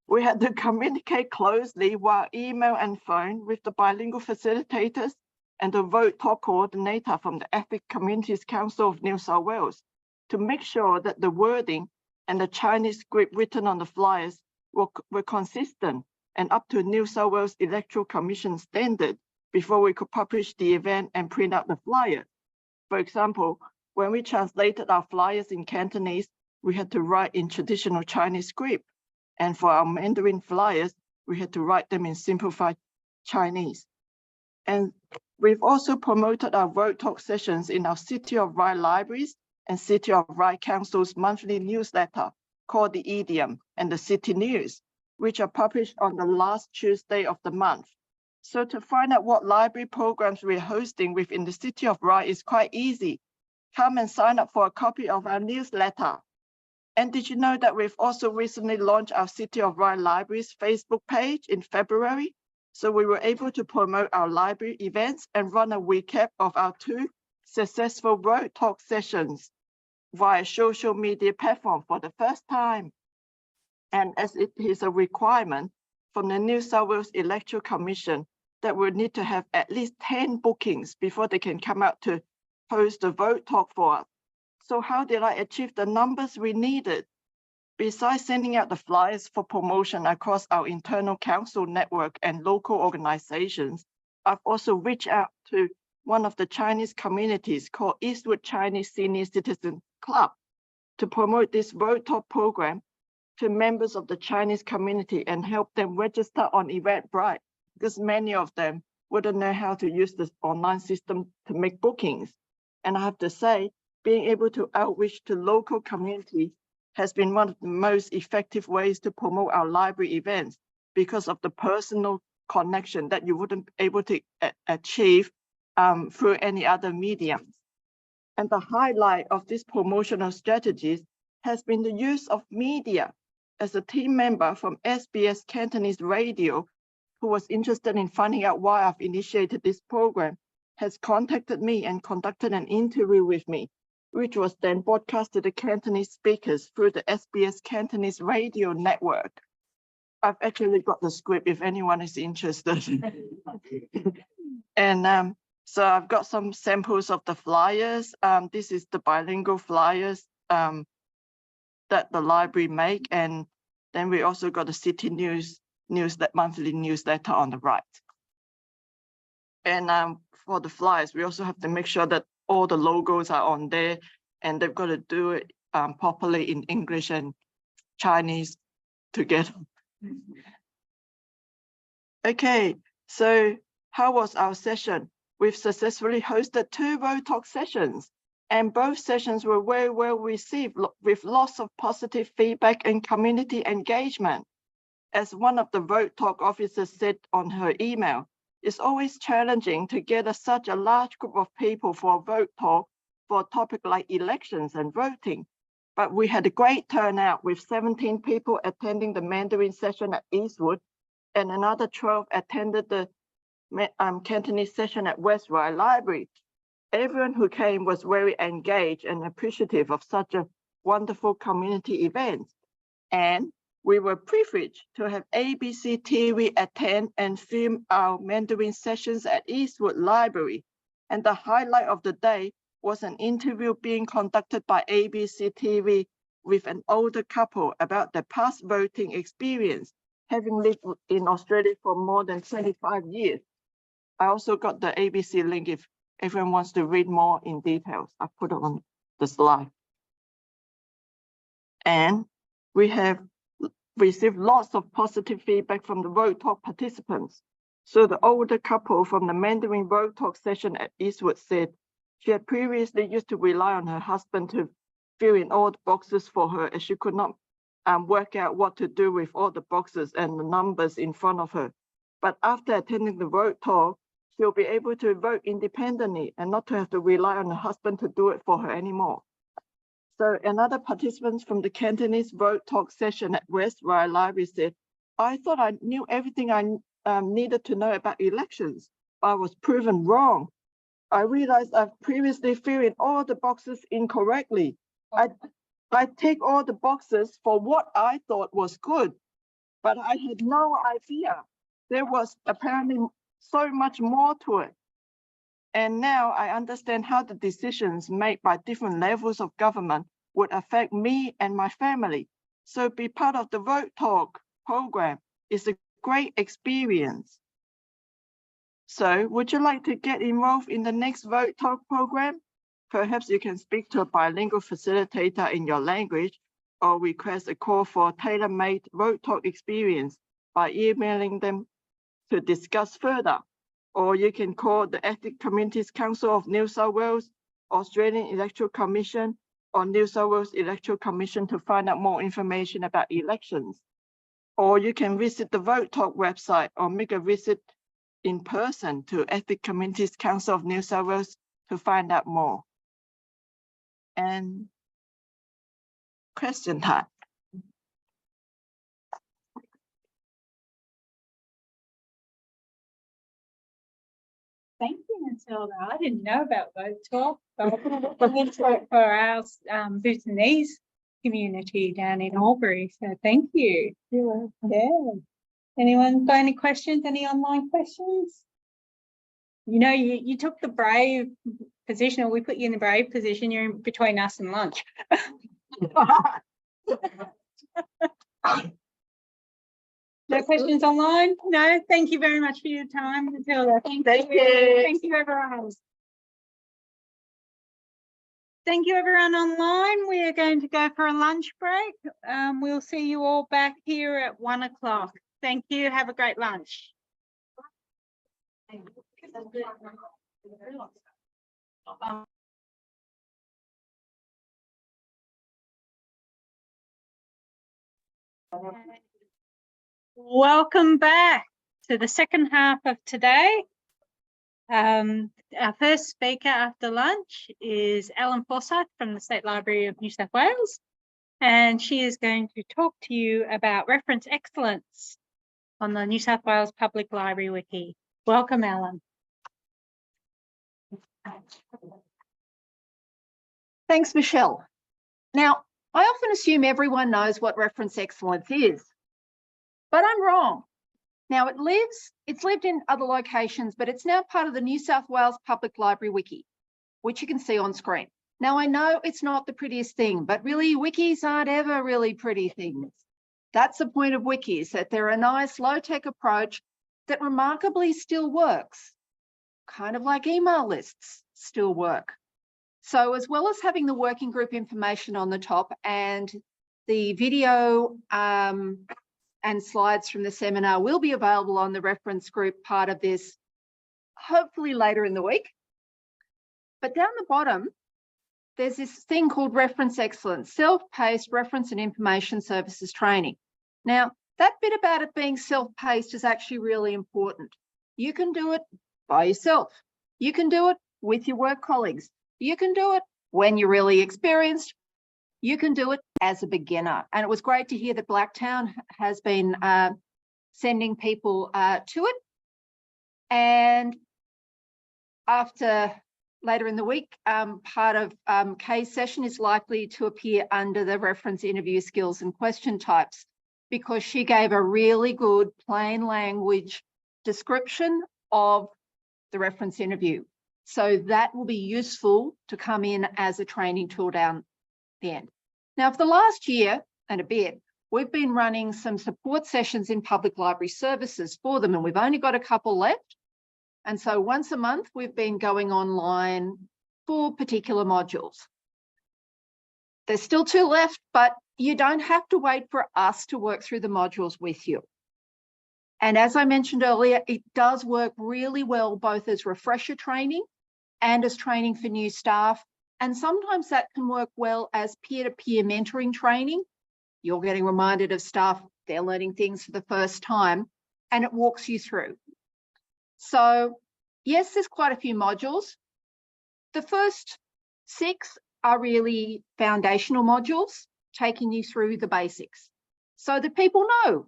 We had to communicate closely via email and phone with the bilingual facilitators and the Vote Talk coordinator from the Ethnic Communities Council of New South Wales to make sure that the wording and the Chinese script written on the flyers were consistent and up to New South Wales Electoral Commission standard before we could publish the event and print out the flyer. For example, when we translated our flyers in Cantonese, we had to write in traditional Chinese script. And for our Mandarin flyers, we had to write them in simplified Chinese. And we've also promoted our Vote Talk sessions in our City of Rye libraries and City of Rye Council's monthly newsletter called the Idiom and the City News, which are published on the last Tuesday of the month. So to find out what library programs we're hosting within the City of Rye is quite easy. Come and sign up for a copy of our newsletter. And did you know that we've also recently launched our City of Rye Libraries Facebook page in February? So we were able to promote our library events and run a recap of our 2 successful Vote Talk sessions via social media platform for the first time. And as it is a requirement from the New South Wales Electoral Commission that we need to have at least 10 bookings before they can come out to host the Vote Talk for us. So how did I achieve the numbers we needed? Besides sending out the flyers for promotion across our internal council network and local organizations, I've also reached out to one of the Chinese communities called Eastwood Chinese Senior Citizen Club to promote this Vote Talk program to members of the Chinese community and help them register on Eventbrite, because many of them wouldn't know how to use this online system to make bookings. And I have to say, being able to outreach to local community has been one of the most effective ways to promote our library events because of the personal connection that you wouldn't be able to achieve through any other mediums. And the highlight of these promotional strategies has been the use of media. As a team member from SBS Cantonese Radio, who was interested in finding out why I've initiated this program, has contacted me and conducted an interview with me, which was then broadcast to the Cantonese speakers through the SBS Cantonese Radio network. I've actually got the script if anyone is interested. And so I've got some samples of the flyers. This is the bilingual flyers that the library make. And then we also got the City News monthly newsletter on the right. And for the flyers, we also have to make sure that all the logos are on there, and they've got to do it properly in English and Chinese together. Okay, so how was our session? We've successfully hosted 2 Vote Talk sessions, and both sessions were very well received with lots of positive feedback and community engagement. As one of the Vote Talk officers said on her email, it's always challenging to gather such a large group of people for a Vote Talk for a topic like elections and voting. But we had a great turnout with 17 people attending the Mandarin session at Eastwood, and another 12 attended the Cantonese session at West Rye Library. Everyone who came was very engaged and appreciative of such a wonderful community event. And we were privileged to have ABC TV attend and film our Mandarin sessions at Eastwood Library. And the highlight of the day was an interview being conducted by ABC TV with an older couple about their past voting experience, having lived in Australia for more than 25 years. I also got the ABC link if everyone wants to read more in details. I put it on the slide. And we have received lots of positive feedback from the Vote Talk participants. So the older couple from the Mandarin Vote Talk session at Eastwood said, She had previously used to rely on her husband to fill in all the boxes for her, as she could not work out what to do with all the boxes and the numbers in front of her. But after attending the vote talk, she'll be able to vote independently and not to have to rely on her husband to do it for her anymore. So another participant from the Cantonese vote talk session at West Ryde Library said, I thought I knew everything I needed to know about elections, but I was proven wrong. I realized I've previously filled in all the boxes incorrectly. I take all the boxes for what I thought was good, but I had no idea there was apparently so much more to it. And now I understand how the decisions made by different levels of government would affect me and my family. So be part of the Vote Talk program is a great experience. So would you like to get involved in the next Vote Talk program? Perhaps you can speak to a bilingual facilitator in your language or request a call for a tailor-made Vote Talk experience by emailing them to discuss further. Or you can call the Ethnic Communities Council of New South Wales, Australian Electoral Commission, or New South Wales Electoral Commission to find out more information about elections. Or you can visit the Vote Talk website or make a visit in person to Ethnic Communities Council of New South Wales to find out more. And question time. Thank you, Matilda. I didn't know about Vote Talk. It's for our Bhutanese community down in Albury. So thank you. Yeah. Anyone got any questions? Any online questions? You know, you took the brave position, or we put you in the brave position. You're in between us and lunch. No questions online? No, thank you very much for your time, Matilda. Thank you. Thank you, everyone. Thank you, everyone online. We are going to go for a lunch break. We'll see you all back here at 1 o'clock. Thank you. Have a great lunch. Welcome back to the second half of today. Our first speaker after lunch is Ellen Forsyth from the State Library of New South Wales, and she is going to talk to you about reference excellence on the New South Wales Public Library Wiki. Welcome, Ellen. Thanks, Michelle. Now, I often assume everyone knows what reference excellence is, but I'm wrong. Now, it's lived in other locations, but it's now part of the New South Wales Public Library Wiki, which you can see on screen. Now, I know it's not the prettiest thing, but really, wikis aren't ever really pretty things. That's the point of wikis, that they're a nice low-tech approach that remarkably still works, kind of like email lists still work. So as well as having the working group information on the top and the video and slides from the seminar will be available on the reference group part of this, hopefully later in the week. But down the bottom, there's this thing called Reference Excellence, self-paced reference and information services training. Now, that bit about it being self-paced is actually really important. You can do it by yourself. You can do it with your work colleagues. You can do it when you're really experienced. You can do it as a beginner. And it was great to hear that Blacktown has been sending people to it. And after later in the week, part of Kay's session is likely to appear under the reference interview skills and question types, because she gave a really good plain language description of the reference interview. So that will be useful to come in as a training tool down the end. Now, for the last year and a bit, we've been running some support sessions in public library services for them, and we've only got a couple left. And so once a month, we've been going online for particular modules. There's still 2 left, but you don't have to wait for us to work through the modules with you. And as I mentioned earlier, it does work really well, both as refresher training and as training for new staff. And sometimes that can work well as peer-to-peer mentoring training. You're getting reminded of stuff, they're learning things for the first time, and it walks you through. So yes, there's quite a few modules. The first 6 are really foundational modules, taking you through the basics so that people know.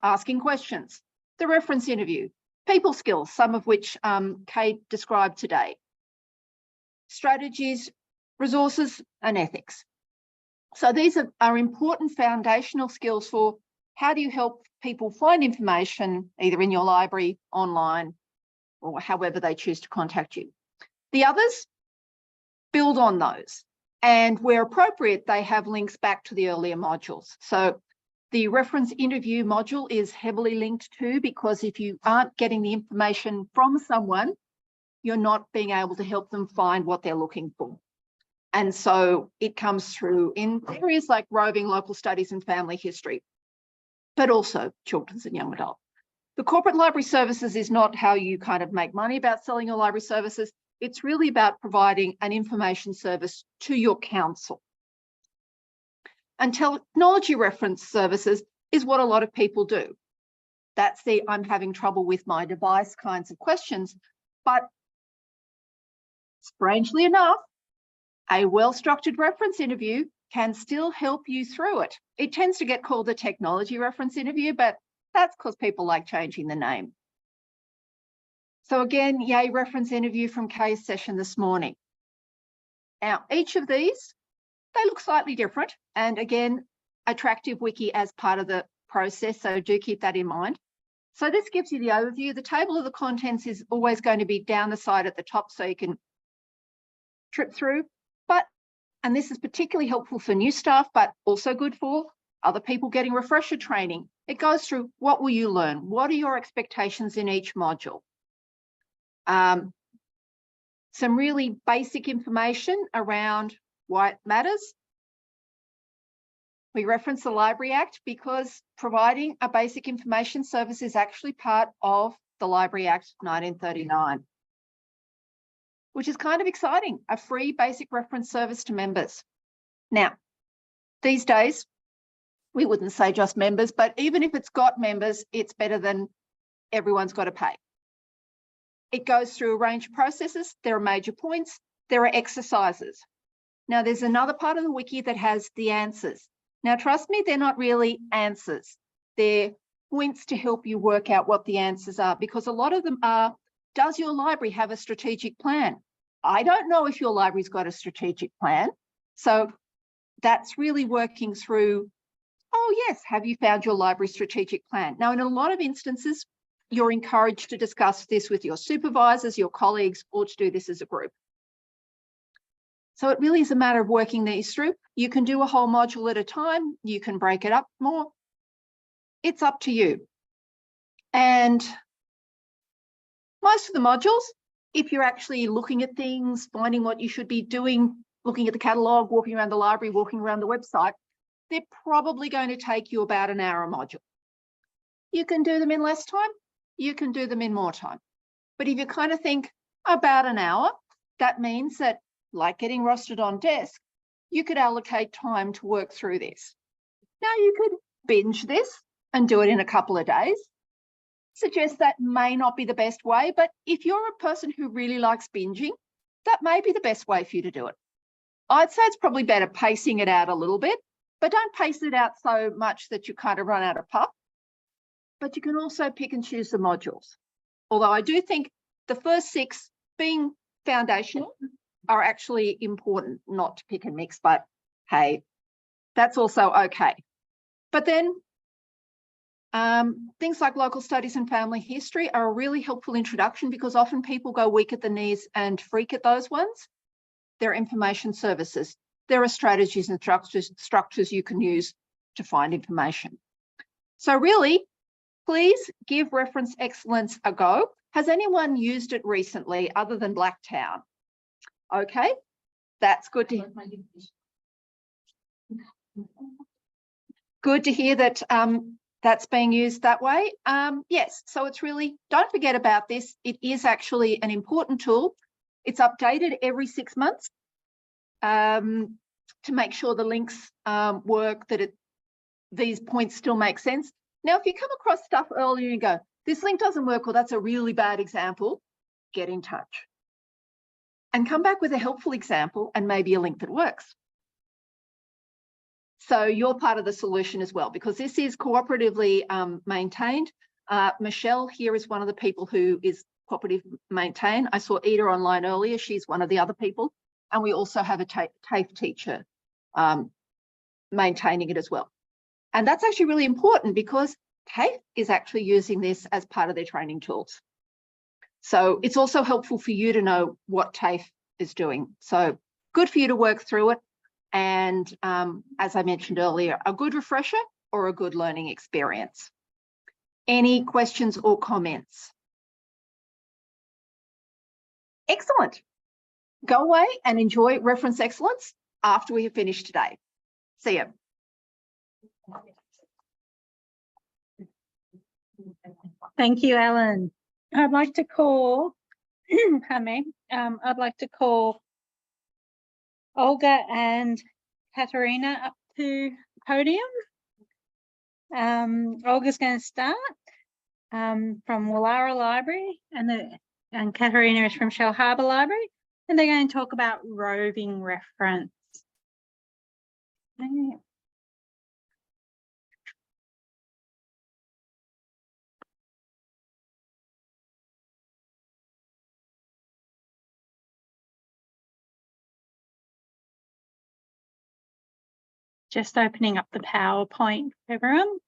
Asking questions, the reference interview, people skills, some of which Kate described today, strategies, resources, and ethics. So these are important foundational skills for how do you help people find information either in your library, online, or however they choose to contact you. The others build on those, and where appropriate, they have links back to the earlier modules. So the reference interview module is heavily linked to, because if you aren't getting the information from someone, you're not being able to help them find what they're looking for. And so it comes through in areas like roving, local studies and family history, but also children's and young adult. The corporate library services is not how you kind of make money about selling your library services. It's really about providing an information service to your council. And technology reference services is what a lot of people do. That's the I'm having trouble with my device kinds of questions. But strangely enough, a well-structured reference interview can still help you through it. It tends to get called a technology reference interview, but that's because people like changing the name. So again, yay, reference interview from Kay's session this morning. Now, each of these, they look slightly different. And again, attractive wiki as part of the process. So do keep that in mind. So this gives you the overview. The table of the contents is always going to be down the side at the top so you can trip through. But, and this is particularly helpful for new staff, but also good for other people getting refresher training. It goes through what will you learn? What are your expectations in each module? Some really basic information around why it matters. We reference the Library Act because providing a basic information service is actually part of the Library Act 1939, which is kind of exciting, a free basic reference service to members. Now, these days, we wouldn't say just members, but even if it's got members, it's better than everyone's got to pay. It goes through a range of processes. There are major points. There are exercises. Now, there's another part of the wiki that has the answers. Now, trust me, they're not really answers. They're points to help you work out what the answers are, because a lot of them are, does your library have a strategic plan? I don't know if your library's got a strategic plan. So that's really working through, oh yes, have you found your library strategic plan? Now, in a lot of instances, you're encouraged to discuss this with your supervisors, your colleagues, or to do this as a group. So it really is a matter of working these through. You can do a whole module at a time. You can break it up more. It's up to you. And most of the modules, if you're actually looking at things, finding what you should be doing, looking at the catalogue, walking around the library, walking around the website, they're probably going to take you about an hour a module. You can do them in less time. You can do them in more time. But if you kind of think about an hour, that means that, like getting rostered on desk, you could allocate time to work through this. Now, you could binge this and do it in a couple of days. Suggest that may not be the best way, but if you're a person who really likes binging, that may be the best way for you to do it. I'd say it's probably better pacing it out a little bit, but don't pace it out so much that you kind of run out of puff. But you can also pick and choose the modules. Although I do think the first 6 being foundational are actually important, not to pick and mix, but hey, that's also okay. But then things like local studies and family history are a really helpful introduction, because often people go weak at the knees and freak at those ones. There are information services. There are strategies and structures you can use to find information. So really, please give Reference Excellence a go. Has anyone used it recently other than Blacktown? Okay, that's good to hear. Good to hear that that's being used that way. Yes, so it's really, don't forget about this. It is actually an important tool. It's updated every 6 months to make sure the links work, that these points still make sense. Now, if you come across stuff earlier and go, this link doesn't work, or that's a really bad example, get in touch and come back with a helpful example and maybe a link that works. So you're part of the solution as well, because this is cooperatively maintained. Michelle here is one of the people who is cooperative maintained. I saw Ida online earlier. She's one of the other people. And we also have a TAFE teacher maintaining it as well. And that's actually really important because TAFE is actually using this as part of their training tools. So it's also helpful for you to know what TAFE is doing. So good for you to work through it. And as I mentioned earlier, a good refresher or a good learning experience. Any questions or comments? Excellent. Go away and enjoy Reference Excellence after we have finished today. See you. Thank you, Ellen. I'd like to call, pardon me, I'd like to call Olga and Katerina up to the podium. Olga's going to start from Woollahra Library, and Katerina is from Shell Harbour Library, and they're going to talk about roving reference. Okay. Just opening up the PowerPoint for everyone.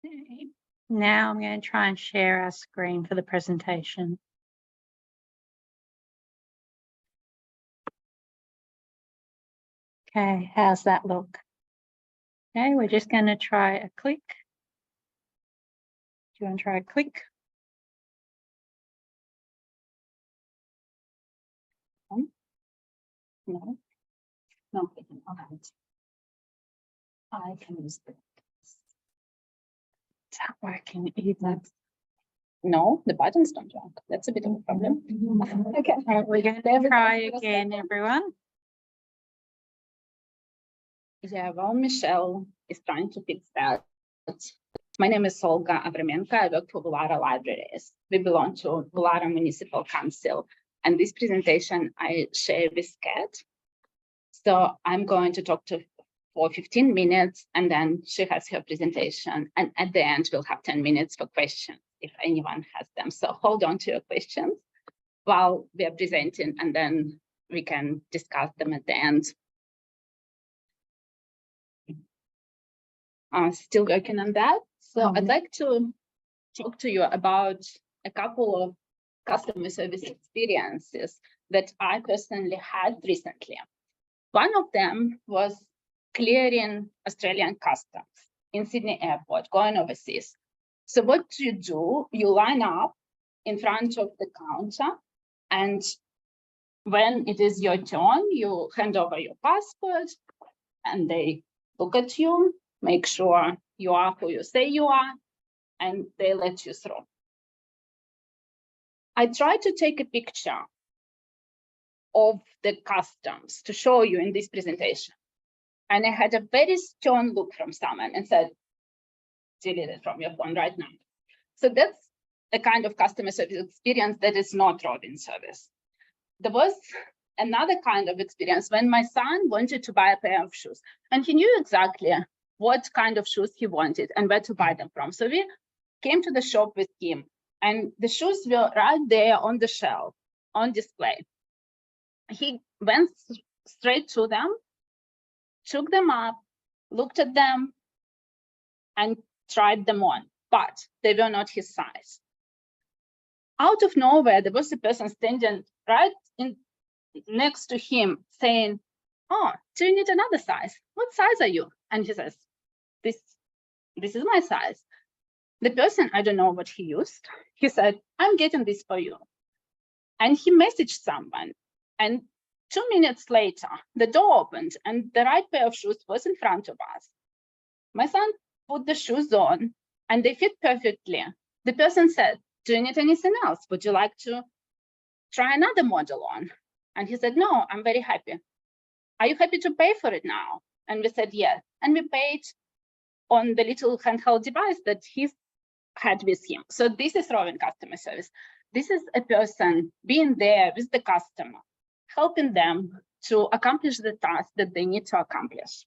Okay. Now I'm going to try and share our screen for the presentation. Okay, how's that look? Okay, we're just going to try a click. Do you want to try a click? No. No, I can use it. It's not working either. No, the buttons don't work. That's a bit of a problem. Okay, we're going to try again, everyone. Yeah, well, Michelle is trying to fix that. My name is Olga Avramenko. I work for Woollahra Libraries. We belong to Woollahra Municipal Council. And this presentation I share with Kat. So I'm going to talk for 15 minutes, and then she has her presentation. And at the end, we'll have 10 minutes for questions if anyone has them. So hold on to your questions while we are presenting, and then we can discuss them at the end. Still working on that. So I'd like to talk to you about a couple of customer service experiences that I personally had recently. One of them was clearing Australian customs in Sydney Airport, going overseas. So what do? You line up in front of the counter, and when it is your turn, you hand over your passport, and they look at you, make sure you are who you say you are, and they let you through. I tried to take a picture of the customs to show you in this presentation. And I had a very stern look from someone and said, delete it from your phone right now. So that's a kind of customer service experience that is not roving service. There was another kind of experience when my son wanted to buy a pair of shoes, and he knew exactly what kind of shoes he wanted and where to buy them from. So we came to the shop with him, and the shoes were right there on the shelf, on display. He went straight to them, took them up, looked at them, and tried them on, but they were not his size. Out of nowhere, there was a person standing right next to him saying, oh, do you need another size? What size are you? And he says, this is my size. The person, I don't know what he used. He said, I'm getting this for you. And he messaged someone. And 2 minutes later, the door opened and the right pair of shoes was in front of us. My son put the shoes on and they fit perfectly. The person said, do you need anything else? Would you like to try another model on? And he said, no, I'm very happy. Are you happy to pay for it now? And we said, yes. And we paid on the little handheld device that he had with him. So this is Rovin customer service. This is a person being there with the customer, helping them to accomplish the task that they need to accomplish.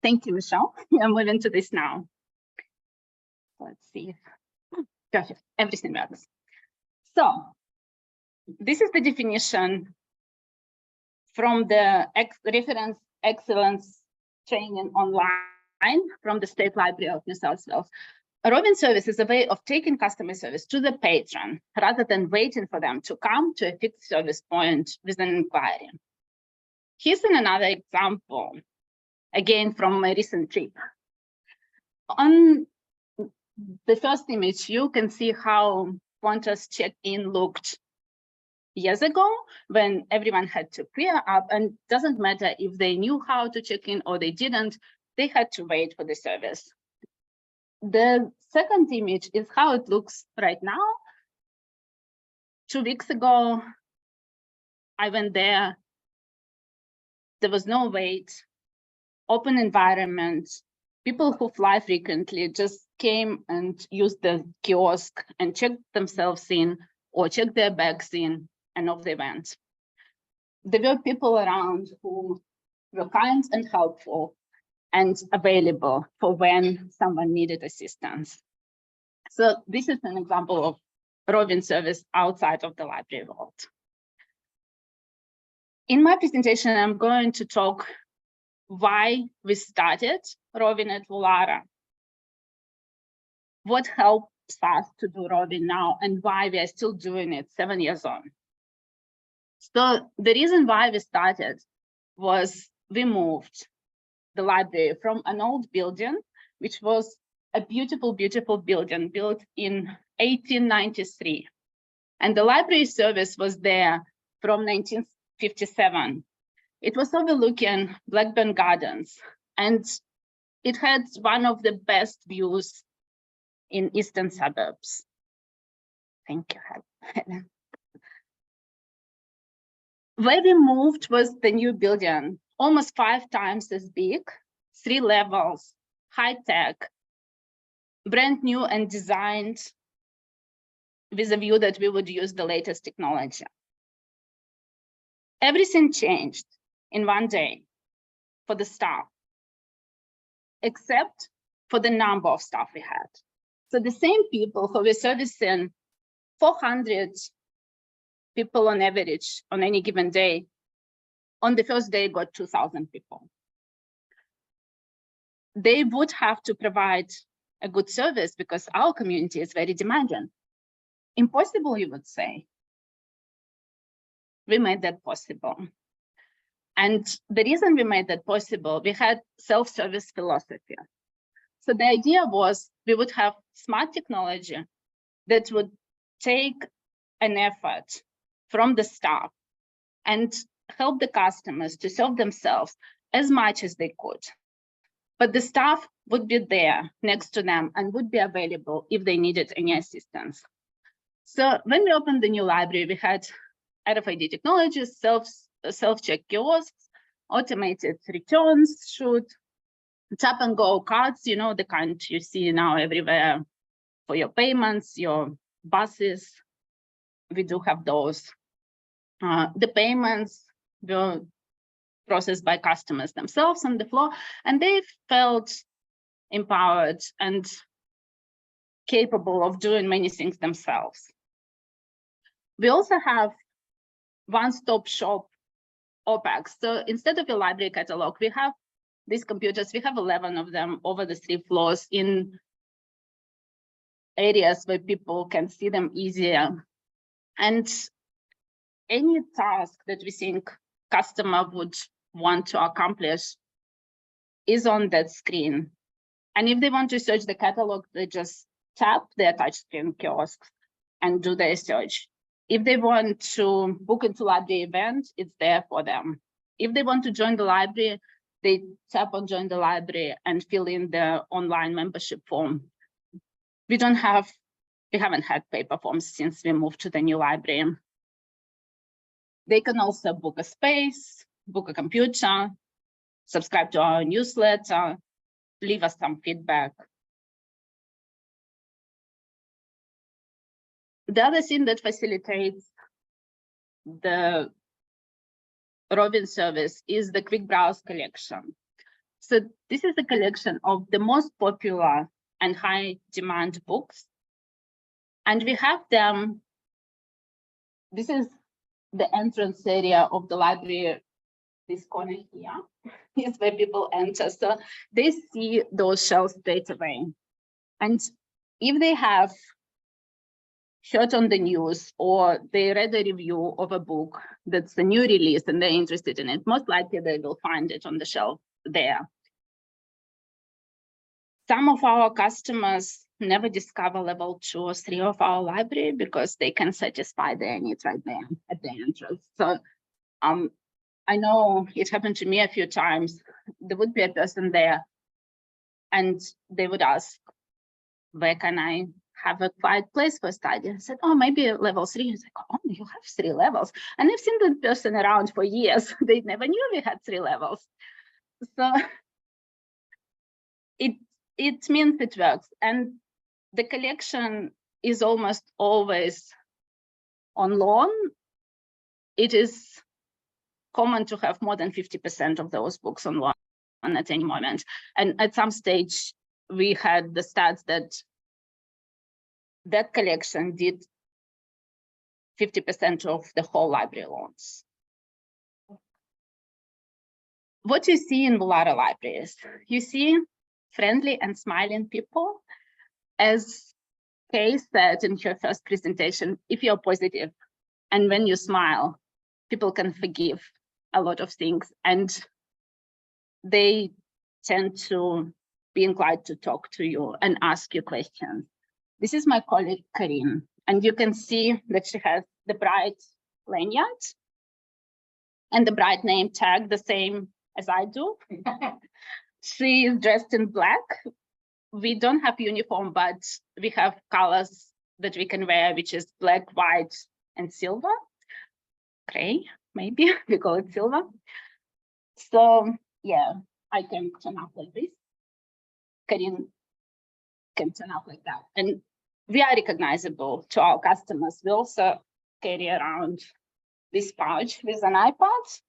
Thank you, Michelle. I'm moving to this now. Let's see. Perfect. Everything works. So this is the definition from the reference excellence training online from the State Library of New South Wales. A Rovin service is a way of taking customer service to the patron rather than waiting for them to come to a fixed service point with an inquiry. Here's another example, again from my recent trip. On the first image, you can see how Qantas check-in looked years ago when everyone had to clear up, and doesn't matter if they knew how to check in or they didn't, they had to wait for the service. The second image is how it looks right now. 2 weeks ago, I went there. There was no wait, open environment. People who fly frequently just came and used the kiosk and checked themselves in or checked their bags in, and off they went. There were people around who were kind and helpful and available for when someone needed assistance. So this is an example of Rovin service outside of the library world. In my presentation, I'm going to talk why we started Rovin at Woollahra, what helps us to do Rovin now, and why we are still doing it 7 years on. So the reason why we started was we moved the library from an old building, which was a beautiful, beautiful building built in 1893. And the library service was there from 1957. It was overlooking Blackburn Gardens, and it had one of the best views in eastern suburbs. Thank you, Helen. Where we moved was the new building, almost 5 times as big, 3 levels, high tech, brand new and designed with a view that we would use the latest technology. Everything changed in one day for the staff, except for the number of staff we had. So the same people who were servicing 400 people on average on any given day, on the first day got 2,000 people. They would have to provide a good service because our community is very demanding. Impossible, you would say. We made that possible. And the reason we made that possible, we had self-service philosophy. So the idea was we would have smart technology that would take an effort from the staff and help the customers to serve themselves as much as they could. But the staff would be there next to them and would be available if they needed any assistance. So when we opened the new library, we had RFID technologies, self-check kiosks, automated returns, tap and go cards, you know, the kind you see now everywhere for your payments, your buses. We do have those. The payments were processed by customers themselves on the floor, and they felt empowered and capable of doing many things themselves. We also have one-stop shop OPEX. So instead of a library catalog, we have these computers. We have 11 of them over the 3 floors in areas where people can see them easier. And any task that we think customer would want to accomplish, is on that screen. And if they want to search the catalog, they just tap their touchscreen kiosks and do their search. If they want to book into library event, it's there for them. If they want to join the library, they tap on join the library and fill in the online membership form. We haven't had paper forms since we moved to the new library. They can also book a space, book a computer, subscribe to our newsletter, leave us some feedback. The other thing that facilitates the roving service is the quick browse collection. So this is a collection of the most popular and high demand books. And we have them, this is the entrance area of the library, this corner here is where people enter. So they see those shelves straight away. And if they have heard on the news or they read a review of a book that's a new release and they're interested in it, most likely they will find it on the shelf there. Some of our customers never discover level 2 or 3 of our library because they can satisfy their needs right there at the entrance. So I know it happened to me a few times. There would be a person there and they would ask, where can I have a quiet place for study? I said, oh, maybe level 3. He's like, oh, you have 3 levels. And I've seen that person around for years. They never knew we had 3 levels. So it means it works. And the collection is almost always on loan. It is common to have more than 50% of those books on loan at any moment. And at some stage, we had the stats that collection did 50% of the whole library loans. What you see in Bullara libraries, you see friendly and smiling people. As Kay said in her first presentation, if you're positive and when you smile, people can forgive a lot of things and they tend to be inclined to talk to you and ask you questions. This is my colleague, Karin, and you can see that she has the bright lanyard and the bright name tag, the same as I do. She is dressed in black. We don't have uniform, but we have colors that we can wear, which is black, white, and silver. Gray, maybe, we call it silver. So yeah, I can turn up like this. Karin can turn up like that. And we are recognizable to our customers. We also carry around this pouch with an iPad.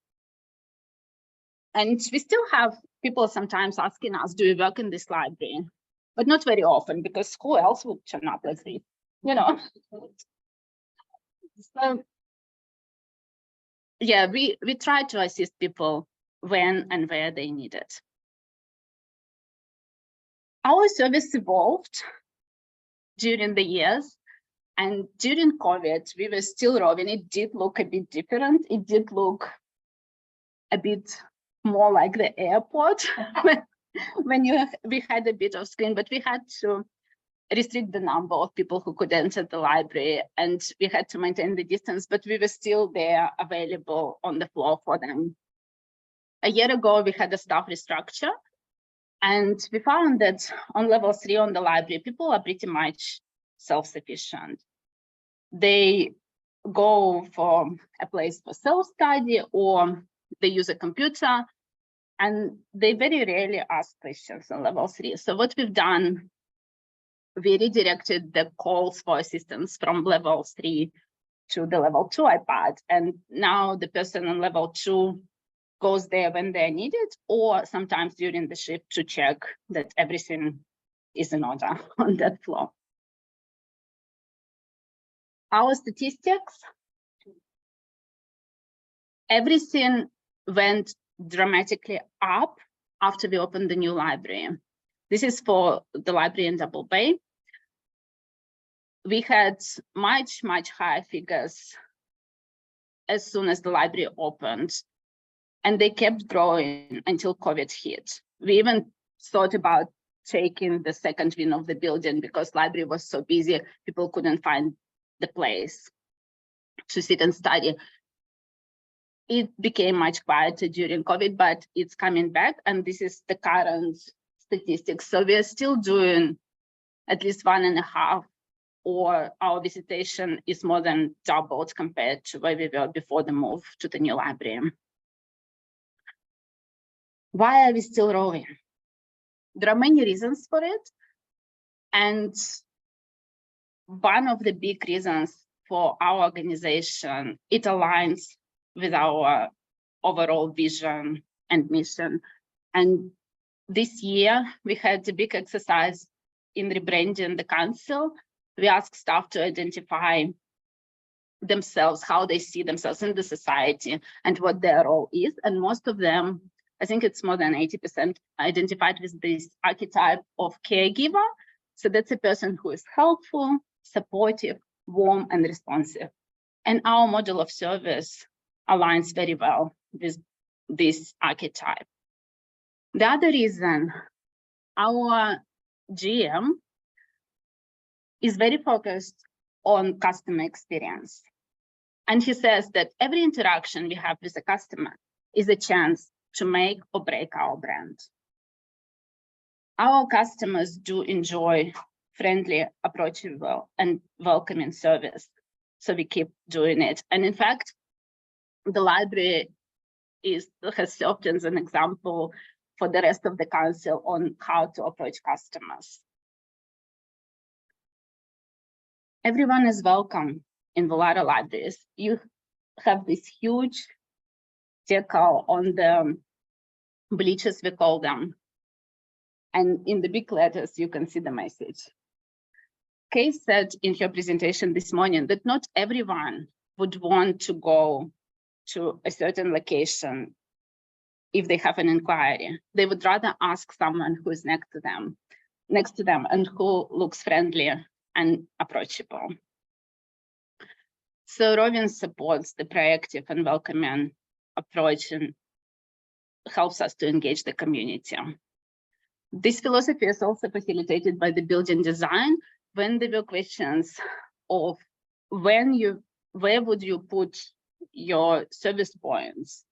And we still have people sometimes asking us, do you work in this library? But not very often, because who else would turn up like this, you know? So yeah, we try to assist people when and where they need it. Our service evolved during the years, and during COVID, we were still roving. It did look a bit different. It did look a bit more like the airport when we had a bit of screen, but we had to restrict the number of people who could enter the library, and we had to maintain the distance, but we were still there available on the floor for them. A year ago, we had a staff restructure, and we found that on level 3 on the library, people are pretty much self-sufficient. They go for a place for self-study or they use a computer, and they very rarely ask questions on level 3. So what we've done, we redirected the calls for assistance from level 3 to the level 2 iPad. And now the person on level 2 goes there when they're needed, or sometimes during the shift to check that everything is in order on that floor. Our statistics, everything went dramatically up after we opened the new library. This is for the library in Double Bay. We had much, much higher figures as soon as the library opened, and they kept growing until COVID hit. We even thought about taking the second wing of the building because library was so busy, people couldn't find the place to sit and study. It became much quieter during COVID, but it's coming back, and this is the current statistics. So we are still doing at least 1.5, or our visitation is more than doubled compared to where we were before the move to the new library. Why are we still roving? There are many reasons for it. And one of the big reasons for our organization, it aligns with our overall vision and mission. And this year, we had a big exercise in rebranding the council. We asked staff to identify themselves, how they see themselves in the society and what their role is. And most of them, I think it's more than 80%, identified with this archetype of caregiver. So that's a person who is helpful, supportive, warm, and responsive. And our model of service aligns very well with this archetype. The other reason, our GM is very focused on customer experience. And he says that every interaction we have with a customer is a chance to make or break our brand. Our customers do enjoy friendly, approachable, and welcoming service. So we keep doing it. And in fact, the library has served as an example for the rest of the council on how to approach customers. Everyone is welcome in Volare libraries. You have this huge decal on the bleachers, we call them. And in the big letters, you can see the message. Kay said in her presentation this morning that not everyone would want to go to a certain location if they have an inquiry. They would rather ask someone who is next to them and who looks friendly and approachable. So Rovin supports the proactive and welcoming approach and helps us to engage the community. This philosophy is also facilitated by the building design. When there were questions of where would you put your service points?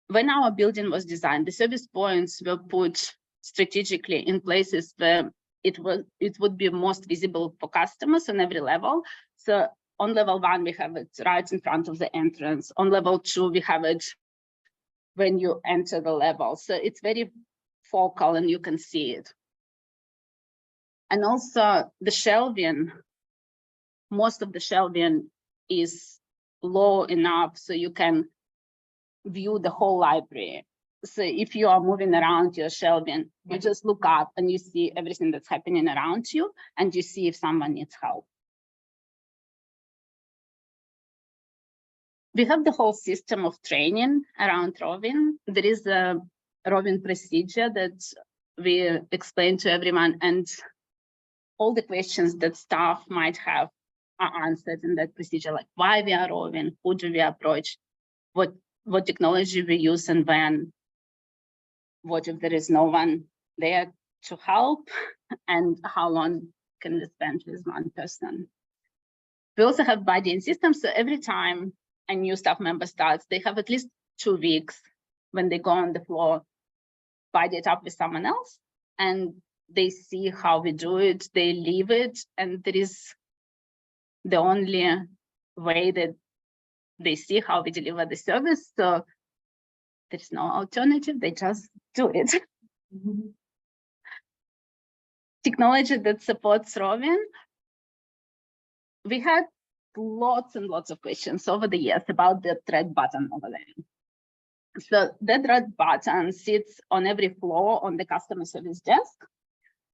When our building was designed, the service points were put strategically in places where it would be most visible for customers on every level. So on level 1, we have it right in front of the entrance. On level 2, we have it when you enter the level. So it's very focal and you can see it. And also the shelving, most of the shelving is low enough so you can view the whole library. So if you are moving around your shelving, you just look up and you see everything that's happening around you and you see if someone needs help. We have the whole system of training around roving. There is a roving procedure that we explain to everyone, and all the questions that staff might have are answered in that procedure, like why we are roving, who do we approach, what technology we use, and when, what if there is no one there to help, and how long can we spend with one person. We also have buddying systems, so every time a new staff member starts, they have at least 2 weeks when they go on the floor, buddy it up with someone else, and they see how we do it, they leave it, and that is the only way that they see how we deliver the service. So there's no alternative, they just do it. Technology that supports roving. We had lots and lots of questions over the years about the red button over there. So that red button sits on every floor on the customer service desk.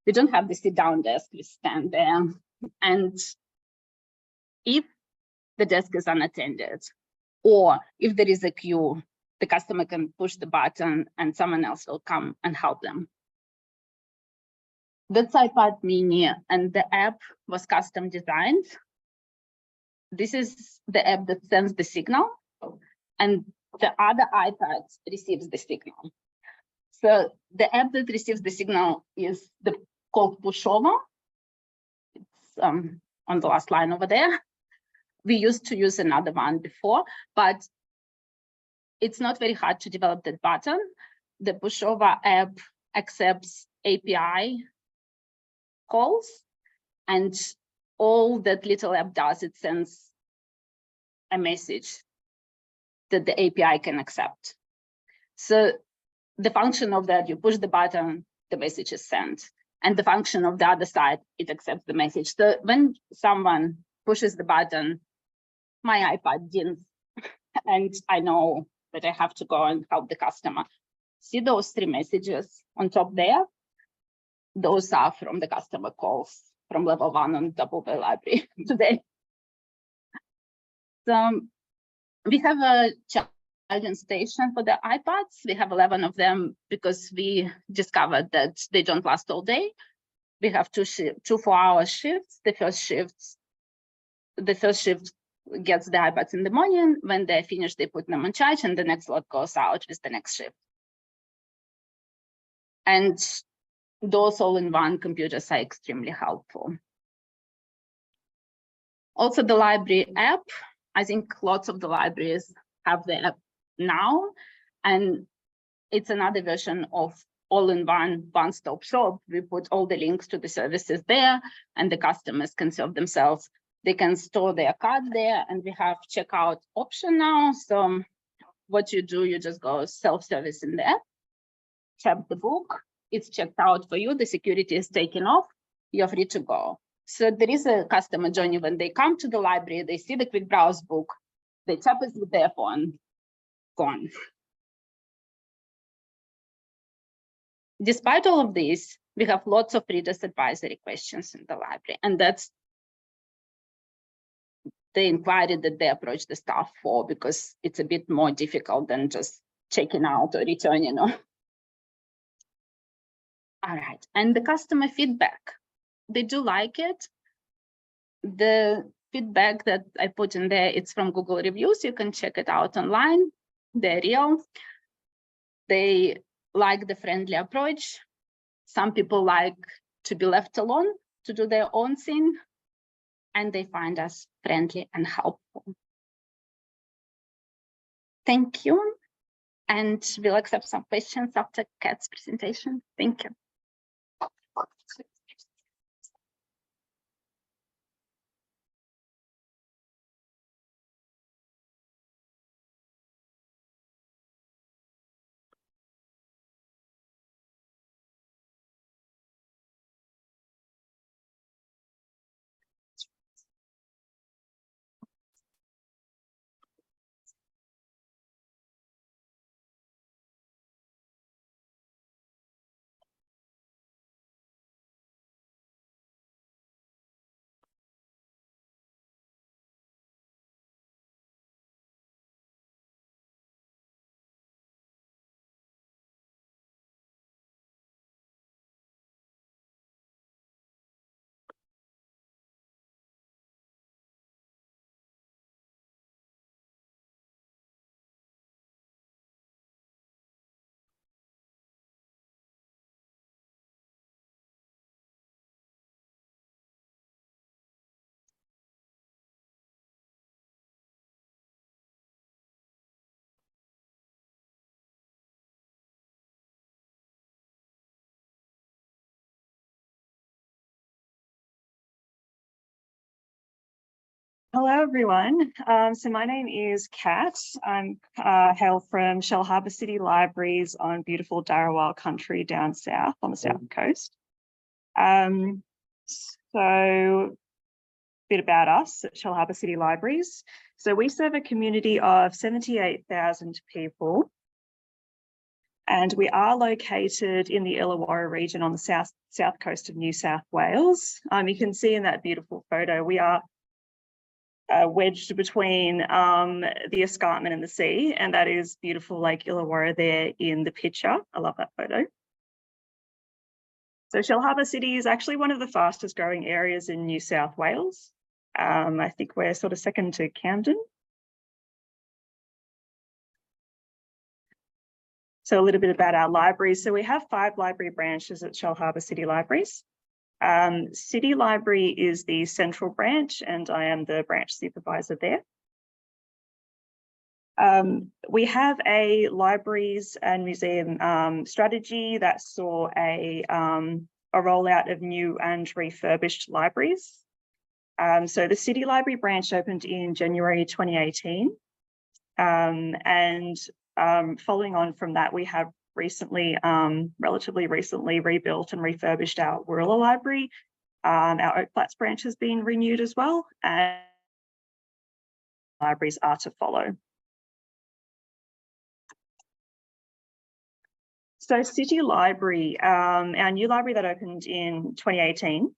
We don't have the sit-down desk, we stand there. And if the desk is unattended, or if there is a queue, the customer can push the button and someone else will come and help them. That's iPad mini, and the app was custom designed. This is the app that sends the signal, and the other iPad receives the signal. So the app that receives the signal is called pushover. It's on the last line over there. We used to use another one before, but it's not very hard to develop that button. The pushover app accepts API calls, and all that little app does, it sends a message that the API can accept. So the function of that, you push the button, the message is sent. And the function of the other side, it accepts the message. So when someone pushes the button, my iPad didn't, and I know that I have to go and help the customer. See those 3 messages on top there? Those are from the customer calls from level 1 on double the library today. So we have a charging station for the iPads. We have 11 of them because we discovered that they don't last all day. We have two 4-hour shifts. The first shift gets the iPads in the morning. When they're finished, they put them on charge, and the next lot goes out with the next shift. And those all-in-one computers are extremely helpful. Also, the library app. I think lots of the libraries have the app now, and it's another version of all-in-one one-stop shop. We put all the links to the services there, and the customers can serve themselves. They can store their card there, and we have checkout option now. So what you do, you just go self-service in the app, tap the book, it's checked out for you, the security is taken off, you're free to go. So there is a customer journey when they come to the library, they see the quick browse book, they tap it with their phone, gone. Despite all of this, we have lots of readers' advisory questions in the library, and that's the inquiry that they approach the staff for, because it's a bit more difficult than just checking out or returning. All right, and the customer feedback, they do like it. The feedback that I put in there, it's from Google reviews. You can check it out online. They're real. They like the friendly approach. Some people like to be left alone to do their own thing, and they find us friendly and helpful. Thank you. And we'll accept some questions after Kat's presentation. Thank you. Hello, everyone. So my name is Kat. I'm hail from Shell Harbour City Libraries on beautiful Darawal country down south on the south coast. So a bit about us at Shell Harbour City Libraries. So we serve a community of 78,000 people. And we are located in the Illawarra region on the south coast of New South Wales. You can see in that beautiful photo, we are wedged between the escarpment and the sea, and that is beautiful Lake Illawarra there in the picture. I love that photo. So Shell Harbour City is actually one of the fastest growing areas in New South Wales. I think we're sort of second to Camden. So a little bit about our libraries. So we have 5 library branches at Shellharbour City Libraries. City Library is the central branch and I am the branch supervisor there. We have a libraries and museum strategy that saw a rollout of new and refurbished libraries. So the City Library branch opened in January 2018. Following on from that, we have recently, relatively recently rebuilt and refurbished our Wirrallah Library. Our Oak Flats branch has been renewed as well, and libraries are to follow. So City Library, our new library that opened in 2018,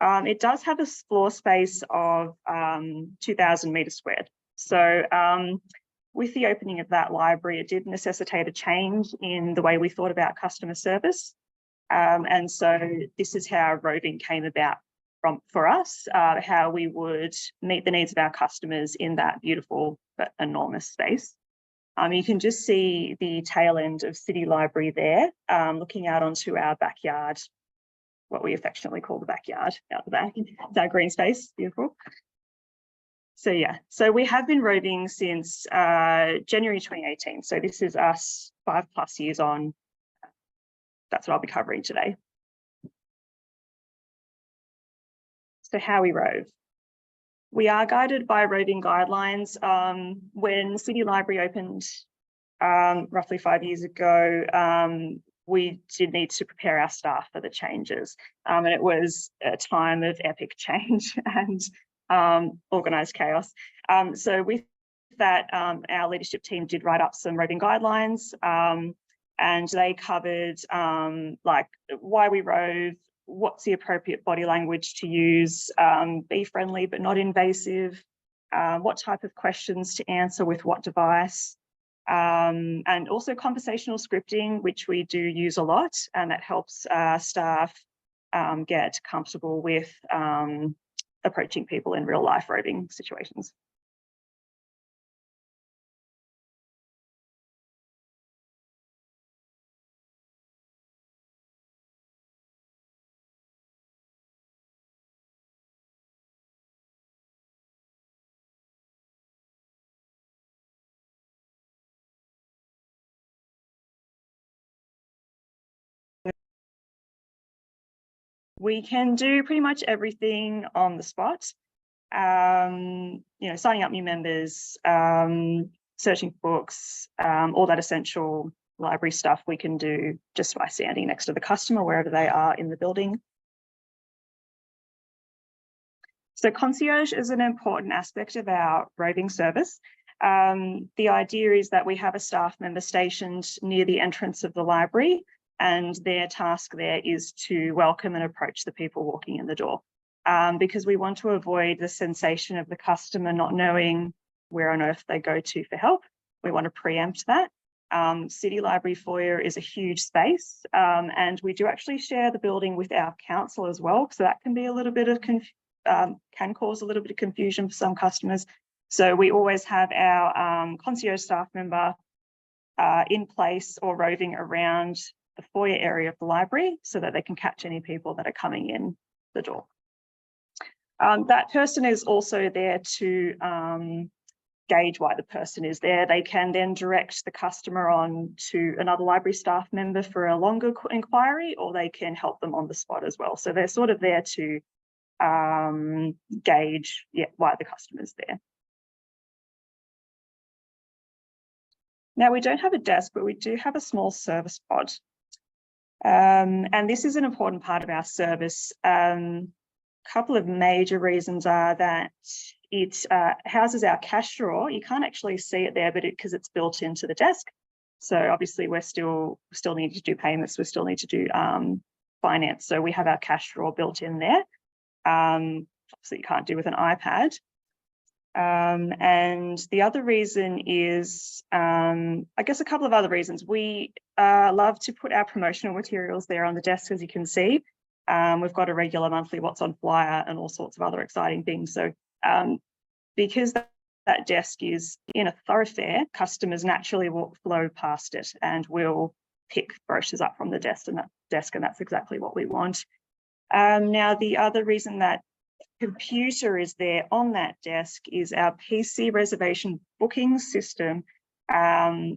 it does have a floor space of 2,000 metres squared. So with the opening of that library, it did necessitate a change in the way we thought about customer service. And so this is how roving came about for us, how we would meet the needs of our customers in that beautiful but enormous space. You can just see the tail end of City Library there, looking out onto our backyard, what we affectionately call the backyard out the back. It's our green space, beautiful. So yeah, so we have been roving since January 2018. So this is us 5+ years on. That's what I'll be covering today. So how we rove. We are guided by roving guidelines. When City Library opened roughly 5 years ago, we did need to prepare our staff for the changes. And it was a time of epic change and organised chaos. So with that, our leadership team did write up some roving guidelines, and they covered like why we rove, what's the appropriate body language to use, be friendly but not invasive, what type of questions to answer with what device, and also conversational scripting, which we do use a lot, and that helps staff get comfortable with approaching people in real life roving situations. We can do pretty much everything on the spot. You know, signing up new members, searching for books, all that essential library stuff we can do just by standing next to the customer wherever they are in the building. So concierge is an important aspect of our roving service. The idea is that we have a staff member stationed near the entrance of the library, and their task there is to welcome and approach the people walking in the door, because we want to avoid the sensation of the customer not knowing where on earth they go to for help. We want to preempt that. City Library Foyer is a huge space, and we do actually share the building with our council as well, so that can be a little bit of can cause a little bit of confusion for some customers. So we always have our concierge staff member in place or roving around the foyer area of the library so that they can catch any people that are coming in the door. That person is also there to gauge why the person is there. They can then direct the customer on to another library staff member for a longer inquiry, or they can help them on the spot as well. So they're sort of there to gauge why the customer's there. Now, we don't have a desk, but we do have a small service pod. And this is an important part of our service. Couple of major reasons are that it houses our cash drawer. You can't actually see it there, but because it's built into the desk. So obviously we still need to do payments. We still need to do finance. So we have our cash drawer built in there. Obviously you can't do with an iPad. And the other reason is, I guess a couple of other reasons. We love to put our promotional materials there on the desk, as you can see. We've got a regular monthly What's on flyer and all sorts of other exciting things. So because that desk is in a thoroughfare, customers naturally will flow past it and will pick brochures up from the desk, and that's exactly what we want. Now, the other reason that computer is there on that desk is our PC reservation booking system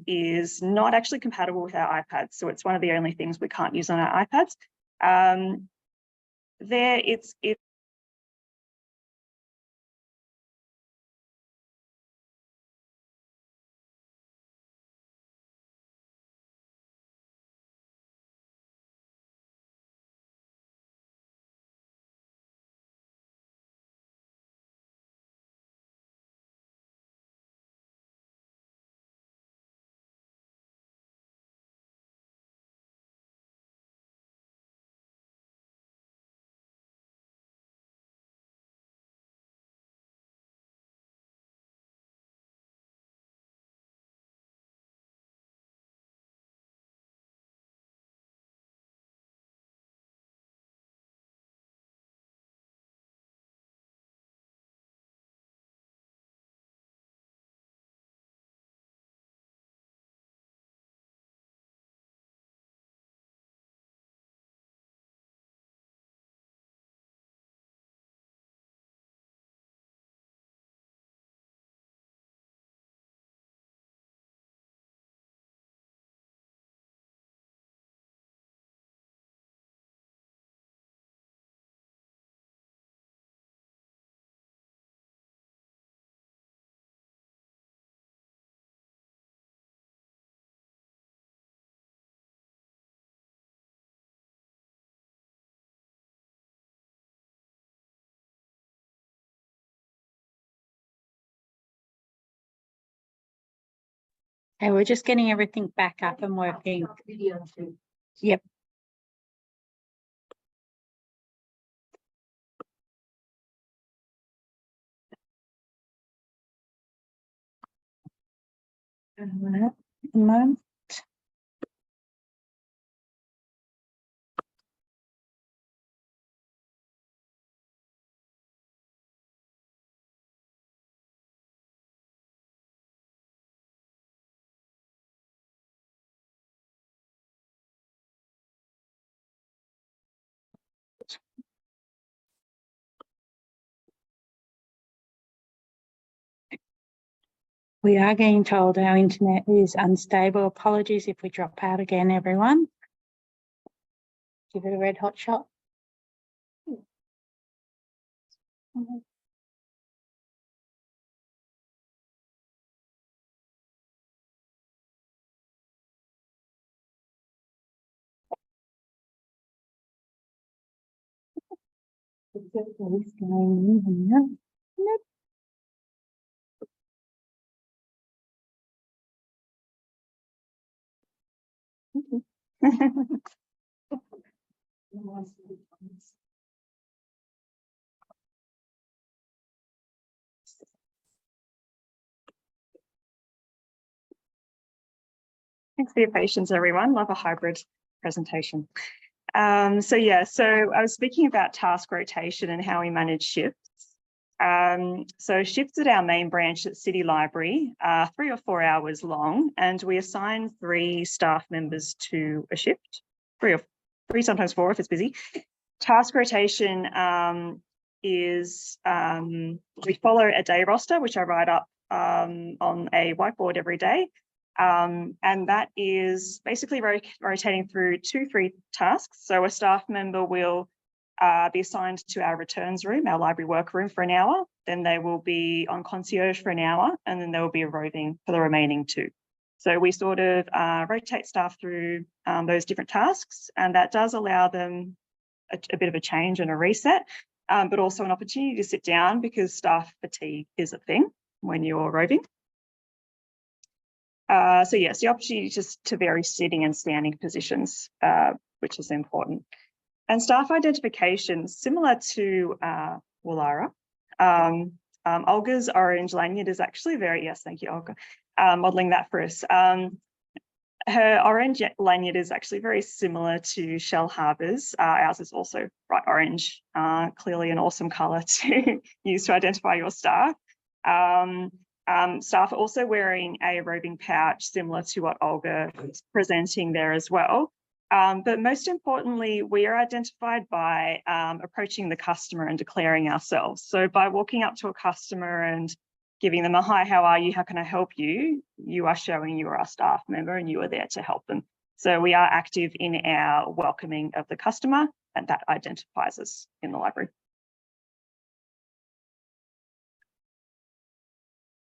is not actually compatible with our iPads. So it's one of the only things we can't use on our iPads. It's Okay, we're just getting everything back up and working. Video too. Yep. Moment. We are getting told our internet is unstable. Apologies if we drop out again, everyone. Give it a red hot shot. Nope. Thanks for your patience, everyone. Love a hybrid presentation. So I was speaking about task rotation and how we manage shifts. So shifts at our main branch at City Library are 3 or 4 hours long, and we assign 3 staff members to a shift, 3, sometimes 4 if it's busy. Task rotation is we follow a day roster, which I write up on a whiteboard every day. And that is basically rotating through 2-3 tasks. So a staff member will be assigned to our returns room, our library workroom, for an hour. Then they will be on concierge for an hour, and then they will be roving for the remaining 2. So we sort of rotate staff through those different tasks, and that does allow them a bit of a change and a reset, but also an opportunity to sit down, because staff fatigue is a thing when you're roving. So yes, the opportunity just to vary sitting and standing positions, which is important. And staff identification, similar to Woollahra. Olga's orange lanyard is actually yes, thank you, Olga, modelling that for us. Her orange lanyard is actually very similar to Shell Harbour's. Ours is also bright orange, clearly an awesome colour to use to identify your staff. Staff are also wearing a roving pouch similar to what Olga is presenting there as well. But most importantly, we are identified by approaching the customer and declaring ourselves. So by walking up to a customer and giving them a hi, how are you? How can I help you? You are showing you are a staff member and you are there to help them. So we are active in our welcoming of the customer, and that identifies us in the library.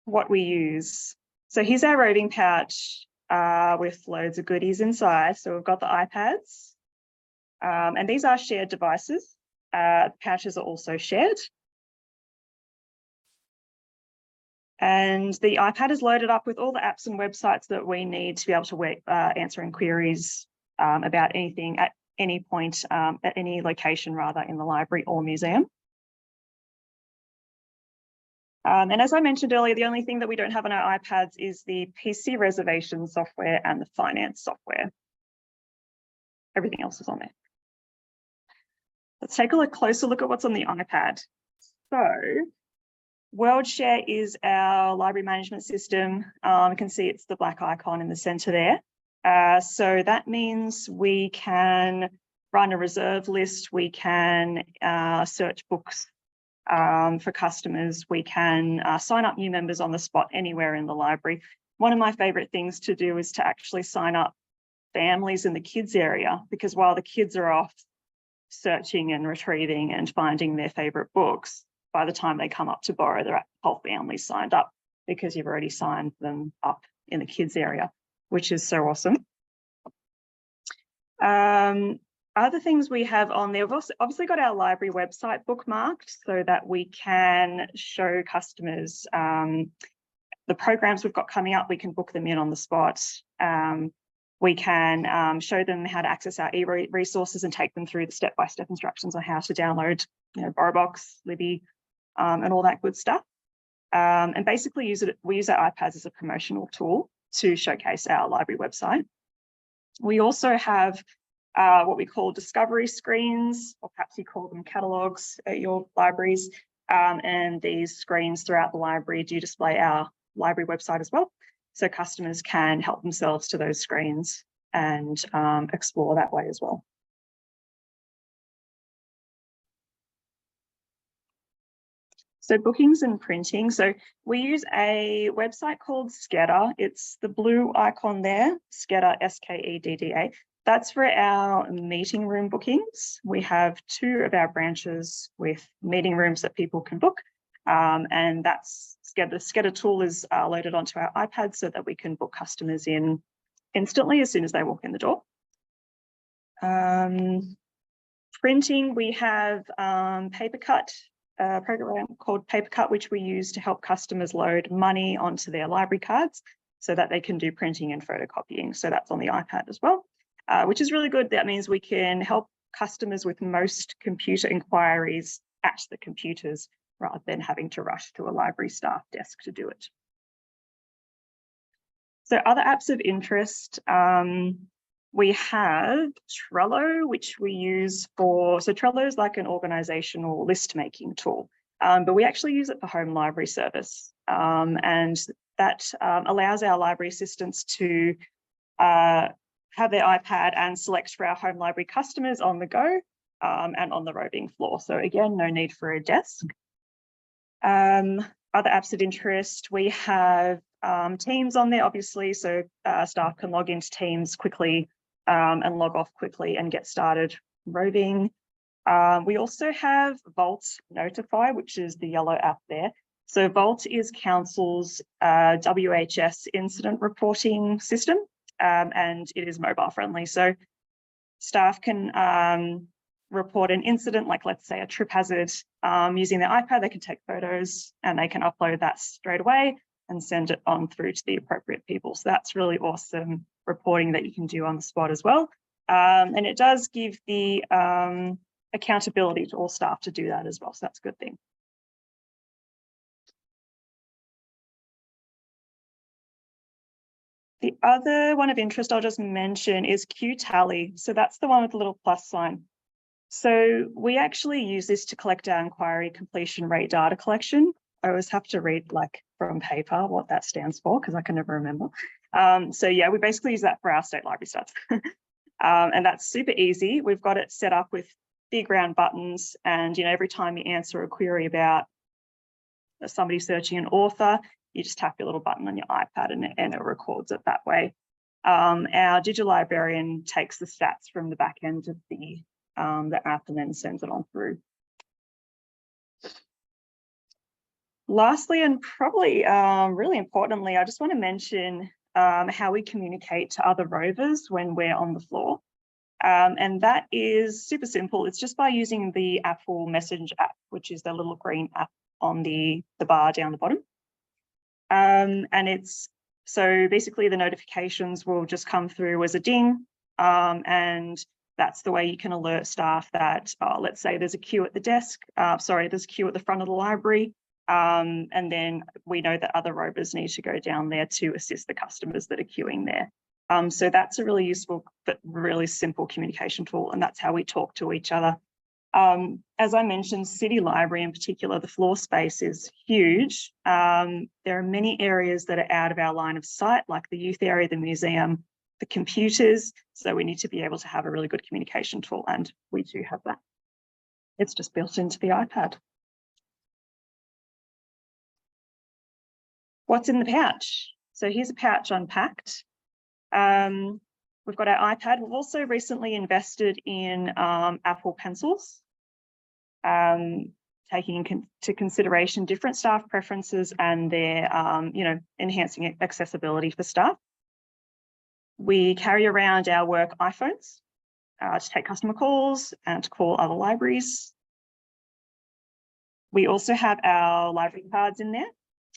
What we use. So here's our roving pouch with loads of goodies inside. So we've got the iPads, and these are shared devices. Pouches are also shared. And the iPad is loaded up with all the apps and websites that we need to be able to answer inquiries about anything at any point, at any location rather, in the library or museum. And as I mentioned earlier, the only thing that we don't have on our iPads is the PC reservation software and the finance software. Everything else is on there. Let's take a closer look at what's on the iPad. So WorldShare is our library management system. You can see it's the black icon in the center there. So that means we can run a reserve list. We can search books for customers. We can sign up new members on the spot anywhere in the library. One of my favorite things to do is to actually sign up families in the kids area, because while the kids are off searching and retrieving and finding their favorite books, by the time they come up to borrow, their whole family signed up because you've already signed them up in the kids area, which is so awesome. Other things we have on there, we've also obviously got our library website bookmarked so that we can show customers the programs we've got coming up. We can book them in on the spot. We can show them how to access our e-resources and take them through the step-by-step instructions on how to download, BorrowBox, Libby, and all that good stuff. And basically we use our iPads as a promotional tool to showcase our library website. We also have what we call discovery screens, or perhaps you call them catalogues at your libraries. And these screens throughout the library do display our library website as well. So customers can help themselves to those screens and explore that way as well. So bookings and printing. So we use a website called Skedda. It's the blue icon there, Skedda, S-K-E-D-D-A. That's for our meeting room bookings. We have 2 of our branches with meeting rooms that people can book. And that's Skedda. The Skedda tool is loaded onto our iPad so that we can book customers in instantly as soon as they walk in the door. Printing, we have PaperCut, a program called PaperCut, which we use to help customers load money onto their library cards so that they can do printing and photocopying. So that's on the iPad as well, which is really good. That means we can help customers with most computer inquiries at the computers rather than having to rush to a library staff desk to do it. So other apps of interest, we have Trello, which we use for, so Trello is like an organizational list making tool, but we actually use it for home library service. And that allows our library assistants to have their iPad and select for our home library customers on the go and on the roving floor. So again, no need for a desk. Other apps of interest, we have Teams on there, obviously, so staff can log into Teams quickly and log off quickly and get started roving. We also have Vault Notify, which is the yellow app there. So Vault is Council's WHS incident reporting system, and it is mobile friendly. So staff can report an incident, like let's say a trip hazard, using their iPad. They can take photos and they can upload that straight away and send it on through to the appropriate people. So that's really awesome reporting that you can do on the spot as well. And it does give the accountability to all staff to do that as well. So that's a good thing. The other one of interest I'll just mention is QTally. So that's the one with the little plus sign. So we actually use this to collect our inquiry completion rate data collection I always have to read like from paper what that stands for because I can never remember. So yeah, we basically use that for our state library stats. And that's super easy. We've got it set up with big round buttons, and every time you answer a query about somebody searching an author, you just tap your little button on your iPad and it records it that way. Our digital librarian takes the stats from the back end of the app and then sends it on through. Lastly, and probably really importantly, I just want to mention how we communicate to other rovers when we're on the floor. And that is super simple. It's just by using the Apple Message app, which is the little green app on the bar down the bottom. And it's, so basically the notifications will just come through as a ding. And that's the way you can alert staff that, let's say there's a queue at the desk, there's a queue at the front of the library. And then we know that other rovers need to go down there to assist the customers that are queuing there. So that's a really useful but really simple communication tool, and that's how we talk to each other. As I mentioned, City Library in particular, the floor space is huge. There are many areas that are out of our line of sight, like the youth area, the museum, the computers. So we need to be able to have a really good communication tool, and we do have that. It's just built into the iPad. What's in the pouch? So here's a pouch unpacked. We've got our iPad. We've also recently invested in Apple Pencils, taking into consideration different staff preferences and their, enhancing accessibility for staff. We carry around our work iPhones to take customer calls and to call other libraries. We also have our library cards in there.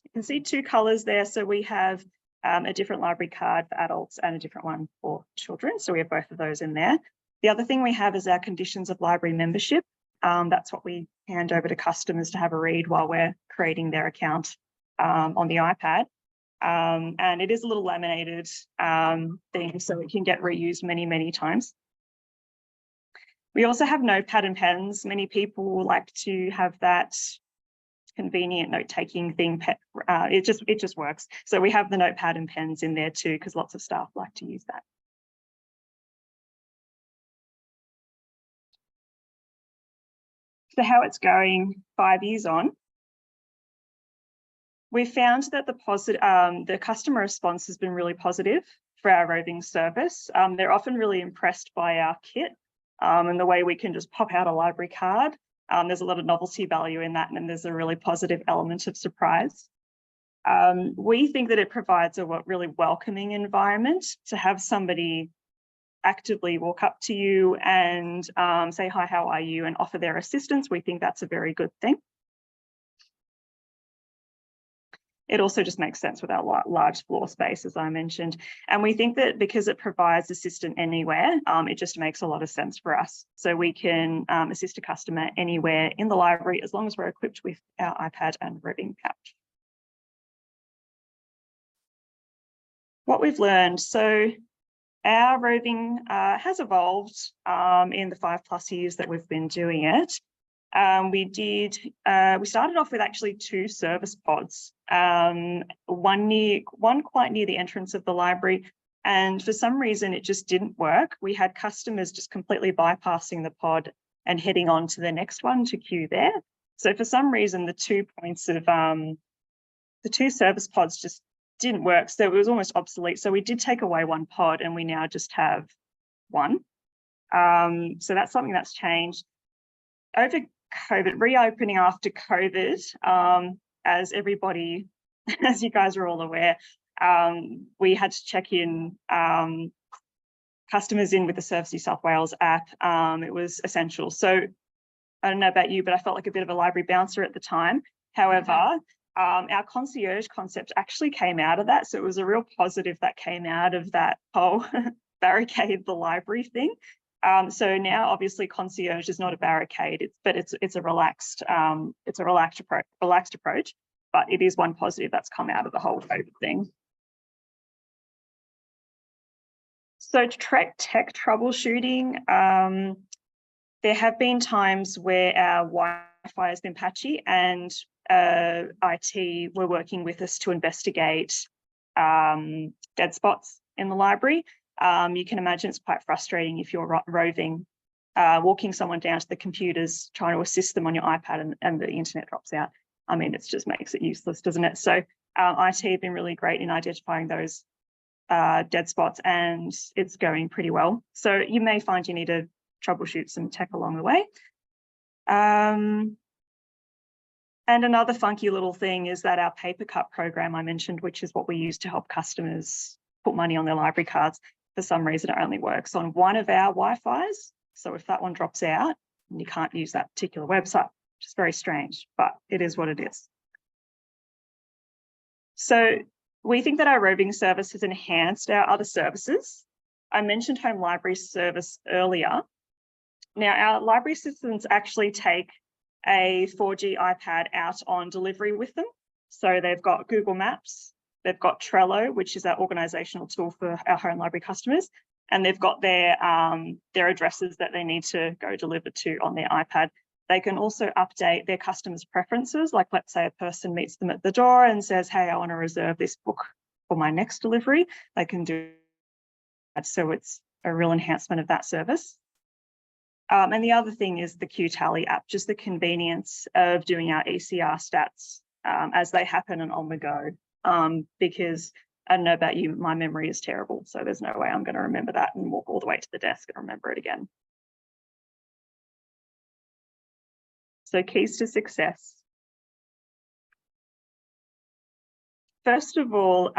You can see two colours there. So we have a different library card for adults and a different one for children. So we have both of those in there. The other thing we have is our conditions of library membership. That's what we hand over to customers to have a read while we're creating their account on the iPad. And it is a little laminated thing, so it can get reused many, many times. We also have notepad and pens. Many people like to have that convenient note-taking thing. It just works. So we have the notepad and pens in there too, because lots of staff like to use that. So how it's going 5 years on, we've found that the customer response has been really positive for our roving service. They're often really impressed by our kit and the way we can just pop out a library card. There's a lot of novelty value in that, and there's a really positive element of surprise. We think that it provides a really welcoming environment to have somebody actively walk up to you and say, hi, how are you, and offer their assistance. We think that's a very good thing. It also just makes sense with our large floor space, as I mentioned. And we think that because it provides assistance anywhere, it just makes a lot of sense for us. So we can assist a customer anywhere in the library as long as we're equipped with our iPad and roving pouch. What we've learned, so our roving has evolved in the 5+ years that we've been doing it. We started off with actually 2 service pods, one quite near the entrance of the library, and for some reason it just didn't work. We had customers just completely bypassing the pod and heading on to the next one to queue there. So for some reason, the 2 points of the 2 service pods just didn't work. So it was almost obsolete. So we did take away 1 pod and we now just have 1. So that's something that's changed. Over COVID, reopening after COVID, as everybody, as you guys are all aware, we had to check in customers in with the Service New South Wales app. It was essential. So I don't know about you, but I felt like a bit of a library bouncer at the time. However, our concierge concept actually came out of that. So it was a real positive that came out of that whole barricade the library thing. So now, obviously, concierge is not a barricade, but it's a relaxed approach. But it is one positive that's come out of the whole COVID thing. So tech troubleshooting, there have been times where our Wi-Fi has been patchy, and IT were working with us to investigate dead spots in the library. You can imagine it's quite frustrating if you're roving, walking someone down to the computers, trying to assist them on your iPad and the internet drops out. I mean, it just makes it useless, doesn't it? So IT have been really great in identifying those dead spots, and it's going pretty well. So you may find you need to troubleshoot some tech along the way. And another funky little thing is that our paper cut program I mentioned, which is what we use to help customers put money on their library cards, for some reason it only works on one of our Wi-Fis. So if that one drops out, you can't use that particular website, which is very strange, but it is what it is. So we think that our roving service has enhanced our other services. I mentioned home library service earlier. Now, our library assistants actually take a 4G iPad out on delivery with them. So they've got Google Maps, they've got Trello, which is our organizational tool for our home library customers, and they've got their addresses that they need to go deliver to on their iPad. They can also update their customers' preferences, like let's say a person meets them at the door and says, hey, I want to reserve this book for my next delivery. They can do that. So it's a real enhancement of that service. And the other thing is the Q-Tally app, just the convenience of doing our ECR stats as they happen and on the go. Because I don't know about you, my memory is terrible. So there's no way I'm going to remember that and walk all the way to the desk and remember it again. So keys to success. First of all,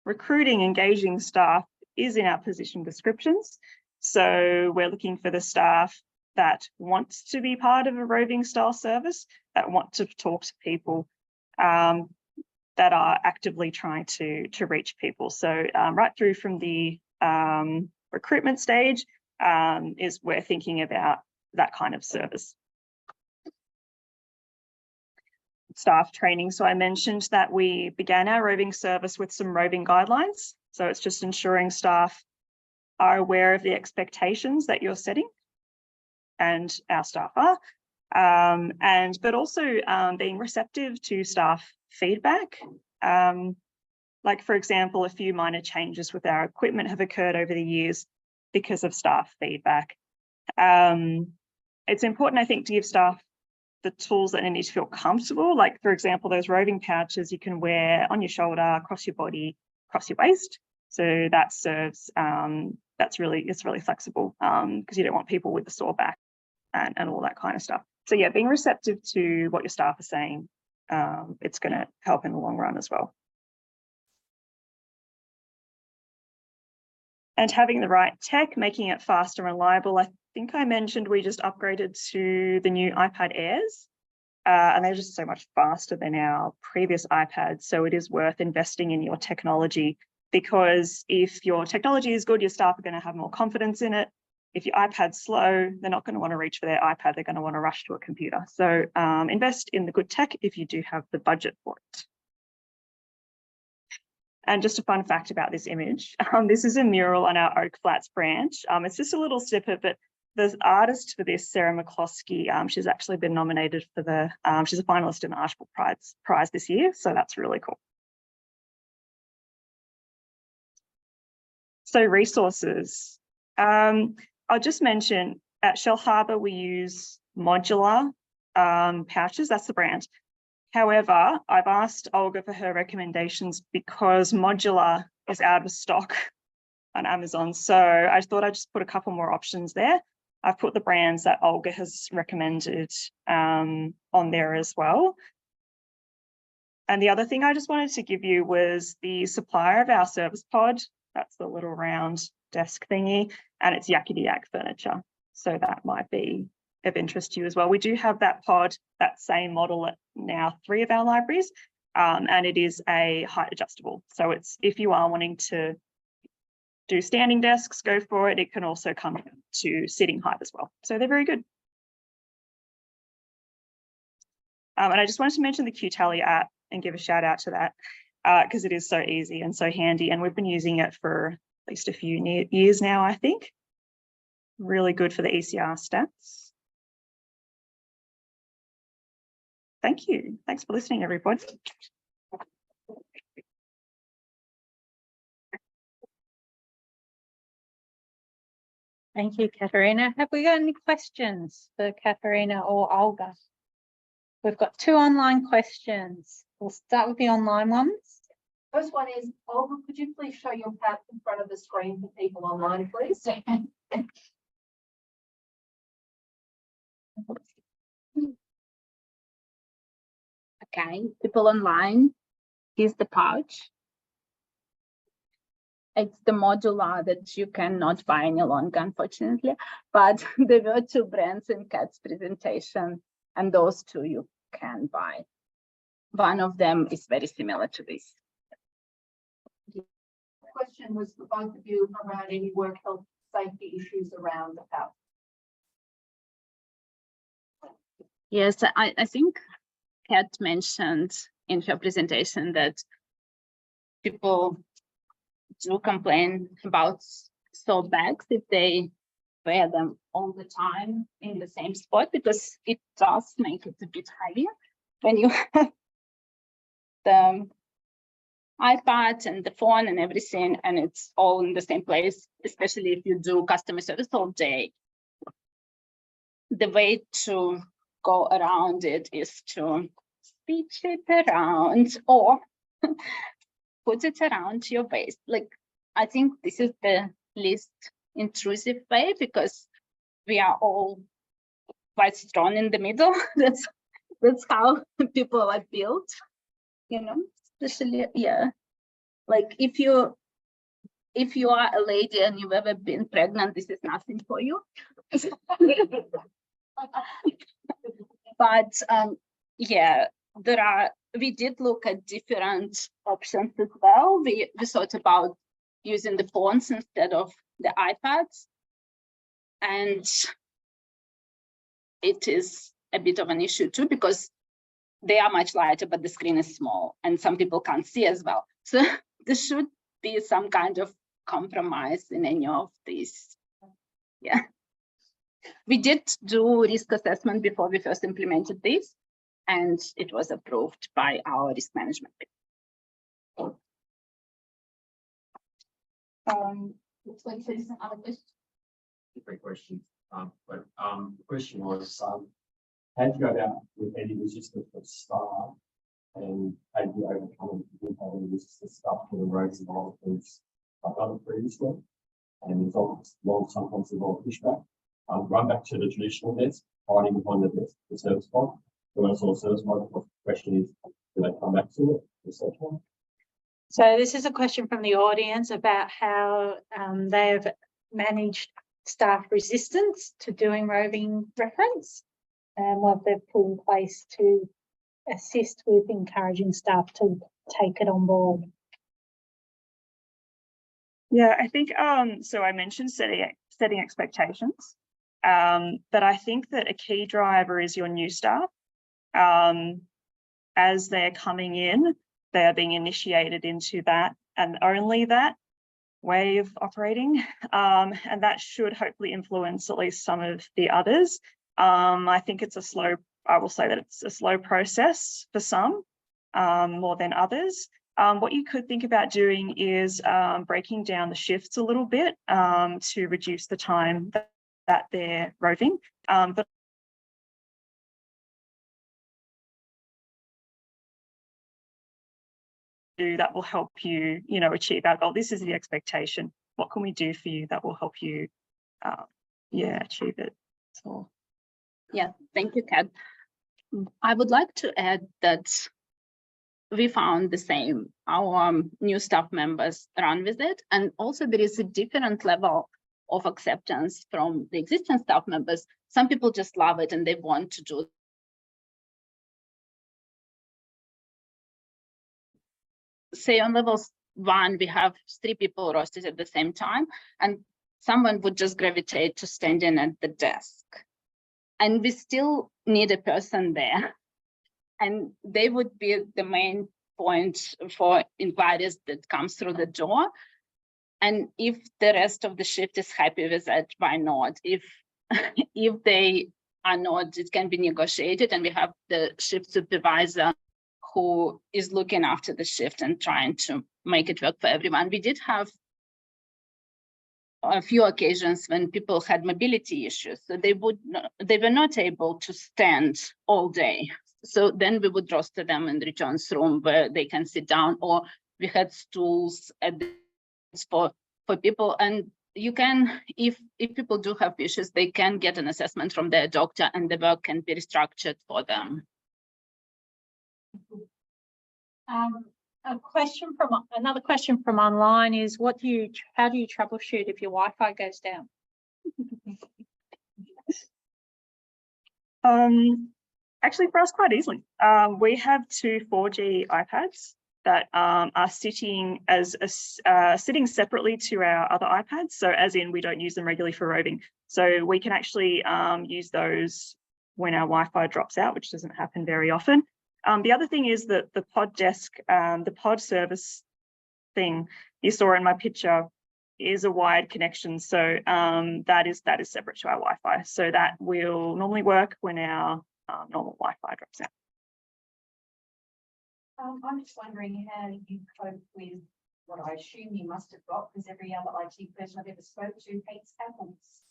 recruiting engaging staff is in our position descriptions. So we're looking for the staff that wants to be part of a roving style service, that want to talk to people, that are actively trying to reach people. So right through from the recruitment stage is we're thinking about that kind of service. Staff training. So I mentioned that we began our roving service with some roving guidelines. So it's just ensuring staff are aware of the expectations that you're setting, and our staff are, but also being receptive to staff feedback. Like for example, a few minor changes with our equipment have occurred over the years because of staff feedback. It's important, I think, to give staff the tools that they need to feel comfortable. Like for example, those roving pouches you can wear on your shoulder, across your body, across your waist. So that serves, it's really flexible because you don't want people with a sore back and all that kind of stuff. So yeah, being receptive to what your staff are saying, it's going to help in the long run as well. And having the right tech, making it fast and reliable. I think I mentioned we just upgraded to the new iPad Airs, and they're just so much faster than our previous iPads. So it is worth investing in your technology, because if your technology is good, your staff are going to have more confidence in it. If your iPad's slow, they're not going to want to reach for their iPad. They're going to want to rush to a computer. So invest in the good tech if you do have the budget for it. And just a fun fact about this image, this is a mural on our Oak Flats branch. It's just a little snippet, but the artist for this, Sarah McCloskey, she's actually been nominated for the, she's a finalist in the Archibald Prize this year. So that's really cool. So resources. I'll just mention at Shellharbour, we use modular pouches, that's the brand. However, I've asked Olga for her recommendations because modular is out of stock on Amazon. So I thought I'd just put a couple more options there. I've put the brands that Olga has recommended on there as well. And the other thing I just wanted to give you was the supplier of our service pod. That's the little round desk thingy, and it's Yakety Yak Furniture. So that might be of interest to you as well. We do have that pod, that same model at now 3 of our libraries, and it is a height adjustable. So it's, if you are wanting to do standing desks, go for it. It can also come to sitting height as well. So they're very good. And I just wanted to mention the Q-Tally app and give a shout out to that because it is so easy and so handy. And we've been using it for at least a few years now, I think. Really good for the ECR stats. Thank you. Thanks for listening, everybody. Thank you, Katharina. Have we got any questions for Katharina or Olga? We've got 2 online questions. We'll start with the online ones. First one is, Olga, could you please show your path in front of the screen for people online, please? Okay, people online, here's the pouch. It's the modular that you cannot buy any longer, unfortunately, but there were 2 brands in Kat's presentation, and those 2 you can buy. One of them is very similar to this. The question was for both of you around any work health safety issues around the pouch. Yes, I think Kat mentioned in her presentation that people do complain about sore backs if they wear them all the time in the same spot, because it does make it a bit heavier when you have the iPad and the phone and everything, and it's all in the same place, especially if you do customer service all day. The way to go around it is to stitch it around or put it around your waist. Like, I think this is the least intrusive way, because we are all quite strong in the middle. That's how people are built, you know, especially, yeah. Like if you are a lady and you've ever been pregnant, this is nothing for you. But yeah, we did look at different options as well. We thought about using the phones instead of the iPads, and it is a bit of an issue too, because they are much lighter, but the screen is small and some people can't see as well. So there should be some kind of compromise in any of these. Yeah. We did do risk assessment before we first implemented this, and it was approved by our risk management. Looks like there's some other questions. Different questions. But the question was, how do you go about with any resistance of staff, and how do you overcome having resistance staff for the roads and all the things I've done previously? And there's sometimes involved pushback. Run back to the traditional desk, hiding behind the desk, the service pod. When I saw service pod, the question is, do they come back to it, etc.? So this is a question from the audience about how they've managed staff resistance to doing roving reference and what they've put in place to assist with encouraging staff to take it on board. Yeah, I think so I mentioned setting expectations, but I think that a key driver is your new staff. As they're coming in, they are being initiated into that and only that way of operating, and that should hopefully influence at least some of the others. I think I will say that it's a slow process for some, more than others. What you could think about doing is breaking down the shifts a little bit to reduce the time that they're roving. But that will help you, achieve our goal. This is the expectation. What can we do for you that will help you, achieve it? So, yeah, thank you, Kat. I would like to add that we found the same. Our new staff members run with it, and also there is a different level of acceptance from the existing staff members. Some people just love it and they want to do. Say on level 1, we have 3 people rostered at the same time, and someone would just gravitate to standing at the desk. And we still need a person there. And they would be the main point for inquiries that comes through the door. And if the rest of the shift is happy with it, why not? If they are not, it can be negotiated, and we have the shift supervisor who is looking after the shift and trying to make it work for everyone. We did have a few occasions when people had mobility issues, so they were not able to stand all day. So then we would roster them in the returns room where they can sit down, or we had stools at the, for people. And you can, if people do have issues, they can get an assessment from their doctor, and the work can be restructured for them. Another question from online is, how do you troubleshoot if your Wi-Fi goes down? Actually, for us, quite easily. We have two 4G iPads that are sitting sitting separately to our other iPads. So as in, we don't use them regularly for roving. So we can actually use those when our Wi-Fi drops out, which doesn't happen very often. The other thing is that the pod desk, the pod service thing you saw in my picture is a wired connection. So that is separate to our Wi-Fi. So that will normally work when our normal Wi-Fi drops out. I'm just wondering how you cope with what I assume you must have got, because every other IT person I've ever spoke to hates apples.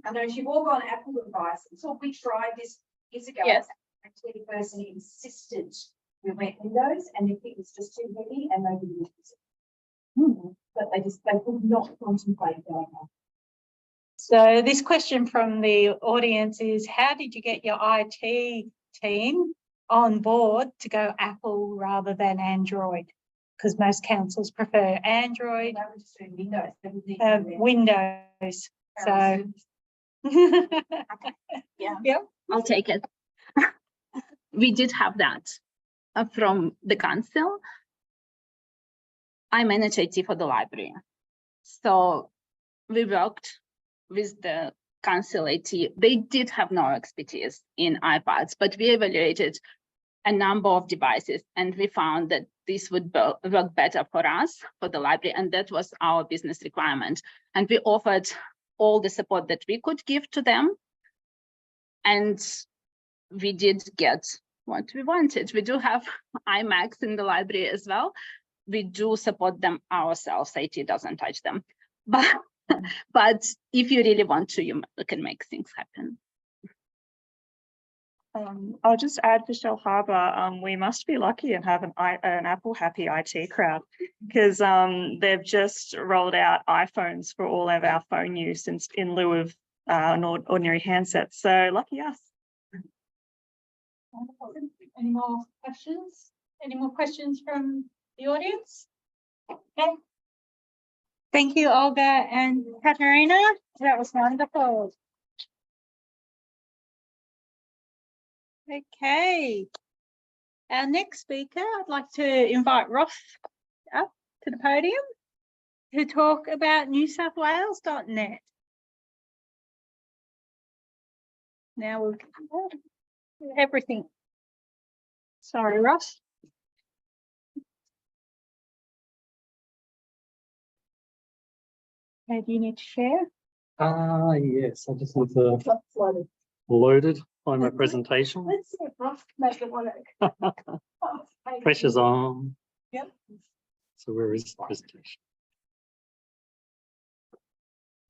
I know you've all got Apple devices. So we tried this years ago. Yes. Actually, the person insisted we went Windows, and if it was just too heavy, and nobody would use it. But they could not contemplate going on. So this question from the audience is, how did you get your IT team on board to go Apple rather than Android? Because most councils prefer Android, They were just doing Windows. They would need to do Windows. So Yeah, I'll take it. We did have that from the council. I manage IT for the library. So we worked with the council IT. They did have no expertise in iPads, but we evaluated a number of devices, and we found that this would work better for us, for the library, and that was our business requirement. And we offered all the support that we could give to them, and we did get what we wanted. We do have iMacs in the library as well. We do support them ourselves. IT doesn't touch them, but if you really want to, you can make things happen. I'll just add for Shell Harbour, we must be lucky and have an Apple happy IT crowd, because they've just rolled out iPhones for all of our phone use in lieu of an ordinary handset. So lucky us. Any more questions? Any more questions from the audience? Okay. Thank you, Olga and Katerina. That was wonderful. Okay. Our next speaker, I'd like to invite Ross up to the podium to talk about newsouthwales.net. Now we'll everything. Sorry, Ross. Okay, do you need to share? Yes, I just need to loaded by my presentation. Let's see if Ross can make it work. Pressure's on. Yep. So where is the presentation?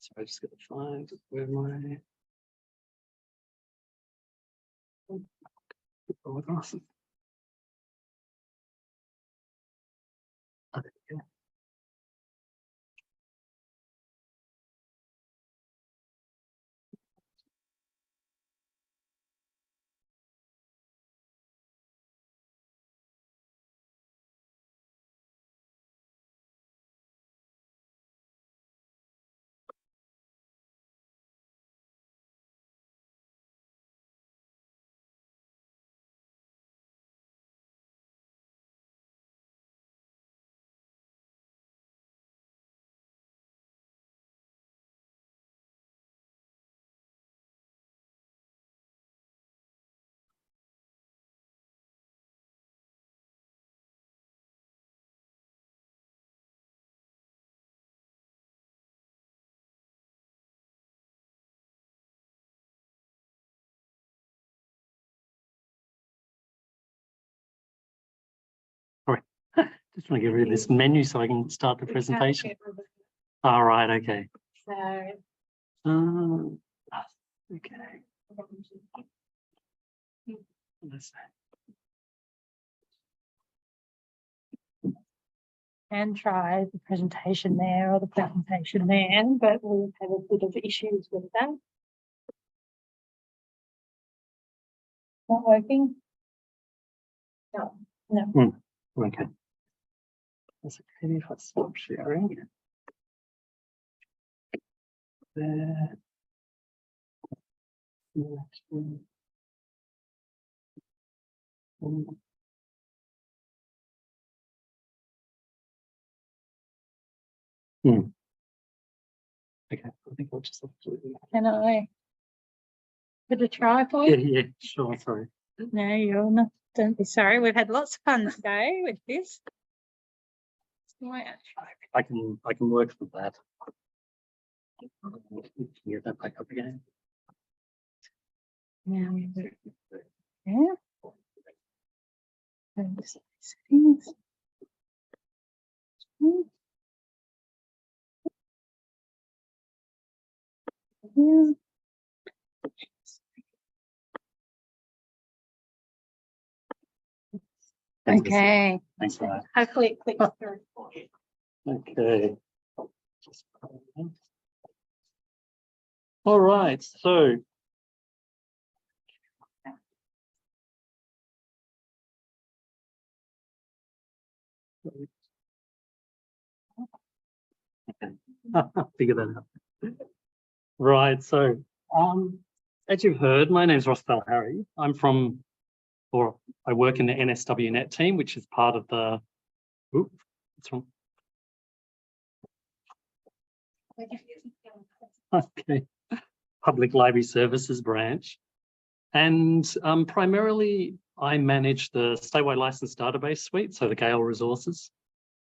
So I just got to find where my glasses. Okay. Just want to get rid of this menu so I can start the presentation. All right, okay. Okay. Let's And try the presentation there or the presentation there, but we've had a bit of issues with that. Not working? No. No. Okay. That's okay if I stop sharing. There. Next one. Okay, I think I'll just have to. Can I put a try for you? Yeah, sure, sorry. No, you're not. Don't be sorry. We've had lots of fun today with this. I can work with that. Get that back up again. Now we do. Yeah. Settings. Yeah. Okay. Thanks for that. Hopefully it clicks through for you. Okay. All right, so. Figure that out. Right, so as you've heard, my name is Ross Harry. I work in the NSW Net team, which is part of the okay, Public Library Services branch. And primarily I manage the statewide license database suite, so the Gale resources,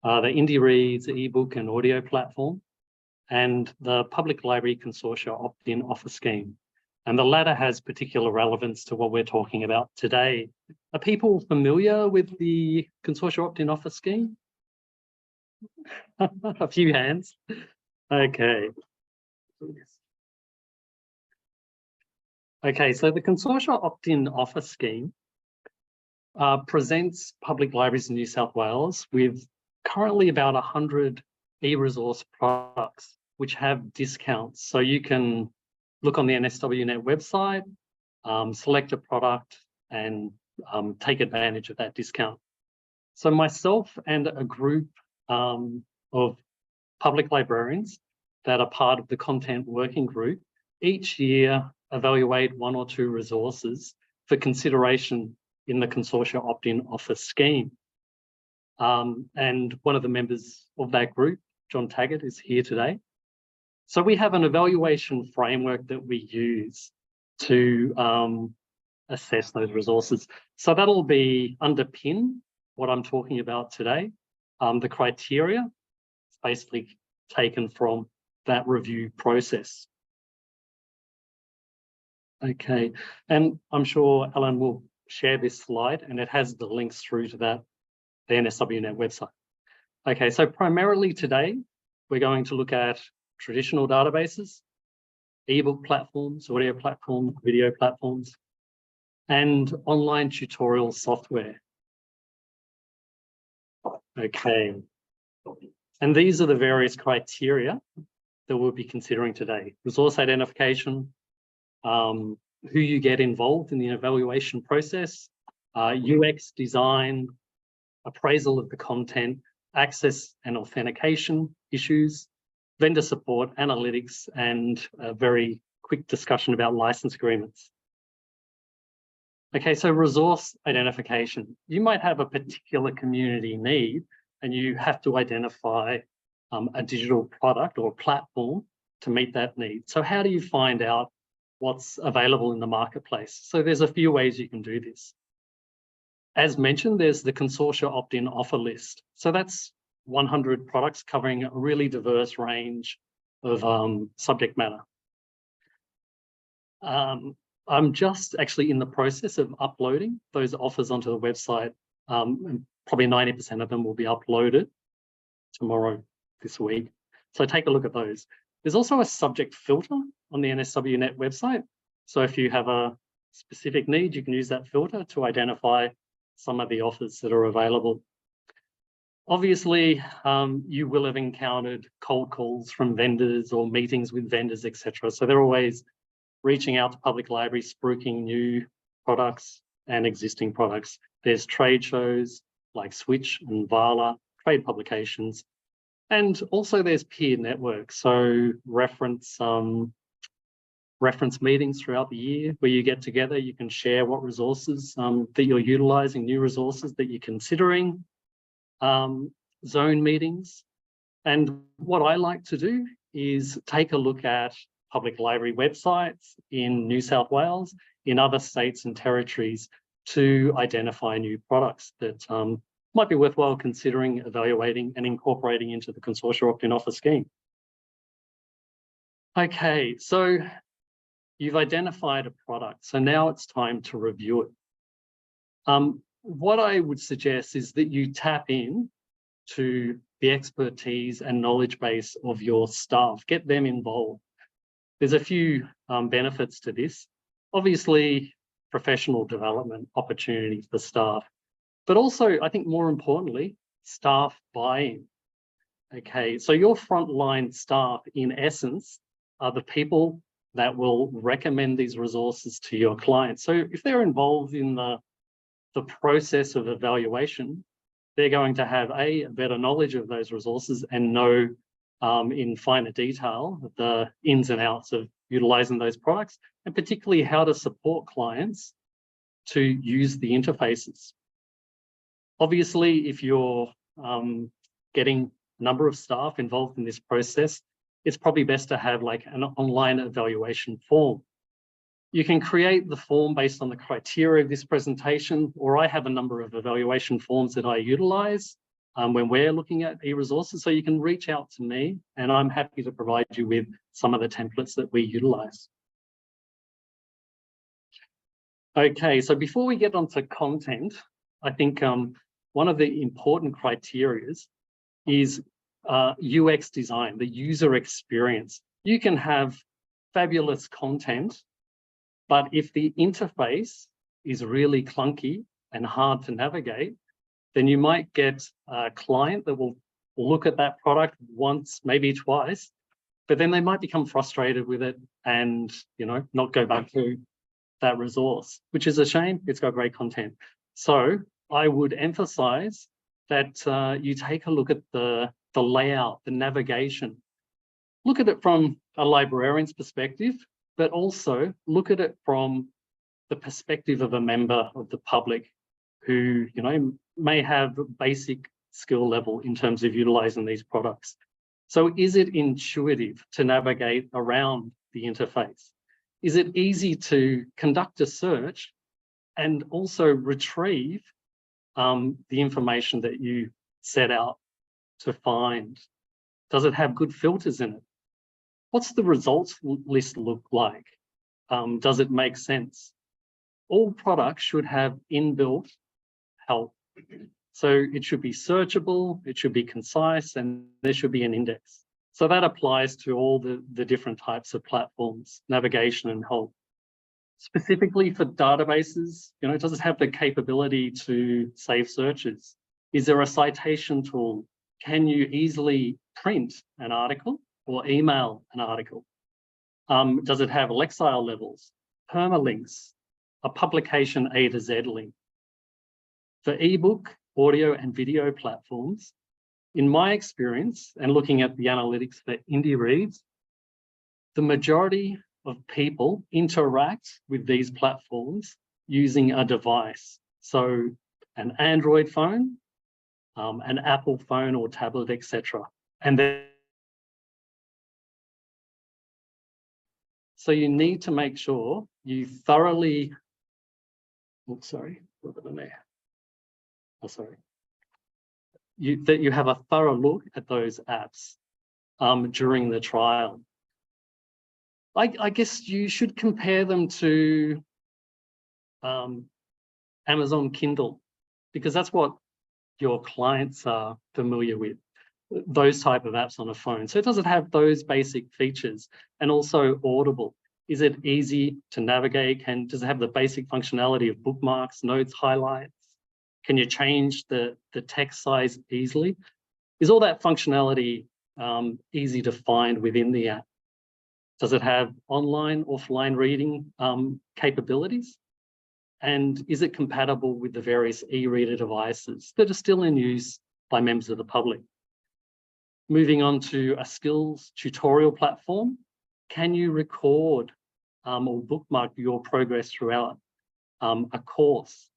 the Indie Reads, ebook and audio platform, and the Public Library Consortia opt-in offer scheme. And the latter has particular relevance to what we're talking about today. Are people familiar with the Consortia opt-in offer scheme? A few hands. Okay. Okay, so the Consortia opt-in offer scheme presents public libraries in New South Wales with currently about 100 e-resource products which have discounts. So you can look on the NSWNet website, select a product and take advantage of that discount. So myself and a group of public librarians that are part of the content working group each year evaluate one or two resources for consideration in the Consortia opt-in offer scheme. And one of the members of that group, John Taggart, is here today. So we have an evaluation framework that we use to assess those resources. So that'll be underpin what I'm talking about today. The criteria is basically taken from that review process. Okay, and I'm sure Alan will share this slide and it has the links through to the NSWNet website. Okay, so primarily today, we're going to look at traditional databases, ebook platforms, audio platforms, video platforms, and online tutorial software. Okay, and these are the various criteria that we'll be considering today. Resource identification, who you get involved in the evaluation process, UX design, appraisal of the content, access and authentication issues, vendor support, analytics, and a very quick discussion about license agreements. Okay, so resource identification. You might have a particular community need and you have to identify a digital product or platform to meet that need. So how do you find out what's available in the marketplace? So there's a few ways you can do this. As mentioned, there's the Consortia opt-in offer list. So that's 100 products covering a really diverse range of subject matter. I'm just actually in the process of uploading those offers onto the website. And probably 90% of them will be uploaded tomorrow, this week. So take a look at those. There's also a subject filter on the NSWNet website. So if you have a specific need, you can use that filter to identify some of the offers that are available. Obviously, you will have encountered cold calls from vendors or meetings with vendors, etc. So they're always reaching out to public libraries, spruiking new products and existing products. There's trade shows like Switch and Vala, trade publications, and also there's peer networks. So reference meetings throughout the year where you get together, you can share what resources that you're utilizing, new resources that you're considering, zone meetings. And what I like to do is take a look at public library websites in New South Wales, in other states and territories to identify new products that might be worthwhile considering, evaluating and incorporating into the consortia opt-in offer scheme. Okay, so you've identified a product, so now it's time to review it. What I would suggest is that you tap in to the expertise and knowledge base of your staff, get them involved. There's a few benefits to this. Obviously, professional development opportunities for staff, but also, I think more importantly, staff buy-in. Okay, so your frontline staff, in essence, are the people that will recommend these resources to your clients. So if they're involved in the process of evaluation, they're going to have a better knowledge of those resources and know in finer detail the ins and outs of utilizing those products, and particularly how to support clients to use the interfaces. Obviously, if you're getting a number of staff involved in this process, it's probably best to have like an online evaluation form. You can create the form based on the criteria of this presentation, or I have a number of evaluation forms that I utilize when we're looking at e-resources. So you can reach out to me and I'm happy to provide you with some of the templates that we utilize. Okay, so before we get onto content, I think one of the important criteria is UX design, the user experience. You can have fabulous content, but if the interface is really clunky and hard to navigate, then you might get a client that will look at that product once, maybe twice, but then they might become frustrated with it and, you know, not go back to that resource, which is a shame. It's got great content. So I would emphasize that you take a look at the layout, the navigation. Look at it from a librarian's perspective, but also look at it from the perspective of a member of the public who, you know, may have basic skill level in terms of utilizing these products. So is it intuitive to navigate around the interface? Is it easy to conduct a search and also retrieve the information that you set out to find? Does it have good filters in it? What's the results list look like? Does it make sense? All products should have inbuilt help. So it should be searchable, it should be concise, and there should be an index. So that applies to all the different types of platforms, navigation and help. Specifically for databases, you know, does it have the capability to save searches? Is there a citation tool? Can you easily print an article or email an article? Does it have Lexile levels, permalinks, a publication A to Z link? For ebook, audio and video platforms, in my experience and looking at the analytics for Indie Reads, the majority of people interact with these platforms using a device. So an Android phone, an Apple phone or tablet, etc. And then, so you need to make sure you thoroughly, that you have a thorough look at those apps during the trial. I guess you should compare them to Amazon Kindle, because that's what your clients are familiar with, those type of apps on a phone. So does it have those basic features? And also audible. Is it easy to navigate? Does it have the basic functionality of bookmarks, notes, highlights? Can you change the text size easily? Is all that functionality easy to find within the app? Does it have online, offline reading capabilities? And is it compatible with the various e-reader devices that are still in use by members of the public? Moving on to a skills tutorial platform, can you record or bookmark your progress throughout a course?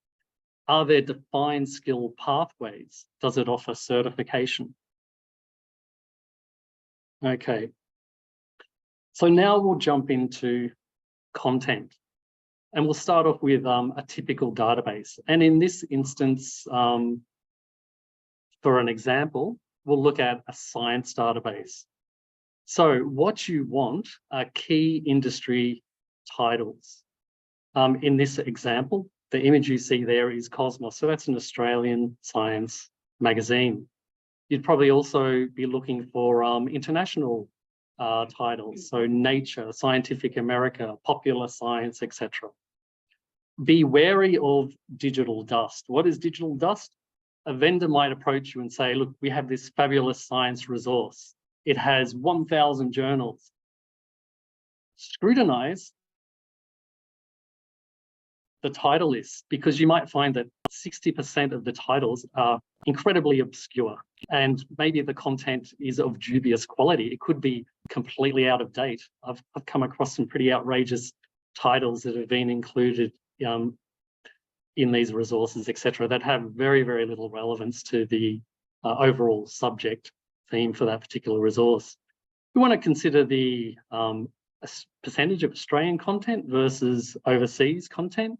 Are there defined skill pathways? Does it offer certification? Okay, so now we'll jump into content. And we'll start off with a typical database. And in this instance, for an example, we'll look at a science database. So what you want are key industry titles. In this example, the image you see there is Cosmos. So that's an Australian science magazine. You'd probably also be looking for international titles. So Nature, Scientific America, Popular Science, etc. Be wary of digital dust. What is digital dust? A vendor might approach you and say, look, we have this fabulous science resource. It has 1,000 journals. Scrutinize the title list, because you might find that 60% of the titles are incredibly obscure and maybe the content is of dubious quality. It could be completely out of date. I've come across some pretty outrageous titles that have been included in these resources, etc., that have very, very little relevance to the overall subject theme for that particular resource. We want to consider the percentage of Australian content versus overseas content.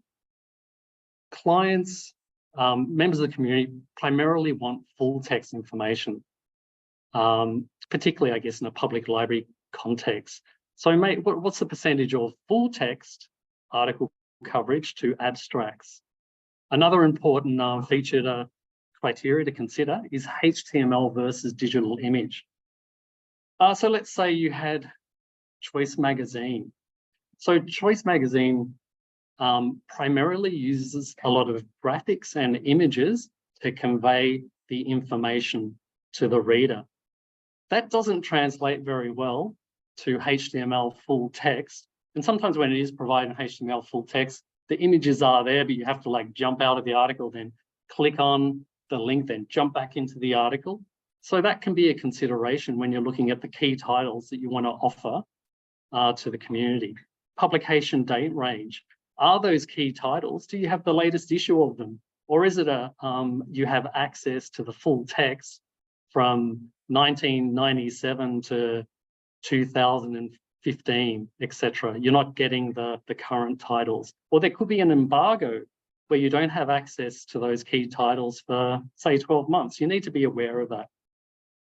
Clients, members of the community primarily want full text information, particularly, I guess, in a public library context. So what's the percentage of full text article coverage to abstracts? Another important featured criteria to consider is HTML versus digital image. So let's say you had Choice Magazine. So Choice Magazine primarily uses a lot of graphics and images to convey the information to the reader. That doesn't translate very well to HTML full text. And sometimes when it is providing HTML full text, the images are there, but you have to like jump out of the article, then click on the link, then jump back into the article. So that can be a consideration when you're looking at the key titles that you want to offer to the community. Publication date range. Are those key titles, do you have the latest issue of them? Or is it you have access to the full text from 1997 to 2015, etc.? You're not getting the current titles. Or there could be an embargo where you don't have access to those key titles for, say, 12 months. You need to be aware of that.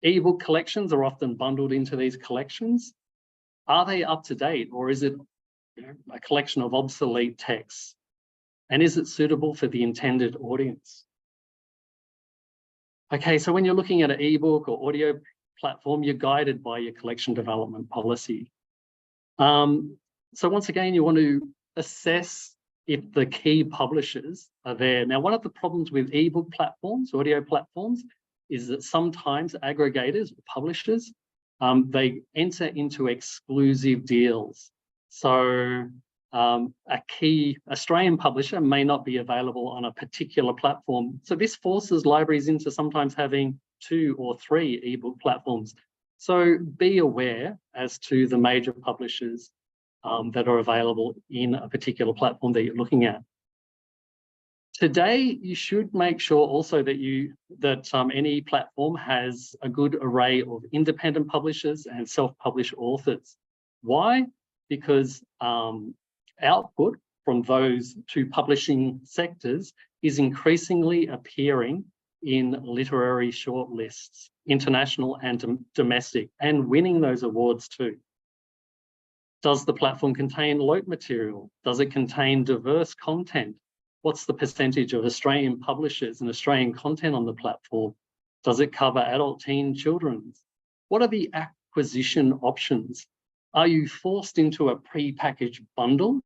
Ebook collections are often bundled into these collections. Are they up to date, or is it a collection of obsolete texts? And is it suitable for the intended audience? Okay, so when you're looking at an ebook or audio platform, you're guided by your collection development policy. So once again, you want to assess if the key publishers are there. Now, one of the problems with ebook platforms, audio platforms, is that sometimes aggregators or publishers, they enter into exclusive deals. So a key Australian publisher may not be available on a particular platform. So this forces libraries into sometimes having 2 or 3 ebook platforms. So be aware as to the major publishers that are available in a particular platform that you're looking at. Today, you should make sure also that any platform has a good array of independent publishers and self-published authors. Why? Because output from those 2 publishing sectors is increasingly appearing in literary shortlists, international and domestic, and winning those awards too. Does the platform contain LOTE material? Does it contain diverse content? What's the percentage of Australian publishers and Australian content on the platform? Does it cover adult, teen, children's? What are the acquisition options? Are you forced into a pre-packaged bundle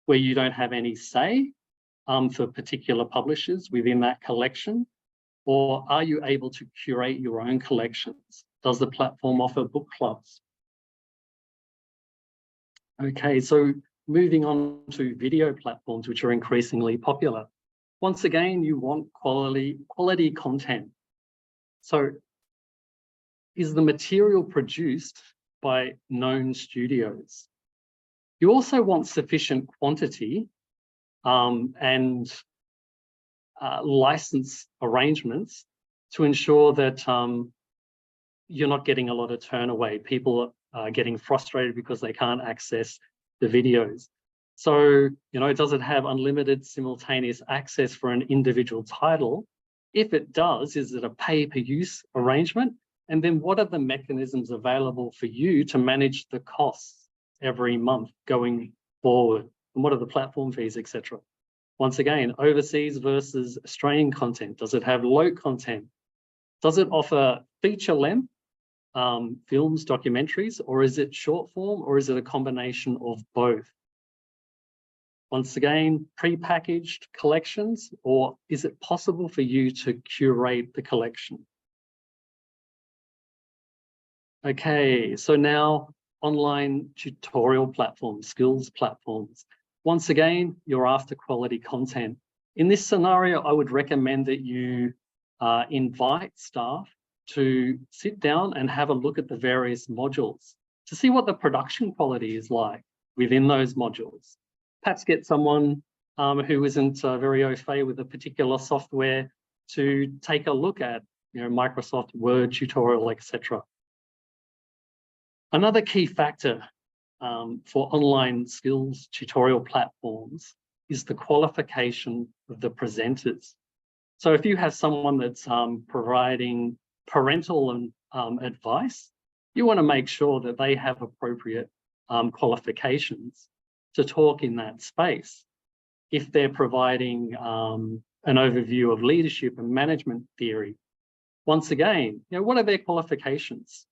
where you don't have any say for particular publishers within that collection? Or are you able to curate your own collections? Does the platform offer book clubs? Okay, so moving on to video platforms, which are increasingly popular. Once again, you want quality content. So is the material produced by known studios? You also want sufficient quantity and license arrangements to ensure that you're not getting a lot of turn-away. People are getting frustrated because they can't access the videos. So, does it have unlimited simultaneous access for an individual title? If it does, is it a pay-per-use arrangement? And then what are the mechanisms available for you to manage the costs every month going forward? And what are the platform fees, etc.? Once again, overseas versus Australian content. Does it have low content? Does it offer feature length films, documentaries, or is it short form, or is it a combination of both? Once again, pre-packaged collections, or is it possible for you to curate the collection? Okay, so now online tutorial platforms, skills platforms. Once again, you're after quality content. In this scenario, I would recommend that you invite staff to sit down and have a look at the various modules to see what the production quality is like within those modules. Perhaps get someone who isn't very au fait with a particular software to take a look at, Microsoft Word tutorial, etc. Another key factor for online skills tutorial platforms is the qualification of the presenters. So if you have someone that's providing parental and advice, you want to make sure that they have appropriate qualifications to talk in that space. If they're providing an overview of leadership and management theory, once again, what are their qualifications?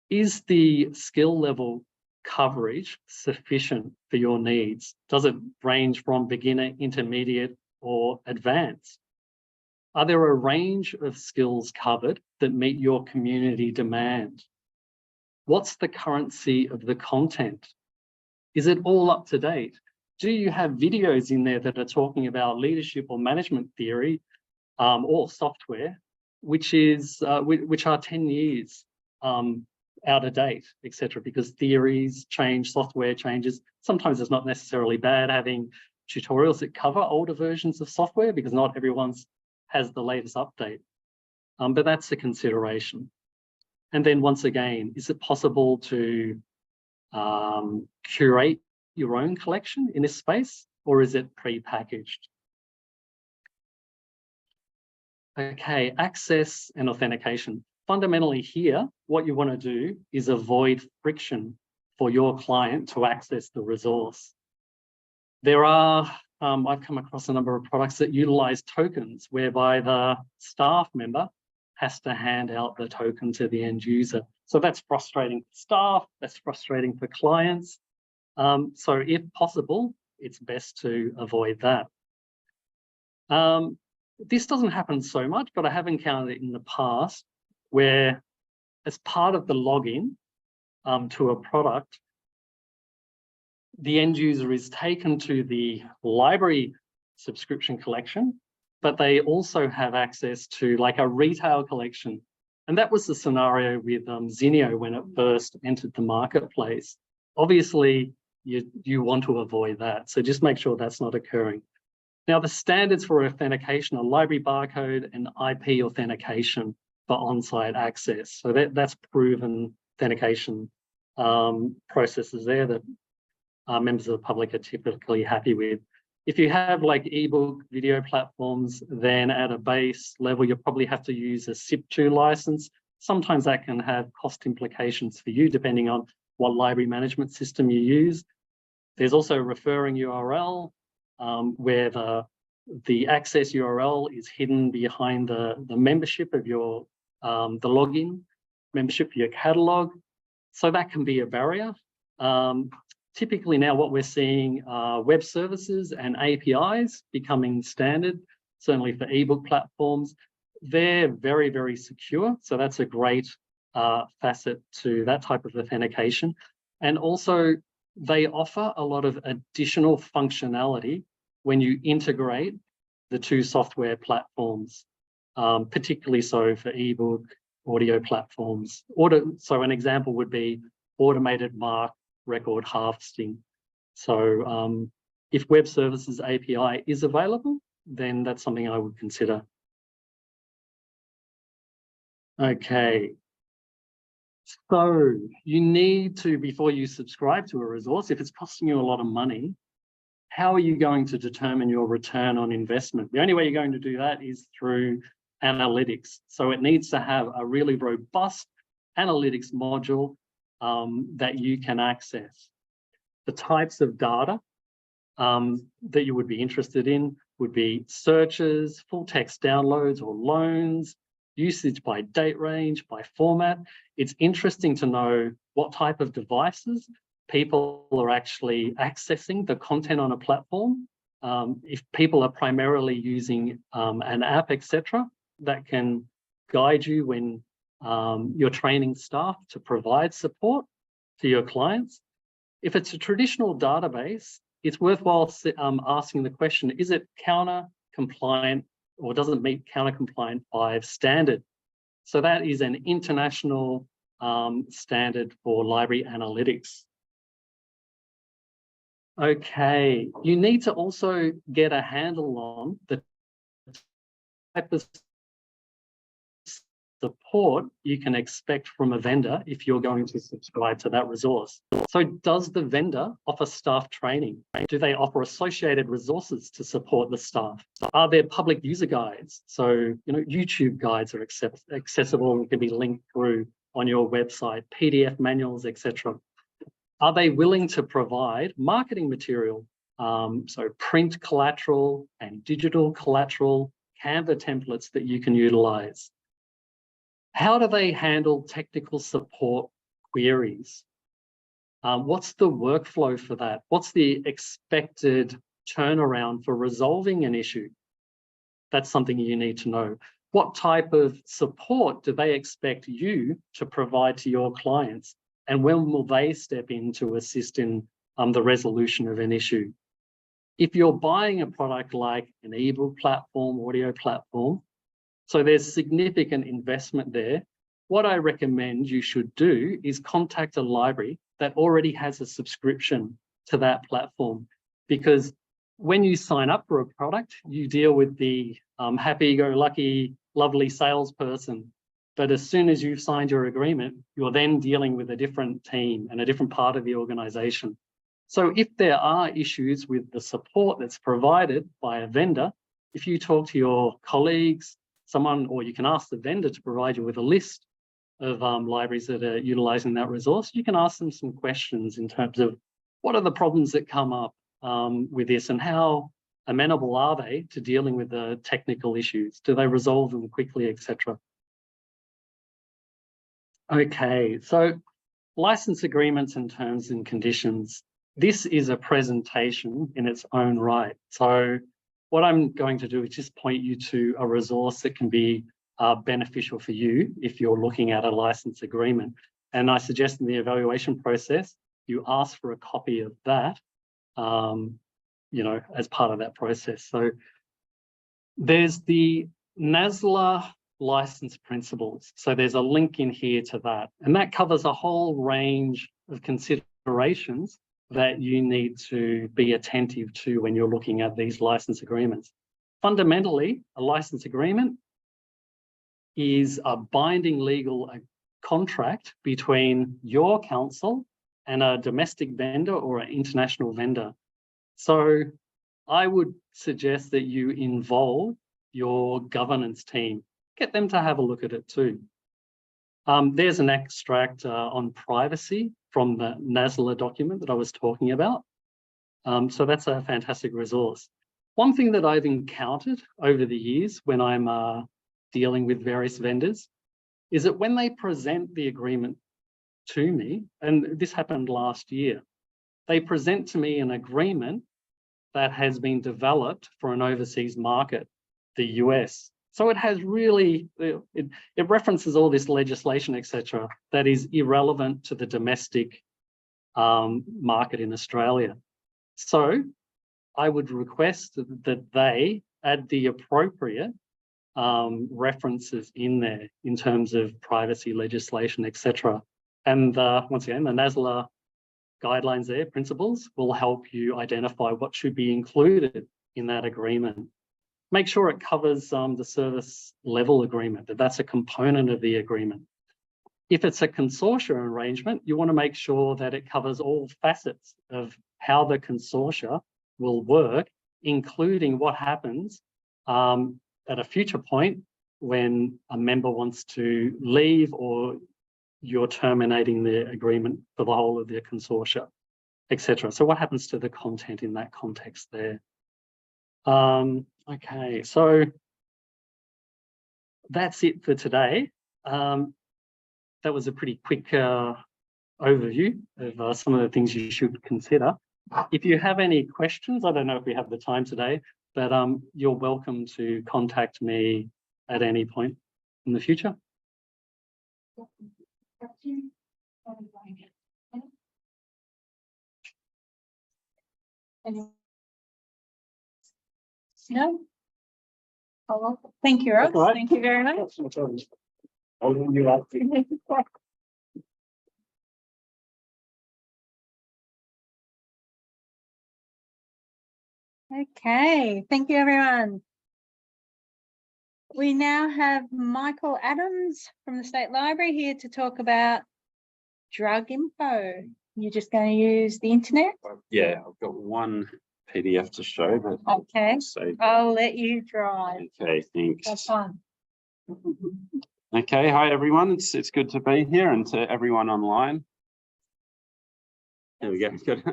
Is the skill level coverage sufficient for your needs? Does it range from beginner, intermediate, or advanced? Are there a range of skills covered that meet your community demand? What's the currency of the content? Is it all up to date? Do you have videos in there that are talking about leadership or management theory or software, which are 10 years out of date, etc.? Because theories change, software changes. Sometimes it's not necessarily bad having tutorials that cover older versions of software because not everyone's has the latest update, but that's a consideration. And then once again, is it possible to curate your own collection in this space, or is it pre-packaged? Okay, access and authentication. Fundamentally here, what you want to do is avoid friction for your client to access the resource. There are I've come across a number of products that utilize tokens whereby the staff member has to hand out the token to the end user. So that's frustrating for staff, that's frustrating for clients. So if possible, it's best to avoid that. This doesn't happen so much, but I have encountered it in the past where as part of the login to a product, the end user is taken to the library subscription collection, but they also have access to like a retail collection. And that was the scenario with Zinio when it first entered the marketplace. Obviously, you want to avoid that. So just make sure that's not occurring. Now, the standards for authentication are library barcode and IP authentication for on-site access. So that's proven authentication processes there that members of the public are typically happy with. If you have like ebook video platforms, then at a base level, you probably have to use a SIP2 license. Sometimes that can have cost implications for you, depending on what library management system you use. There's also a referring URL where the access URL is hidden behind the membership of your, the login, membership for your catalog. So that can be a barrier. Typically now what we're seeing are web services and APIs becoming standard, certainly for ebook platforms. They're very, very secure. So that's a great facet to that type of authentication. And also they offer a lot of additional functionality when you integrate the two software platforms, particularly so for ebook, audio platforms. So an example would be automated mark record harvesting. So if web services API is available, then that's something I would consider. Okay. So you need to, before you subscribe to a resource, if it's costing you a lot of money, how are you going to determine your return on investment? The only way you're going to do that is through analytics. So it needs to have a really robust analytics module that you can access. The types of data that you would be interested in would be searches, full text downloads or loans, usage by date range, by format. It's interesting to know what type of devices people are actually accessing the content on a platform. If people are primarily using an app, etc., that can guide you when you're training staff to provide support to your clients. If it's a traditional database, it's worthwhile asking the question, is it counter compliant or does it meet counter compliant 5 standard? So that is an international standard for library analytics. Okay, you need to also get a handle on the type of support you can expect from a vendor if you're going to subscribe to that resource. So does the vendor offer staff training? Do they offer associated resources to support the staff? Are there public user guides? So, YouTube guides are accessible and can be linked through on your website, PDF manuals, etc. Are they willing to provide marketing material? So print collateral and digital collateral, Canva templates that you can utilize. How do they handle technical support queries? What's the workflow for that? What's the expected turnaround for resolving an issue? That's something you need to know. What type of support do they expect you to provide to your clients? And when will they step in to assist in the resolution of an issue? If you're buying a product like an ebook platform, audio platform, so there's significant investment there, what I recommend you should do is contact a library that already has a subscription to that platform. Because when you sign up for a product, you deal with the happy-go-lucky, lovely salesperson. But as soon as you've signed your agreement, you're then dealing with a different team and a different part of the organization. So if there are issues with the support that's provided by a vendor, if you talk to your colleagues, or you can ask the vendor to provide you with a list of libraries that are utilizing that resource, you can ask them some questions in terms of what are the problems that come up with this and how amenable are they to dealing with the technical issues? Do they resolve them quickly, etc.? Okay, so license agreements and terms and conditions. This is a presentation in its own right. So what I'm going to do is just point you to a resource that can be beneficial for you if you're looking at a license agreement. And I suggest in the evaluation process, you ask for a copy of that, as part of that process. So there's the NSW license principles. So there's a link in here to that. And that covers a whole range of considerations that you need to be attentive to when you're looking at these license agreements. Fundamentally, a license agreement is a binding legal contract between your council and a domestic vendor or an international vendor. So I would suggest that you involve your governance team. Get them to have a look at it too. There's an extract on privacy from the NSW document that I was talking about. So that's a fantastic resource. One thing that I've encountered over the years when I'm dealing with various vendors is that when they present the agreement to me, and this happened last year, they present to me an agreement that has been developed for an overseas market, the US. So it has really, it references all this legislation, etc., that is irrelevant to the domestic market in Australia. So I would request that they add the appropriate references in there in terms of privacy legislation, etc. And once again, the NASLA guidelines there, principles, will help you identify what should be included in that agreement. Make sure it covers the service level agreement, that's a component of the agreement. If it's a consortia arrangement, you want to make sure that it covers all facets of how the consortia will work, including what happens at a future point when a member wants to leave or you're terminating the agreement for the whole of the consortia, etc. So what happens to the content in that context there? Okay, so that's it for today. That was a pretty quick overview of some of the things you should consider. If you have any questions, I don't know if we have the time today, but you're welcome to contact me at any point in the future. No? Oh, thank you, Ross. Right. Thank you very much. Okay, thank you, everyone. We now have Michael Adams from the State Library here to talk about drug info. You're just going to use the internet? Yeah, I've got one PDF to show, but Okay, so I'll let you drive. okay, thanks. Have fun. Okay, hi everyone. It's good to be here, and to everyone online. There we go. Good.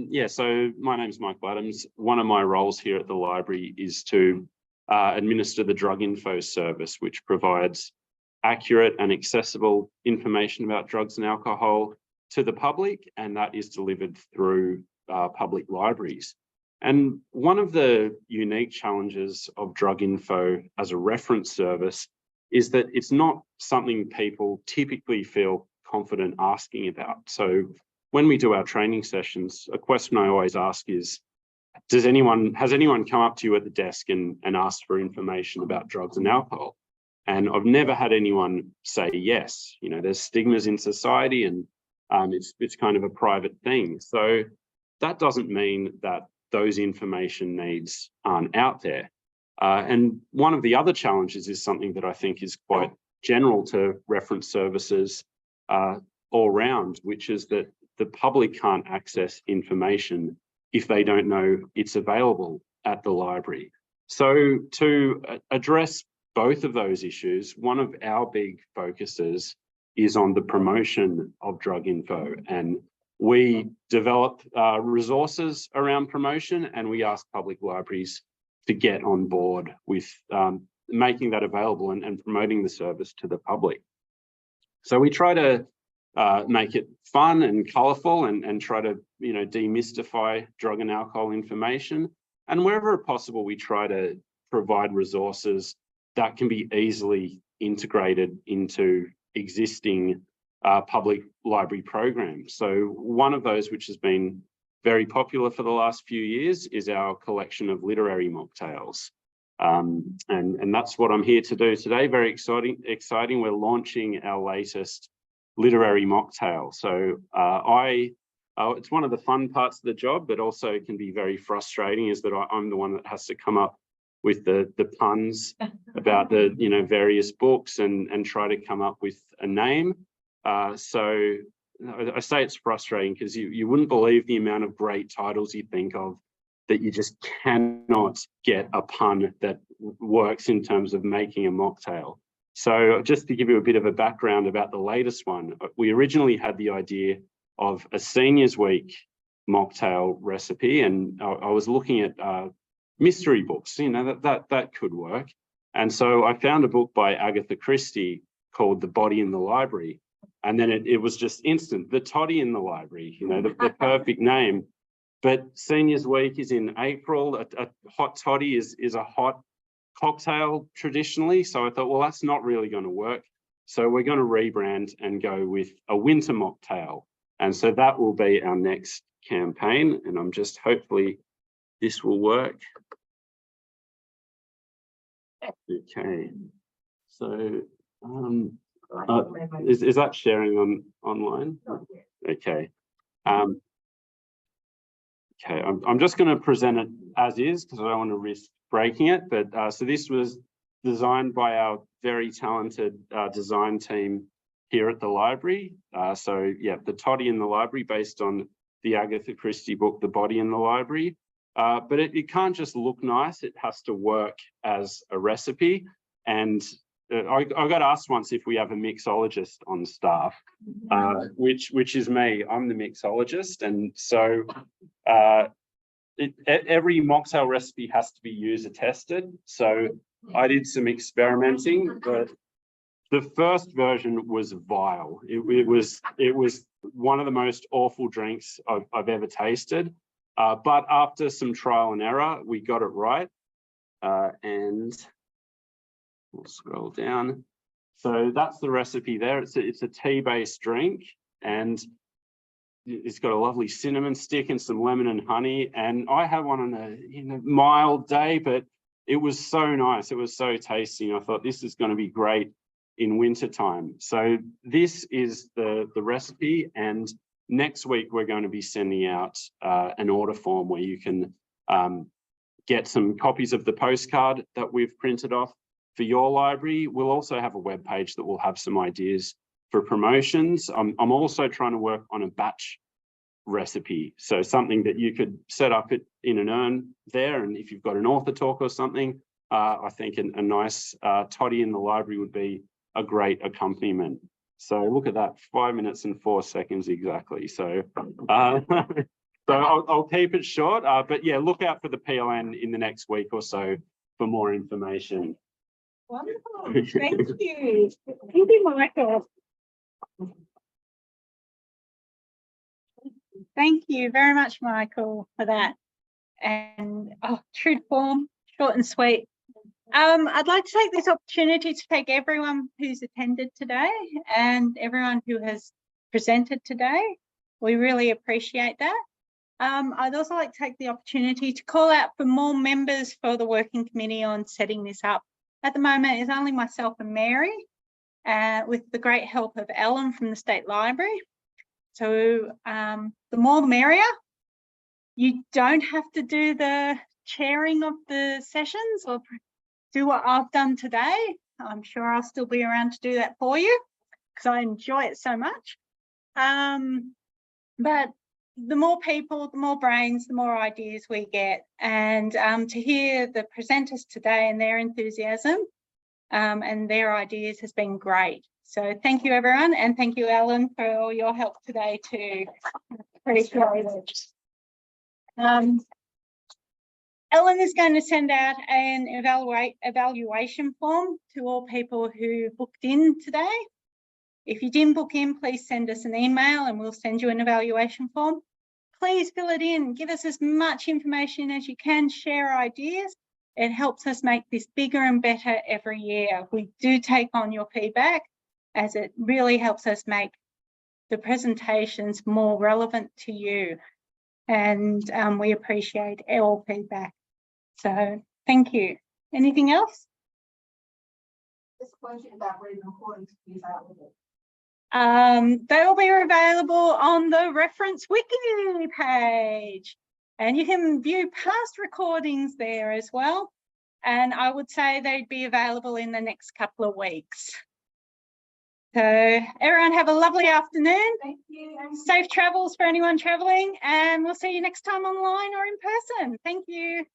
Yeah, so my name is Michael Adams. One of my roles here at the library is to administer the drug info service, which provides accurate and accessible information about drugs and alcohol to the public, and that is delivered through public libraries. And one of the unique challenges of drug info as a reference service is that it's not something people typically feel confident asking about. So when we do our training sessions, a question I always ask is, has anyone come up to you at the desk and asked for information about drugs and alcohol? And I've never had anyone say yes. You know, there's stigmas in society, and it's kind of a private thing. So that doesn't mean that those information needs aren't out there. And one of the other challenges is something that I think is quite general to reference services all round, which is that the public can't access information if they don't know it's available at the library. So to address both of those issues, one of our big focuses is on the promotion of drug info. And we develop resources around promotion, and we ask public libraries to get on board with making that available and promoting the service to the public. So we try to make it fun and colourful and try to, you know, demystify drug and alcohol information. And wherever possible, we try to provide resources that can be easily integrated into existing public library programs. So one of those, which has been very popular for the last few years, is our collection of literary mocktails. And that's what I'm here to do today. Very exciting. We're launching our latest literary mocktail. So it's one of the fun parts of the job, but also can be very frustrating, is that I'm the one that has to come up with the puns about the, you know, various books and try to come up with a name. So I say it's frustrating because you wouldn't believe the amount of great titles you think of that you just cannot get a pun that works in terms of making a mocktail. So just to give you a bit of a background about the latest one, we originally had the idea of a seniors week mocktail recipe, and I was looking at mystery books, you know, that could work. And so I found a book by Agatha Christie called The Body in the Library. And then it was just instant, the toddy in the library, you know, the perfect name. But Seniors Week is in April. A hot toddy is a hot cocktail traditionally. So I thought, well, that's not really going to work. So we're going to rebrand and go with a winter mocktail. And so that will be our next campaign. And I'm just hopefully this will work. Okay. So is that sharing online? Okay. Okay, I'm just going to present it as is because I don't want to risk breaking it. But so this was designed by our very talented design team here at the library. So yeah, the toddy in the library based on the Agatha Christie book, The Body in the Library. But it can't just look nice, it has to work as a recipe. And I got asked once if we have a mixologist on staff, which is me. I'm the mixologist. And so every mocktail recipe has to be user tested. So I did some experimenting, but the first version was vile. It was one of the most awful drinks I've ever tasted. But after some trial and error, we got it right. And we'll scroll down. So that's the recipe there. It's a tea-based drink, and it's got a lovely cinnamon stick and some lemon and honey. And I had one on a mild day, but it was so nice. It was so tasty. I thought this is going to be great in wintertime. So this is the recipe, and next week we're going to be sending out an order form where you can get some copies of the postcard that we've printed off for your library. We'll also have a web page that will have some ideas for promotions. I'm also trying to work on a batch recipe, so something that you could set up it in an urn there, and if you've got an author talk or something, I think a nice toddy in the library would be a great accompaniment. So look at that, 5 minutes and 4 seconds exactly. So so I'll keep it short, but yeah, look out for the PLN in the next week or so for more information. Wonderful. Thank you. Thank you, Michael. Thank you very much, Michael, for that. And true to form, short and sweet. I'd like to take this opportunity to thank everyone who's attended today and everyone who has presented today. We really appreciate that. I'd also like to take the opportunity to call out for more members for the working committee on setting this up. At the moment, it's only myself and Mary, with the great help of Ellen from the State Library. So the more merrier. You don't have to do the chairing of the sessions or do what I've done today. I'm sure I'll still be around to do that for you because I enjoy it so much. But the more people, the more brains, the more ideas we get. And to hear the presenters today and their enthusiasm and their ideas has been great. So thank you, everyone. And thank you, Ellen, for all your help today too. Appreciate it. Ellen is going to send out an evaluation form to all people who booked in today. If you didn't book in, please send us an email and we'll send you an evaluation form. Please fill it in, give us as much information as you can, share ideas. It helps us make this bigger and better every year. We do take on your feedback as it really helps us make the presentations more relevant to you. And we appreciate all feedback. So thank you. Anything else? This question about reading recordings to be available. They will be available on the reference wiki page, and you can view past recordings there as well. And I would say they'd be available in the next couple of weeks. So everyone have a lovely afternoon. Thank you. Safe travels for anyone traveling, and we'll see you next time online or in person. Thank you.